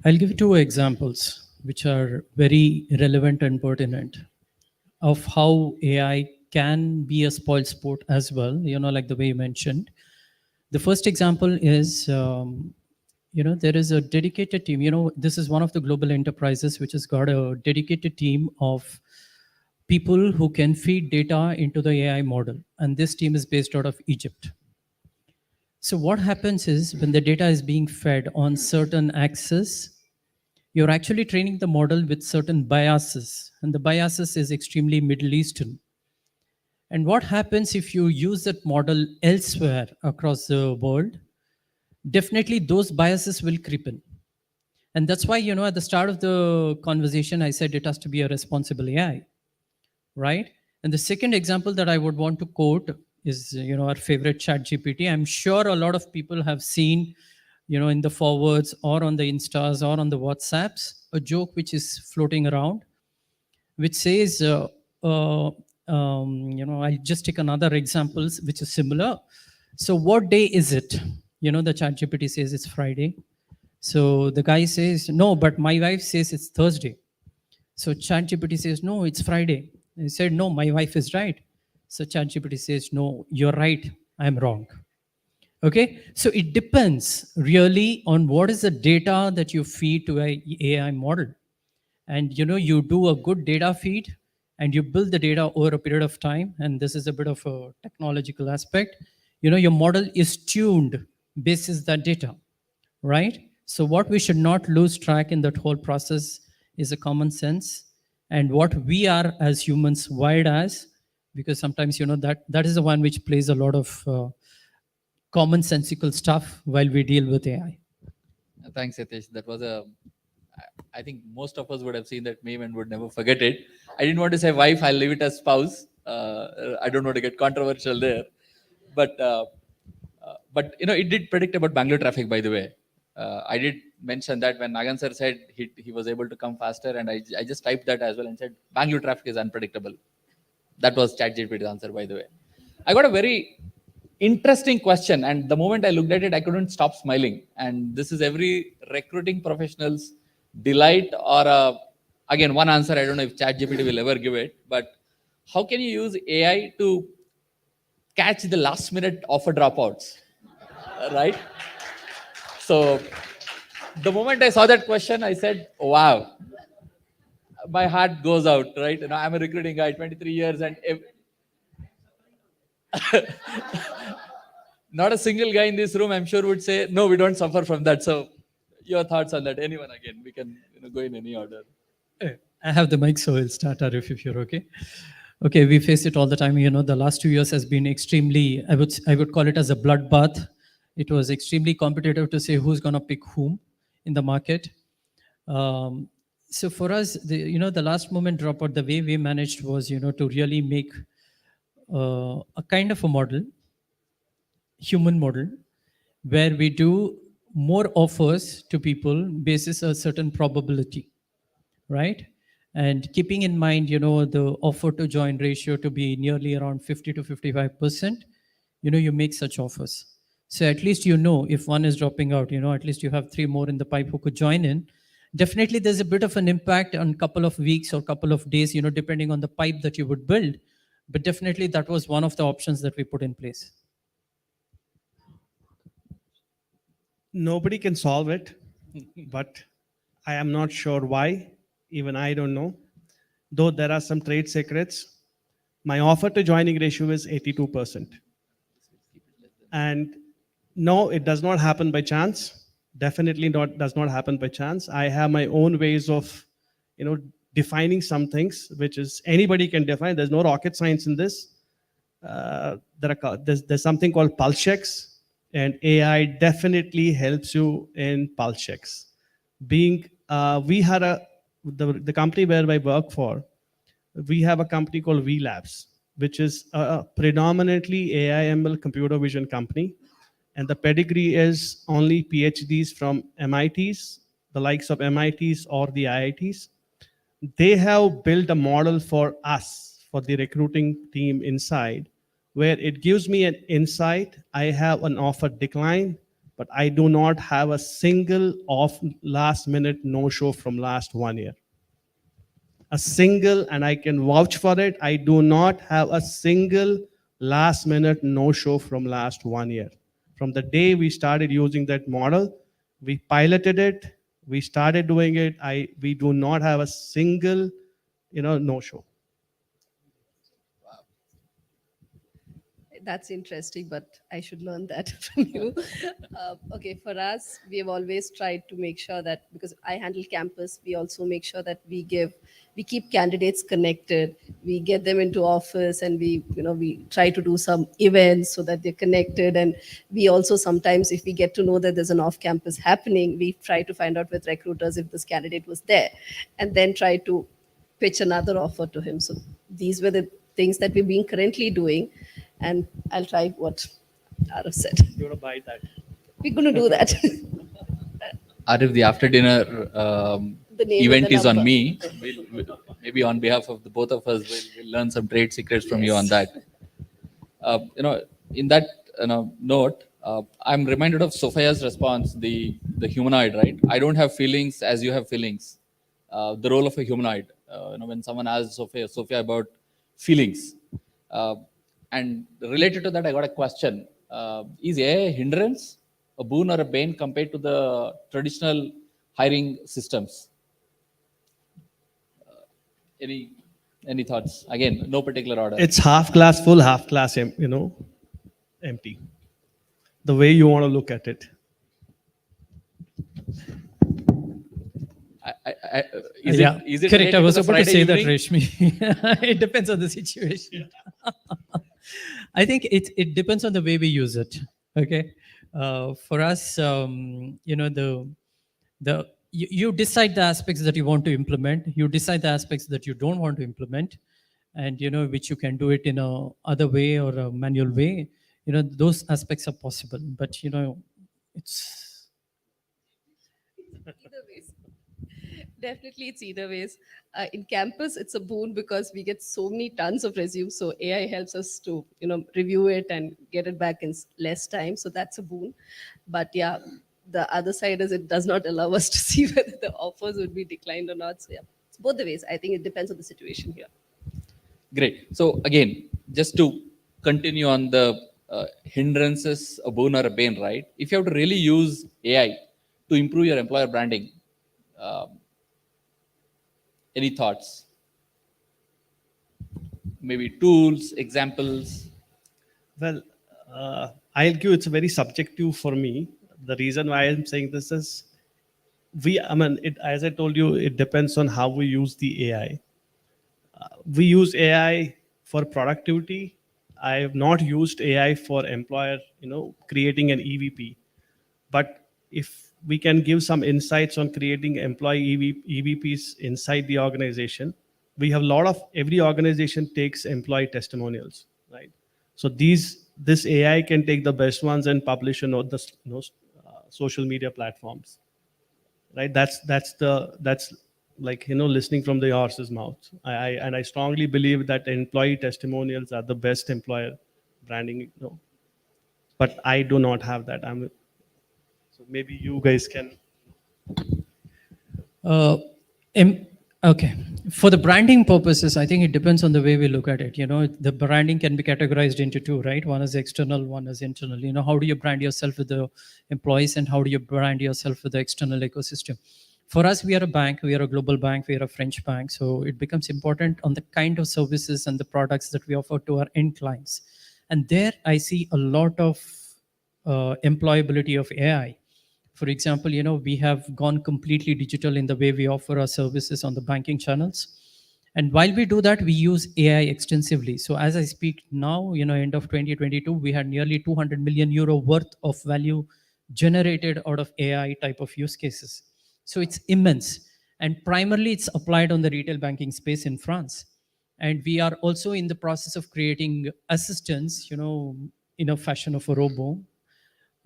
I'll give you two examples which are very relevant and pertinent of how AI can be a spoil sport as well, like the way you mentioned. The first example is, there is a dedicated team. This is one of the global enterprises which has got a dedicated team of people who can feed data into the AI model. And this team is based out of Egypt. So what happens is when the data is being fed on certain axes, you're actually training the model with certain biases. And the biases is extremely Middle Eastern. And what happens if you use that model elsewhere across the world? Definitely those biases will creep in. And that's why, at the start of the conversation, I said it has to be a responsible AI, right? And the second example that I would want to quote is, our favorite ChatGPT. I'm sure a lot of people have seen in the forwards or on the Instas or on the WhatsApps, a joke which is floating around, which says, I'll just take another examples which is similar. So what day is it? The ChatGPT says it's Friday. So the guy says, no, but my wife says it's Thursday. So ChatGPT says, no, it's Friday. He said, no, my wife is right. So ChatGPT says, no, you're right, I'm wrong. Okay, so it depends really on what is the data that you feed to a AI model. And you do a good data feed and you build the data over a period of time, and this is a bit of a technological aspect. Your model is tuned basis that data, right? So what we should not lose track in that whole process is a common sense and what we are as humans wired as, because sometimes that is the one which plays a lot of commonsensical stuff while we deal with AI. Thanks, Yatish. That was I think most of us would have seen that meme and would never forget it. I didn't want to say wife, I'll leave it as spouse. I don't want to get controversial there. But it did predict about Bangalore traffic, by the way. I did mention that when Nagan sir said he was able to come faster, and I just typed that as well and said, Bangalore traffic is unpredictable. That was ChatGPT's answer, by the way. I got a very interesting question, and the moment I looked at it, I couldn't stop smiling. And this is every recruiting professional's delight, or again, one answer, I don't know if ChatGPT will ever give it, but how can you use AI to catch the last minute offer dropouts, right? So the moment I saw that question, I said, wow, my heart goes out, right? I'm a recruiting guy, 23 years, and not a single guy in this room, I'm sure, would say, no, we don't suffer from that. So your thoughts on that? Anyone, again, we can go in any order. I have the mic, so I'll start, Arif, if you're okay. Okay, we face it all the time. The last 2 years has been extremely, I would call it as a bloodbath. It was extremely competitive to say who's going to pick whom in the market. So for us, the last moment dropout, the way we managed was, to really make a kind of a model, human model, where we do more offers to people basis a certain probability, right? And keeping in mind, the offer to join ratio to be nearly around 50 to 55%, you make such offers. So at least if one is dropping out, at least you have 3 more in the pipe who could join in. Definitely there's a bit of an impact on couple of weeks or couple of days, depending on the pipe that you would build. But definitely that was one of the options that we put in place. Nobody can solve it, but I am not sure why. Even I don't know. Though there are some trade secrets. My offer to joining ratio is 82%. And no, it does not happen by chance. Definitely does not happen by chance. I have my own ways of, defining some things, which is anybody can define. There's no rocket science in this. There's something called pulse checks. And AI definitely helps you in pulse checks. We had the company where I work for, we have a company called V Labs, which is a predominantly AI ML computer vision company. And the pedigree is only PhDs from MITs, the likes of MITs or the IITs. They have built a model for us, for the recruiting team inside, where it gives me an insight. I have an offer decline, but I do not have a single last minute no-show from last 1 year. A single, and I can vouch for it, I do not have a single last minute no-show from last 1 year. From the day we started using that model, we piloted it, we started doing it, we do not have a single, no-show. That's interesting, but I should learn that from you. Okay, for us, we have always tried to make sure that, because I handle campus, we also make sure that we keep candidates connected, we get them into office, and we try to do some events so that they're connected. And we also sometimes, if we get to know that there's an off-campus happening, we try to find out with recruiters if this candidate was there, and then try to pitch another offer to him. So these were the things that we've been currently doing. And I'll try what Arav said. You're going to buy that. We're going to do that. Arif, the after dinner The name event and the is on number. me. Maybe on behalf of the both of us, we'll learn some trade secrets from you on that. In that note, I'm reminded of Sophia's response, the humanoid, right? I don't have feelings as you have feelings. The role of a humanoid. When someone asks Sophia about feelings, and related to that, I got a question: is AI a hindrance, a boon, or a bane compared to the traditional hiring systems? Any any thoughts? Again, no particular order. It's half glass full, half glass, empty. The way you want to look at it. Is Yeah, it correct. I related was to the about to Friday say evening? that, Reshmi. It depends on the situation. I think it depends on the way we use it. Okay, for us, you decide the aspects that you want to implement. You decide the aspects that you don't want to implement, and which you can do it in a other way or a manual way. Those aspects are possible, but it's Either ways. Definitely, it's either ways. In campus, it's a boon because we get so many tons of resumes. So AI helps us to, review it and get it back in less time. So that's a boon. But yeah, the other side is it does not allow us to see whether the offers would be declined or not. So yeah, it's both the ways. I think it depends on the situation here. Great. So again, just to continue on the hindrances, a boon or a bane, right? If you have to really use AI to improve your employer branding, any thoughts? Maybe tools, examples. Well, I'll give it's very subjective for me. The reason why I'm saying this is as I told you, it depends on how we use the AI. We use AI for productivity. I have not used AI for employer, creating an EVP. But if we can give some insights on creating employee EVPs inside the organization, we have a lot of, every organization takes employee testimonials, right? So this AI can take the best ones and publish on the social media platforms, right? That's like listening from the horse's mouth. I strongly believe that employee testimonials are the best employer branding, but I do not have that. So maybe you guys can. Uh, em- okay. For the branding purposes, I think it depends on the way we look at it. The branding can be categorized into two, right? One is external, one is internal. How do you brand yourself with the employees and how do you brand yourself with the external ecosystem? For us, we are a bank, we are a global bank, we are a French bank. So it becomes important on the kind of services and the products that we offer to our end clients. And there I see a lot of employability of AI. For example, we have gone completely digital in the way we offer our services on the banking channels. And while we do that, we use AI extensively. So as I speak now, end of 2022, we had nearly 200 million euro worth of value generated out of AI type of use cases. So it's immense. And primarily it's applied on the retail banking space in France. And we are also in the process of creating assistants, in a fashion of a robo,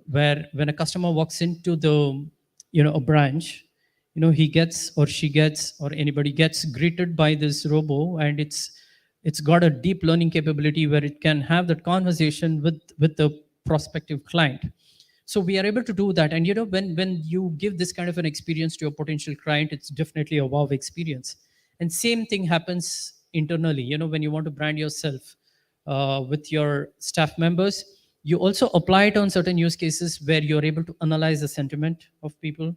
where when a customer walks into the a branch, he gets or she gets or anybody gets greeted by this robo, and it's got a deep learning capability where it can have that conversation with the prospective client. So we are able to do that. And when you give this kind of an experience to a potential client, it's definitely a wow experience. And same thing happens internally. When you want to brand yourself with your staff members, you also apply it on certain use cases where you're able to analyze the sentiment of people.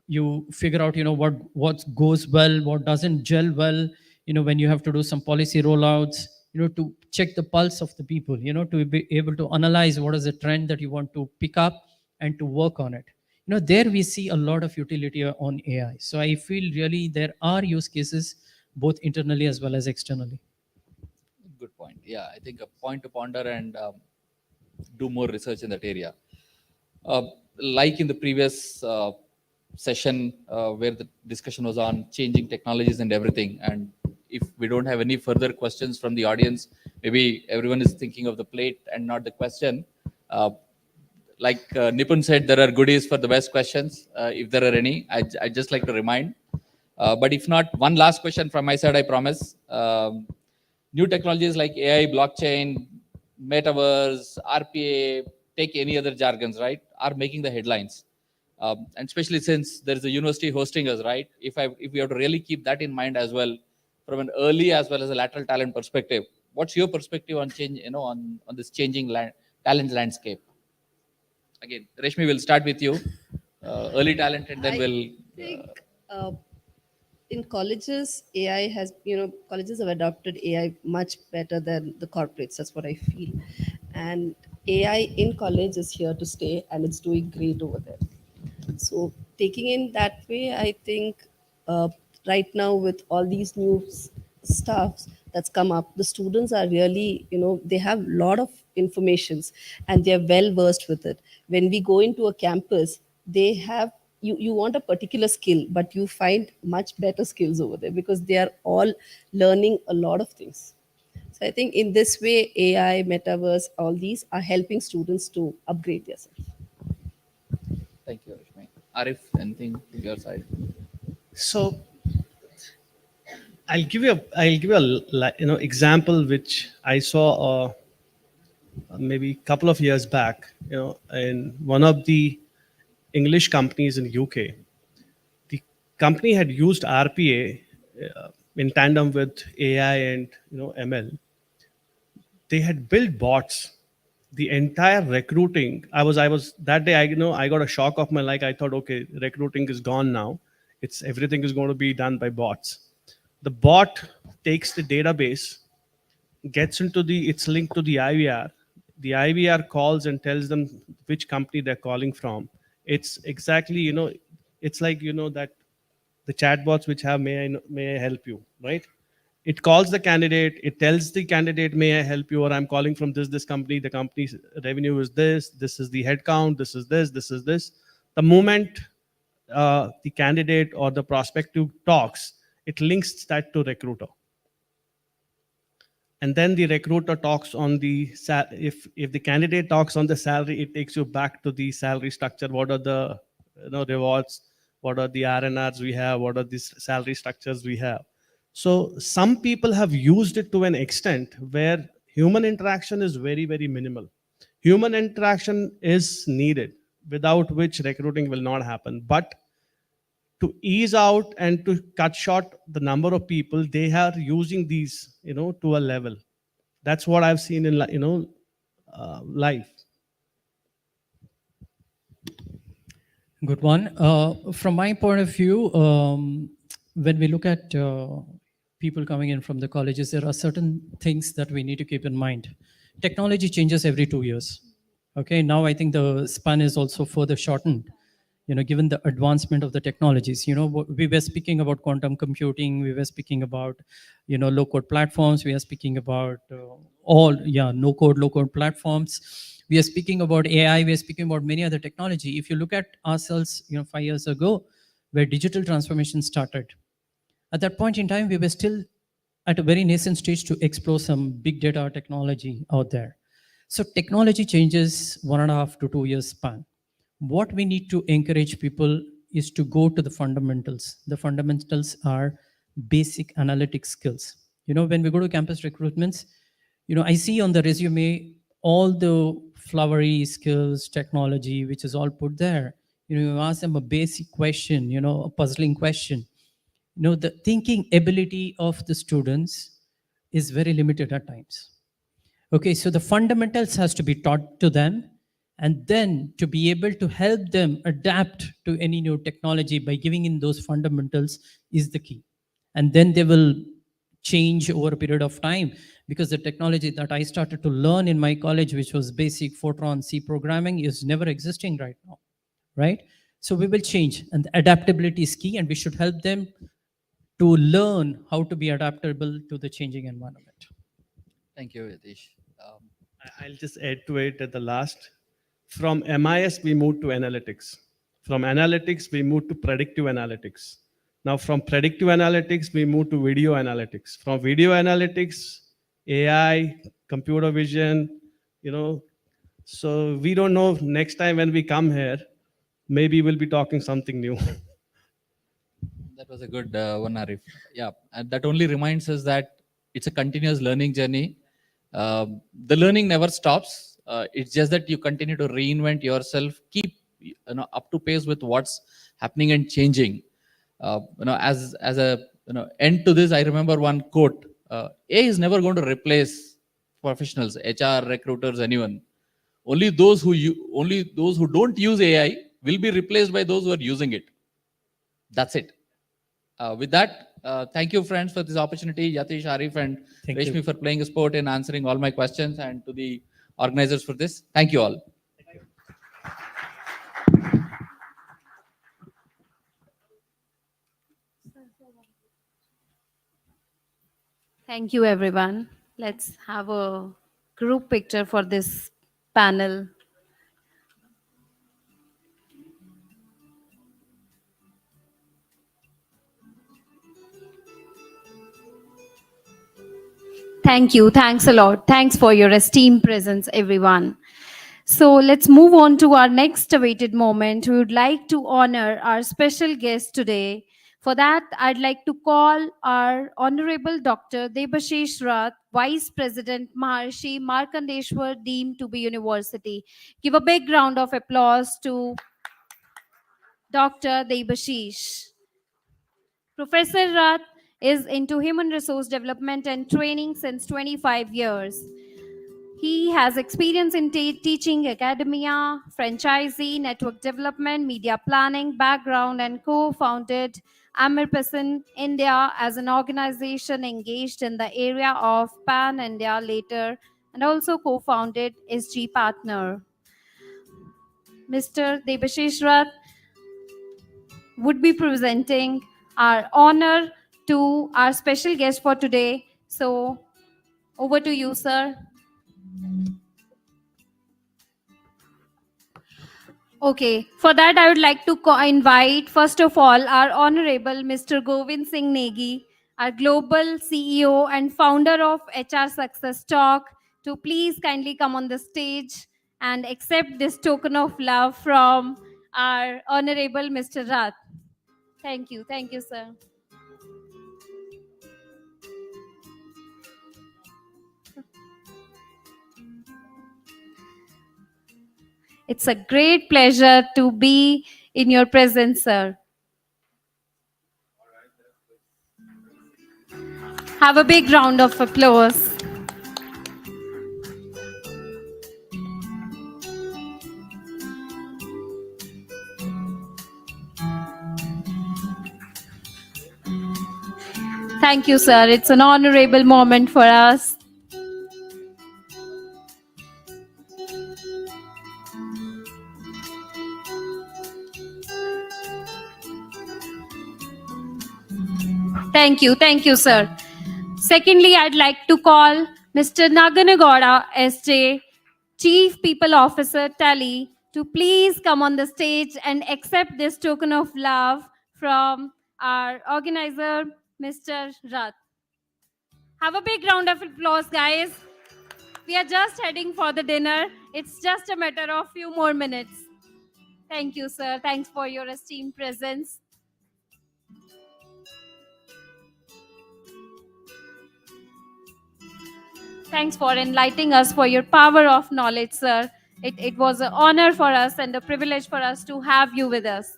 You figure out what goes well, what doesn't gel well, when you have to do some policy rollouts, to check the pulse of the people, to be able to analyze what is the trend that you want to pick up and to work on it. There we see a lot of utility on AI. So I feel really there are use cases both internally as well as externally. Good point. Yeah, I think a point to ponder and do more research in that area. Like in the previous session where the discussion was on changing technologies and everything, and if we don't have any further questions from the audience, maybe everyone is thinking of the plate and not the question. like Nipun said, there are goodies for the best questions. If there are any, I just like to remind. But if not, one last question from my side, I promise. New technologies like AI, blockchain, metaverse, RPA, take any other jargons, right, are making the headlines. And especially since there is a university hosting us, right? If we have to really keep that in mind as well, from an early as well as a lateral talent perspective, what's your perspective on change, on this changing talent landscape? Again, Reshmi, we'll start with you. Early talent, and then I we'll. think in colleges, AI has, colleges have adopted AI much better than the corporates. That's what I feel. And AI in college is here to stay and it's doing great over there. So taking in that way, I think right now with all these new stuffs that's come up, the students are really, they have a lot of informations and they're well versed with it. When we go into a campus, they have you want a particular skill, but you find much better skills over there because they are all learning a lot of things. So I think in this way, AI, metaverse, all these are helping students to upgrade themselves. Thank you, Reshmi. Arif, anything from your side? So I'll give you a example which I saw maybe a couple of years back. In one of the English companies in UK, the company had used RPA in tandem with AI and ML. They had built bots. The entire recruiting, I was that day, I got a shock of my life. I thought, okay, recruiting is gone now. Everything is going to be done by bots. The bot takes the database, gets into it's linked to the IVR. The IVR calls and tells them which company they're calling from. It's exactly, it's like, that the chatbots which have, may I help you, right? It calls the candidate, it tells the candidate, may I help you, or I'm calling from this company, the company's revenue is this is the headcount, this is this. The moment the candidate or the prospective talks, it links that to recruiter. And then the recruiter talks on if the candidate talks on the salary, it takes you back to the salary structure. What are the rewards? What are the RNRs we have? What are the salary structures we have? So some people have used it to an extent where human interaction is very, very minimal. Human interaction is needed, without which recruiting will not happen. But to ease out and to cut short the number of people, they are using these, to a level. That's what I've seen in, life. Good one. From my point of view, when we look at people coming in from the colleges, there are certain things that we need to keep in mind. Technology changes every 2 years. Okay, now I think the span is also further shortened, given the advancement of the technologies. We were speaking about quantum computing, we were speaking about, low code platforms, we are speaking about no code, low code platforms. We are speaking about AI, we are speaking about many other technology. If you look at ourselves, 5 years ago, where digital transformation started, at that point in time, we were still at a very nascent stage to explore some big data technology out there. So technology changes 1.5 to 2 years span. What we need to encourage people is to go to the fundamentals. The fundamentals are basic analytic skills. When we go to campus recruitments, I see on the resume all the flowery skills, technology, which is all put there. You ask them a basic question, a puzzling question. The thinking ability of the students is very limited at times. Okay, so the fundamentals has to be taught to them, and then to be able to help them adapt to any new technology by giving in those fundamentals is the key. And then they will change over a period of time, because the technology that I started to learn in my college, which was basic Fortran C programming, is never existing right now, right? So we will change, and the adaptability is key, and we should help them to learn how to be adaptable to the changing environment. Thank you, Yatish. I'll just add to it at the last. From MIS, we moved to analytics. From analytics, we moved to predictive analytics. Now, from predictive analytics, we moved to video analytics. From video analytics, AI, computer vision, So we don't know next time when we come here, maybe we'll be talking something new. That was a good one, Arif. Yeah, and that only reminds us that it's a continuous learning journey. The learning never stops. It's just that you continue to reinvent yourself, keep up to pace with what's happening and changing. As a end to this, I remember one quote: "A is never going to replace professionals, HR, recruiters, anyone. Only those who don't use AI will be replaced by those who are using it." That's it. With that, thank you, friends, for this opportunity. Yatish, Arif, and Thank Reshmi you. for playing a sport and answering all my questions, and to the organizers for this. Thank you all. Thank you, everyone. Let's have a group picture for this panel. Thank you. Thanks a lot. Thanks for your esteemed presence, everyone. So let's move on to our next awaited moment. We would like to honor our special guest today. For that, I'd like to call our Honorable Dr. Debashish Rath, Vice President, Maharshi Markandeshwar Deemed to be University. Give a big round of applause to Dr. Debashish. Professor Rath is into human resource development and training since 25 years. He has experience in teaching, academia, franchisee, network development, media planning background, and co-founded Amirpasan India as an organization engaged in the area of Pan-India later, and also co-founded SG Partner. Mr. Debashish Rath would be presenting our honor to our special guest for today. So over to you, sir. Okay, for that I would like to invite first of all our Honorable Mr. Govind Singh Negi, our Global CEO and founder of HR Success Talk, to please kindly come on the stage and accept this token of love from our Honorable Mr. Rath. Thank you, sir. It's a great pleasure to be in your presence, sir. Have a big round of applause. Thank you, sir. It's an honorable moment for us. Thank you, sir. Secondly, I'd like to call Mr. Naganagowda SJ, Chief People Officer, Tally, to please come on the stage and accept this token of love from our organizer, Mr. Rath. Have a big round of applause, guys. We are just heading for the dinner. It's just a matter of few more minutes. Thank you, sir. Thanks for your esteemed presence. Thanks for enlightening us for your power of knowledge, sir. It was an honor for us and a privilege for us to have you with us.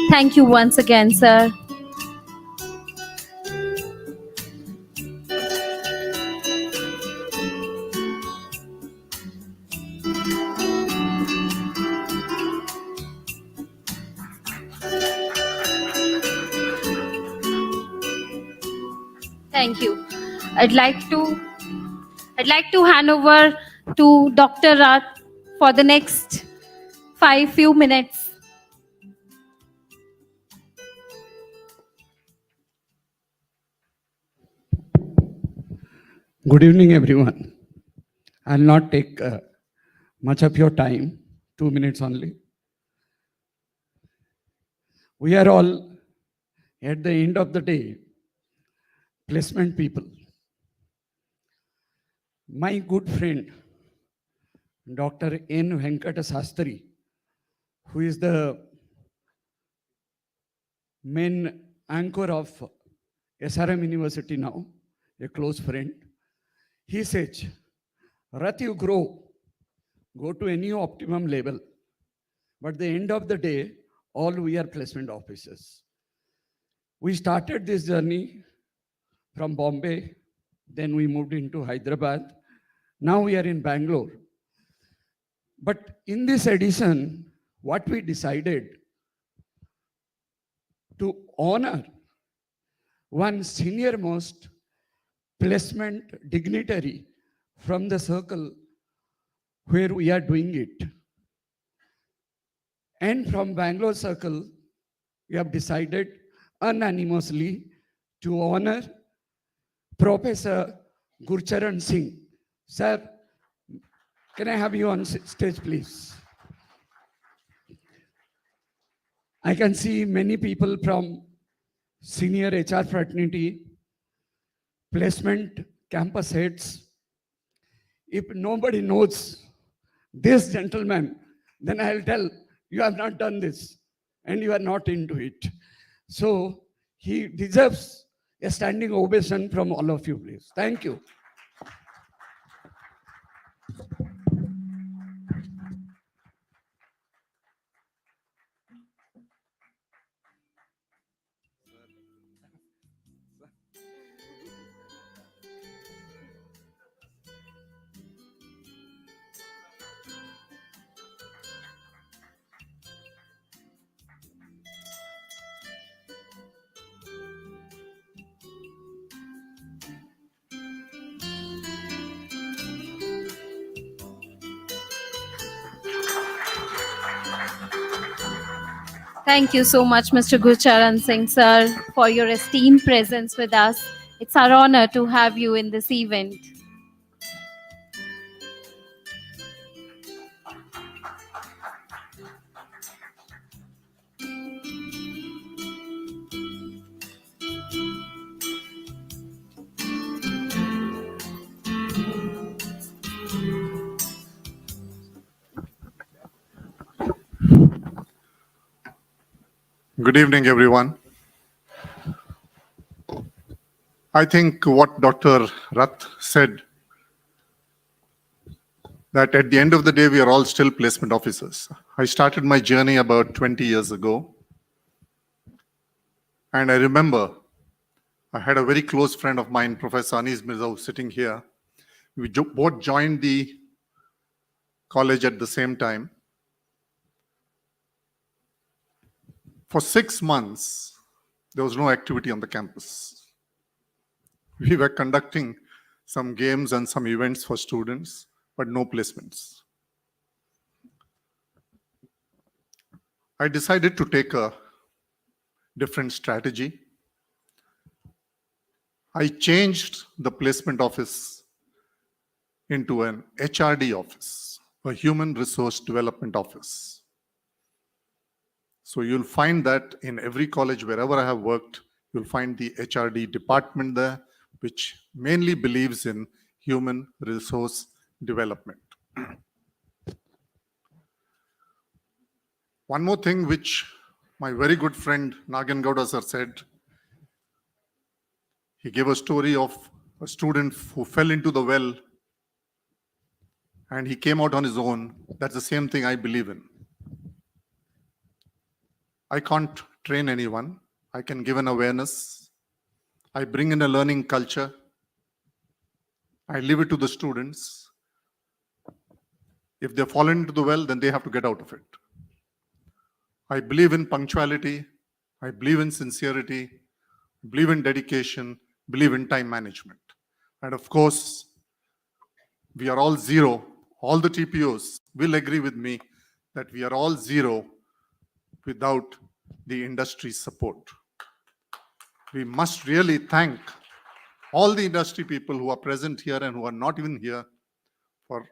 Thank you once again, sir. Thank you. I'd like to hand over to Dr. Rath for the next few minutes. Good evening, everyone. I'll not take much of your time, 2 minutes only. We are all, at the end of the day, placement people. My good friend, Dr. N. Venkata Sastry, who is the main anchor of SRM University now, a close friend, he says, Rat, you grow, go to any optimum level. But at the end of the day, all we are placement officers. We started this journey from Bombay, then we moved into Hyderabad. Now we are in Bangalore. But in this edition, what we decided to honor one senior most placement dignitary from the circle where we are doing it. And from Bangalore circle, we have decided unanimously to honor Professor Gurcharan Singh. Sir, can I have you on stage, please? I can see many people from senior HR fraternity, placement, campus heads. If nobody knows this gentleman, then I'll tell you have not done this and you are not into it. So he deserves a standing ovation from all of you, please. Thank you. Thank you so much, Mr. Gurcharan Singh, sir, for your esteemed presence with us. It's our honor to have you in this event. Good evening, everyone. I think what Dr. Rath said, that at the end of the day, we are all still placement officers. I started my journey about 20 years ago. And I remember I had a very close friend of mine, Professor Anis Mirza, sitting here. We both joined the college at the same time. For 6 months, there was no activity on the campus. We were conducting some games and some events for students, but no placements. I decided to take a different strategy. I changed the placement office into an HRD office, a Human Resource Development Office. So you'll find that in every college, wherever I have worked, you'll find the HRD department there, which mainly believes in human resource development. One more thing which my very good friend Nagan Gowda sir said, he gave a story of a student who fell into the well and he came out on his own. That's the same thing I believe in. I can't train anyone. I can give an awareness. I bring in a learning culture. I leave it to the students. If they fall into the well, then they have to get out of it. I believe in punctuality. I believe in sincerity. Believe in dedication. Believe in time management. And of course, we are all zero. All the TPOs will agree with me that we are all zero without the industry support. We must really thank all the industry people who are present here and who are not even here for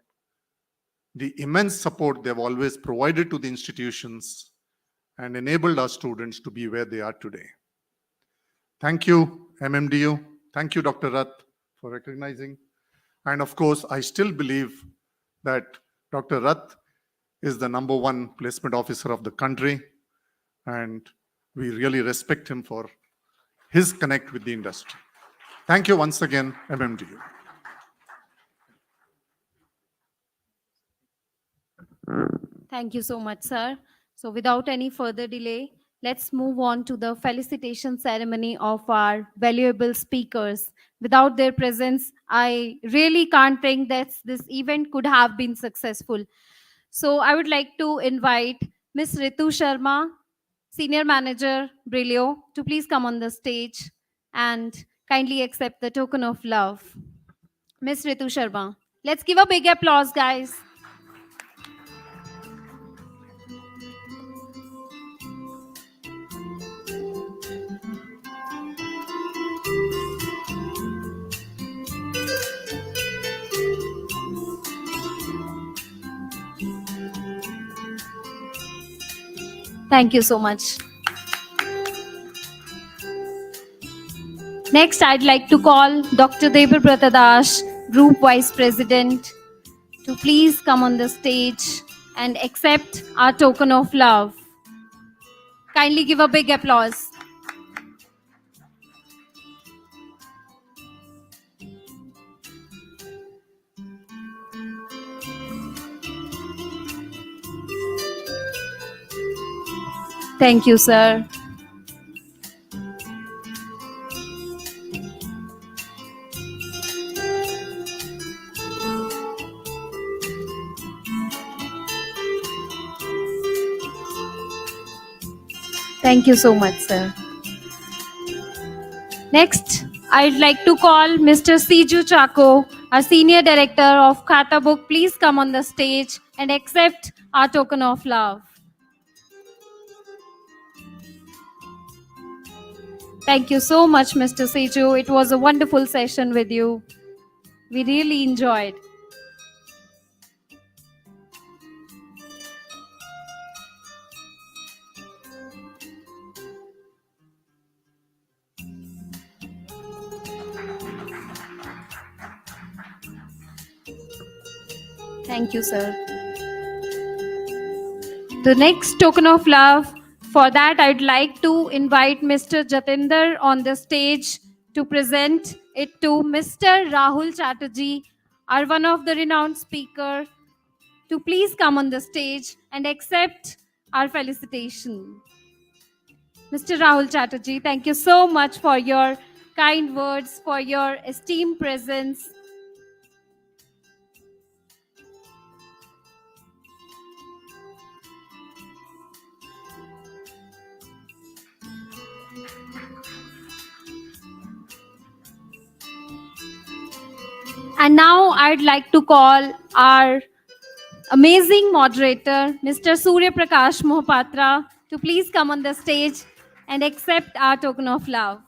the immense support they've always provided to the institutions and enabled our students to be where they are today. Thank you, MMDU. Thank you, Dr. Rath, for recognizing. And of course, I still believe that Dr. Rath is the #1 placement officer of the country, and we really respect him for his connect with the industry. Thank you once again, MMDU. Thank you so much, sir. So without any further delay, let's move on to the felicitation ceremony of our valuable speakers. Without their presence, I really can't think that this event could have been successful. So I would like to invite Ms. Ritu Sharma, Senior Manager, Brilio, to please come on the stage and kindly accept the token of love. Ms. Ritu Sharma. Let's give a big applause, guys. Thank you so much. Next, I'd like to call Dr. Debabrata Das, Group Vice President, to please come on the stage and accept our token of love. Kindly give a big applause. Thank you, sir. Thank you so much, sir. Next, I'd like to call Mr. Siju Chako, our Senior Director of Khata Book. Please come on the stage and accept our token of love. Thank you so much, Mr. Siju. It was a wonderful session with you. We really enjoyed. Thank you, sir. The next token of love, for that I'd like to invite Mr. Jatinder on the stage to present it to Mr. Rahul Chatterjee, our one of the renowned speaker, to please come on the stage and accept our felicitation. Mr. Rahul Chatterjee, thank you so much for your kind words, for your esteemed presence. And now I'd like to call our amazing moderator, Mr. Surya Prakash Mohapatra, to please come on the stage and accept our token of love.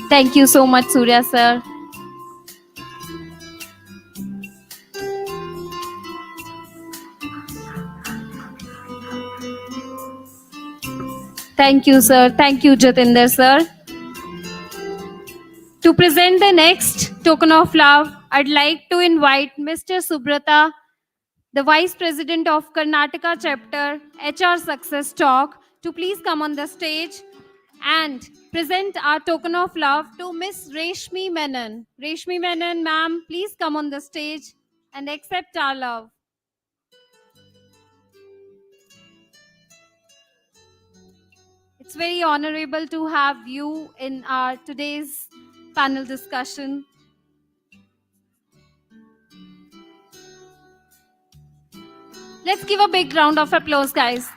Thank you so much, Surya sir. Thank you, sir. Thank you, Jatinder, sir. To present the next token of love, I'd like to invite Mr. Subrata, the Vice President of Karnataka Chapter, HR Success Talk, to please come on the stage and present our token of love to Miss Reshmi Menon. Reshmi Menon, ma'am, please come on the stage and accept our love. It's very honorable to have you in our today's panel discussion. Let's give a big round of applause, guys.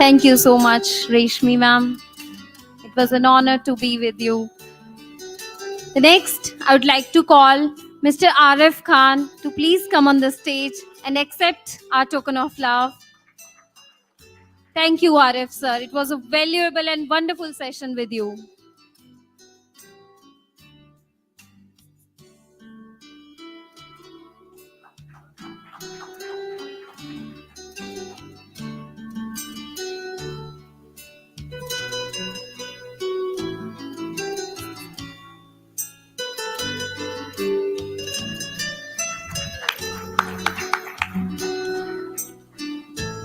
Thank you so much, Reshmi ma'am. It was an honor to be with you. The next, I would like to call Mr. Arif Khan to please come on the stage and accept our token of love. Thank you, Arif sir. It was a valuable and wonderful session with you.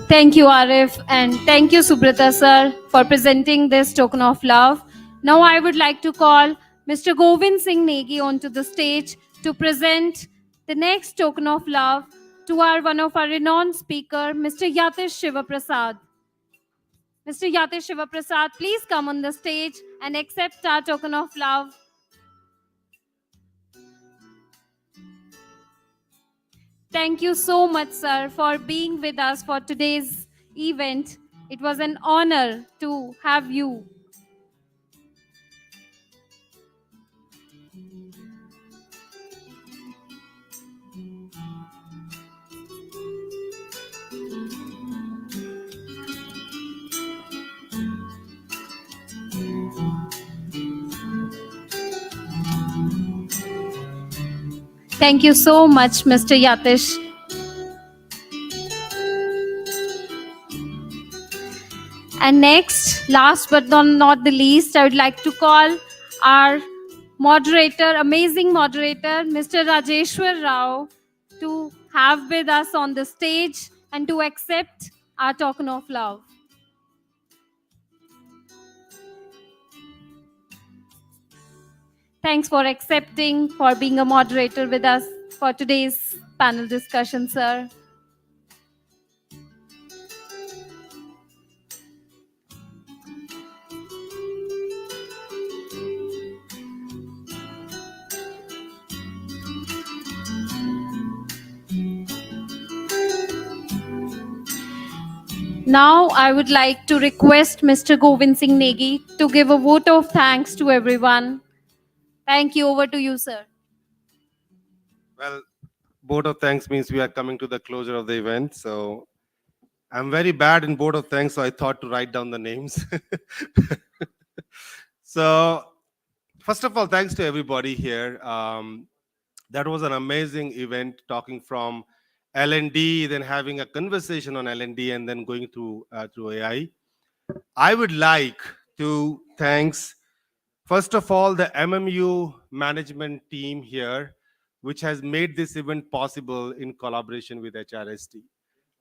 Thank you, Arif, and thank you, Subrata sir, for presenting this token of love. Now I would like to call Mr. Govind Singh Negi onto the stage to present the next token of love to one of our renowned speaker, Mr. Yatish Shivaprasad. Mr. Yatish Shivaprasad, please come on the stage and accept our token of love. Thank you so much, sir, for being with us for today's event. It was an honor to have you. Thank you so much, Mr. Yatish. And next, last but not the least, I would like to call our moderator, amazing moderator, Mr. Rajeshwar Rao, to have with us on the stage and to accept our token of love. Thanks for accepting, for being a moderator with us for today's panel discussion, sir. Now, I would like to request Mr. Govind Singh Negi to give a vote of thanks to everyone. Thank you. Over to you, sir. Well, vote of thanks means we are coming to the closure of the event. So I'm very bad in vote of thanks, so I thought to write down the names. So first of all, thanks to everybody here. That was an amazing event, talking from L&D, then having a conversation on L&D, and then going through AI. I would like to thanks, first of all, the MMU management team here, which has made this event possible in collaboration with HRST.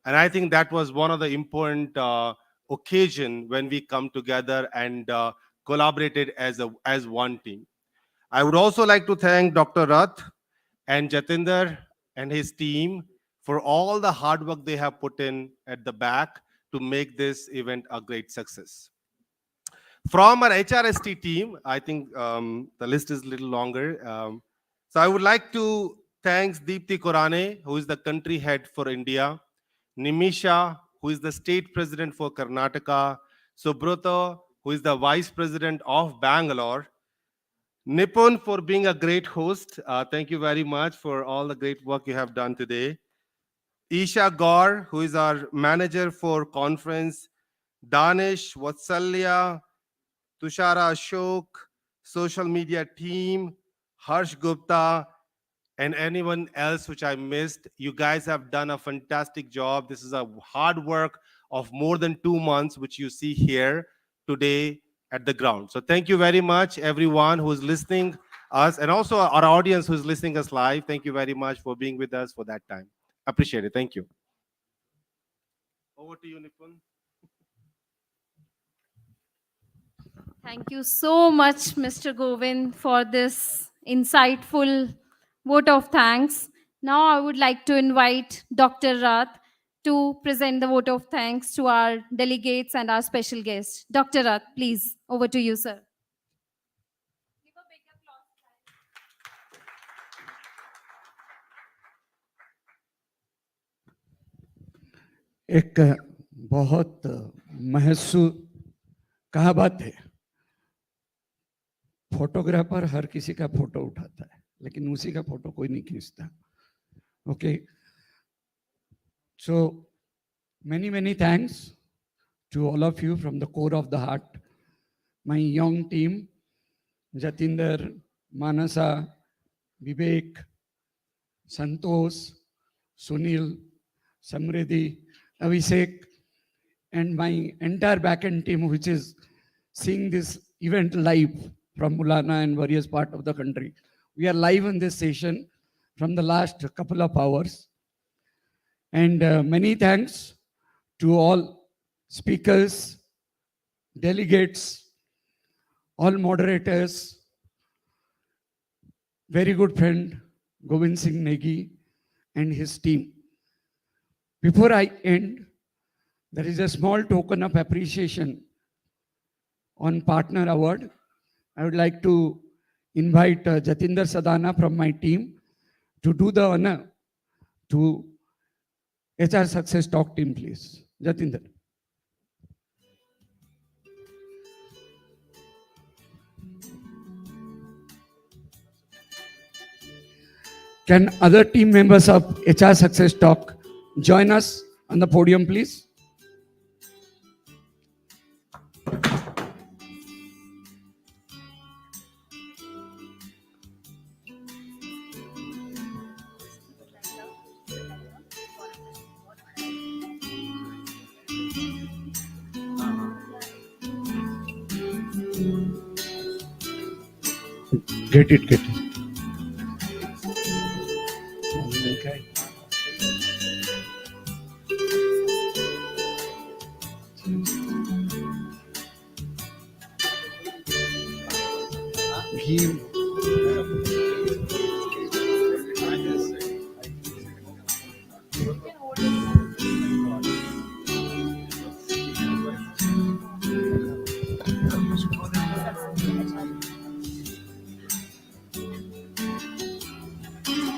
And I think that was one of the important occasion when we come together and collaborated as one team. I would also like to thank Dr. Rath and Jatinder and his team for all the hard work they have put in at the back to make this event a great success. From our HRST team, I think the list is a little longer. So I would like to thank Deepti Korane, who is the country head for India, Nimisha, who is the state president for Karnataka, Subrata, who is the vice president of Bangalore, Nipun for being a great host. Thank you very much for all the great work you have done today. Isha Gaur, who is our manager for conference, Danish, Vatsalya, Tushara Ashok, social media team, Harsh Gupta, and anyone else which I missed. You guys have done a fantastic job. This is a hard work of more than 2 months, which you see here today at the ground. So thank you very much, everyone who is listening us, and also our audience who is listening us live. Thank you very much for being with us for that time. Appreciate it. Thank you. Over to you, Nipun. Thank you so much, Mr. Govind, for this insightful vote of thanks. Now I would like to invite Dr. Rath to present the vote of thanks to our delegates and our special guests. Dr. Rath, please, over to you, sir. एक बहुत महसू कहावत है, photographer हर किसी का photo उठाता है लेकिन उसी का फोटो कोई नहीं खींचता. Okay, so many thanks to all of you from the core of the heart. My young team, Jatinder, Manasa, Vivek, Santosh, Sunil, Samriddhi, Abhishek, and my entire backend team, which is seeing this event live from Mulana and various parts of the country. We are live in this session from the last couple of hours. And many thanks to all speakers, delegates, all moderators, very good friend Govind Singh Negi and his team. Before I end, there is a small token of appreciation on Partner Award. I would like to invite Jatinder Sadana from my team to do the honor to HR Success Talk team, please. Jatinder. Can other team members of HR Success Talk join us on the podium, please? Get it. Okay.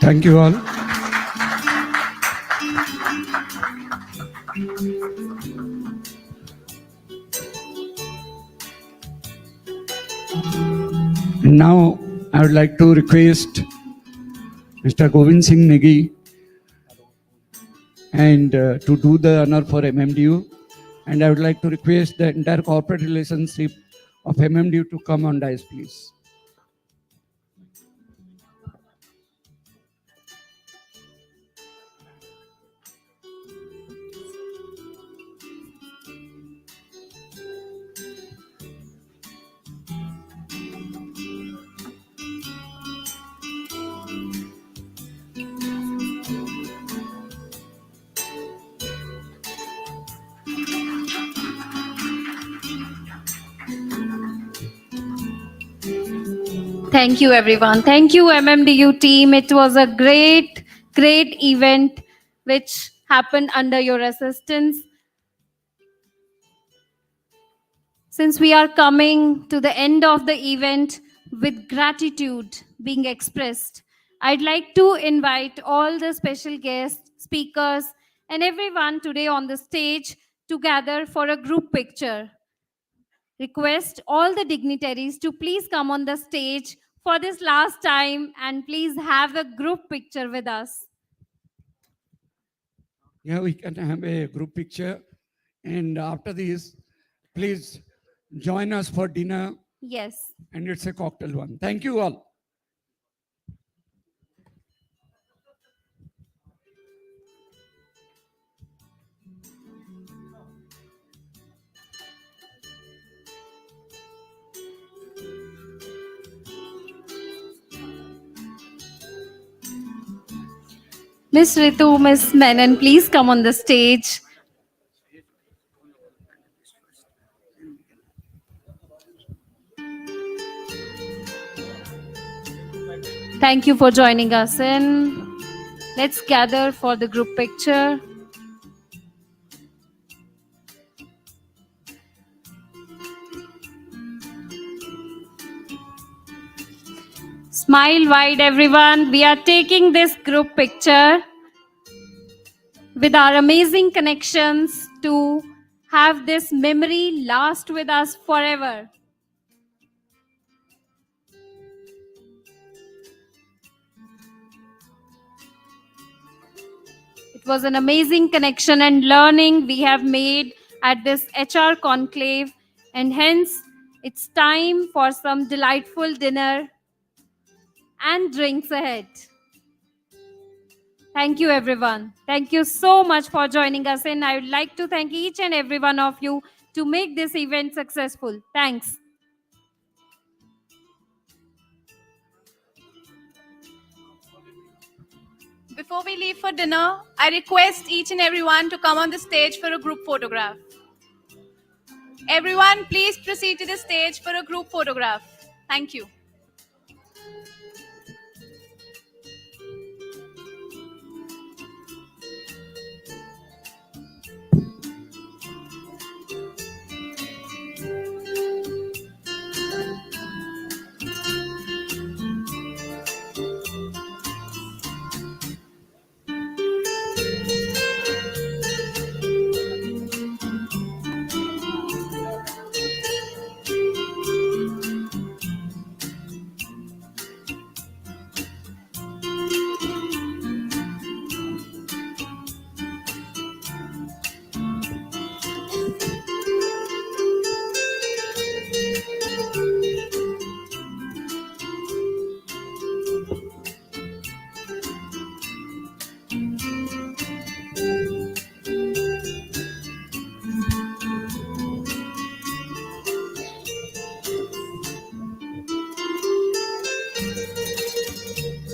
Thank you all. And now I would like to request Mr. Govind Singh Negi and to do the honor for MMDU. And I would like to request the entire corporate relationship of MMDU to come on dais, please. Thank you, everyone. Thank you, MMDU team. It was a great event which happened under your assistance. Since we are coming to the end of the event with gratitude being expressed, I'd like to invite all the special guests, speakers, and everyone today on the stage to gather for a group picture. Request all the dignitaries to please come on the stage for this last time and please have a group picture with us. Yeah, we can have a group picture. And after this, please join us for dinner. Yes. And it's a cocktail one. Thank you all. Miss Ritu, Miss Menon, please come on the stage. Thank you for joining us in. Let's gather for the group picture. Smile wide, everyone. We are taking this group picture with our amazing connections to have this memory last with us forever. It was an amazing connection and learning we have made at this HR conclave, and hence it's time for some delightful dinner and drinks ahead. Thank you, everyone. Thank you so much for joining us, and I would like to thank each and every one of you to make this event successful. Thanks. Before we leave for dinner, I request each and everyone to come on the stage for a group photograph. Everyone, please proceed to the stage for a group photograph. Thank you.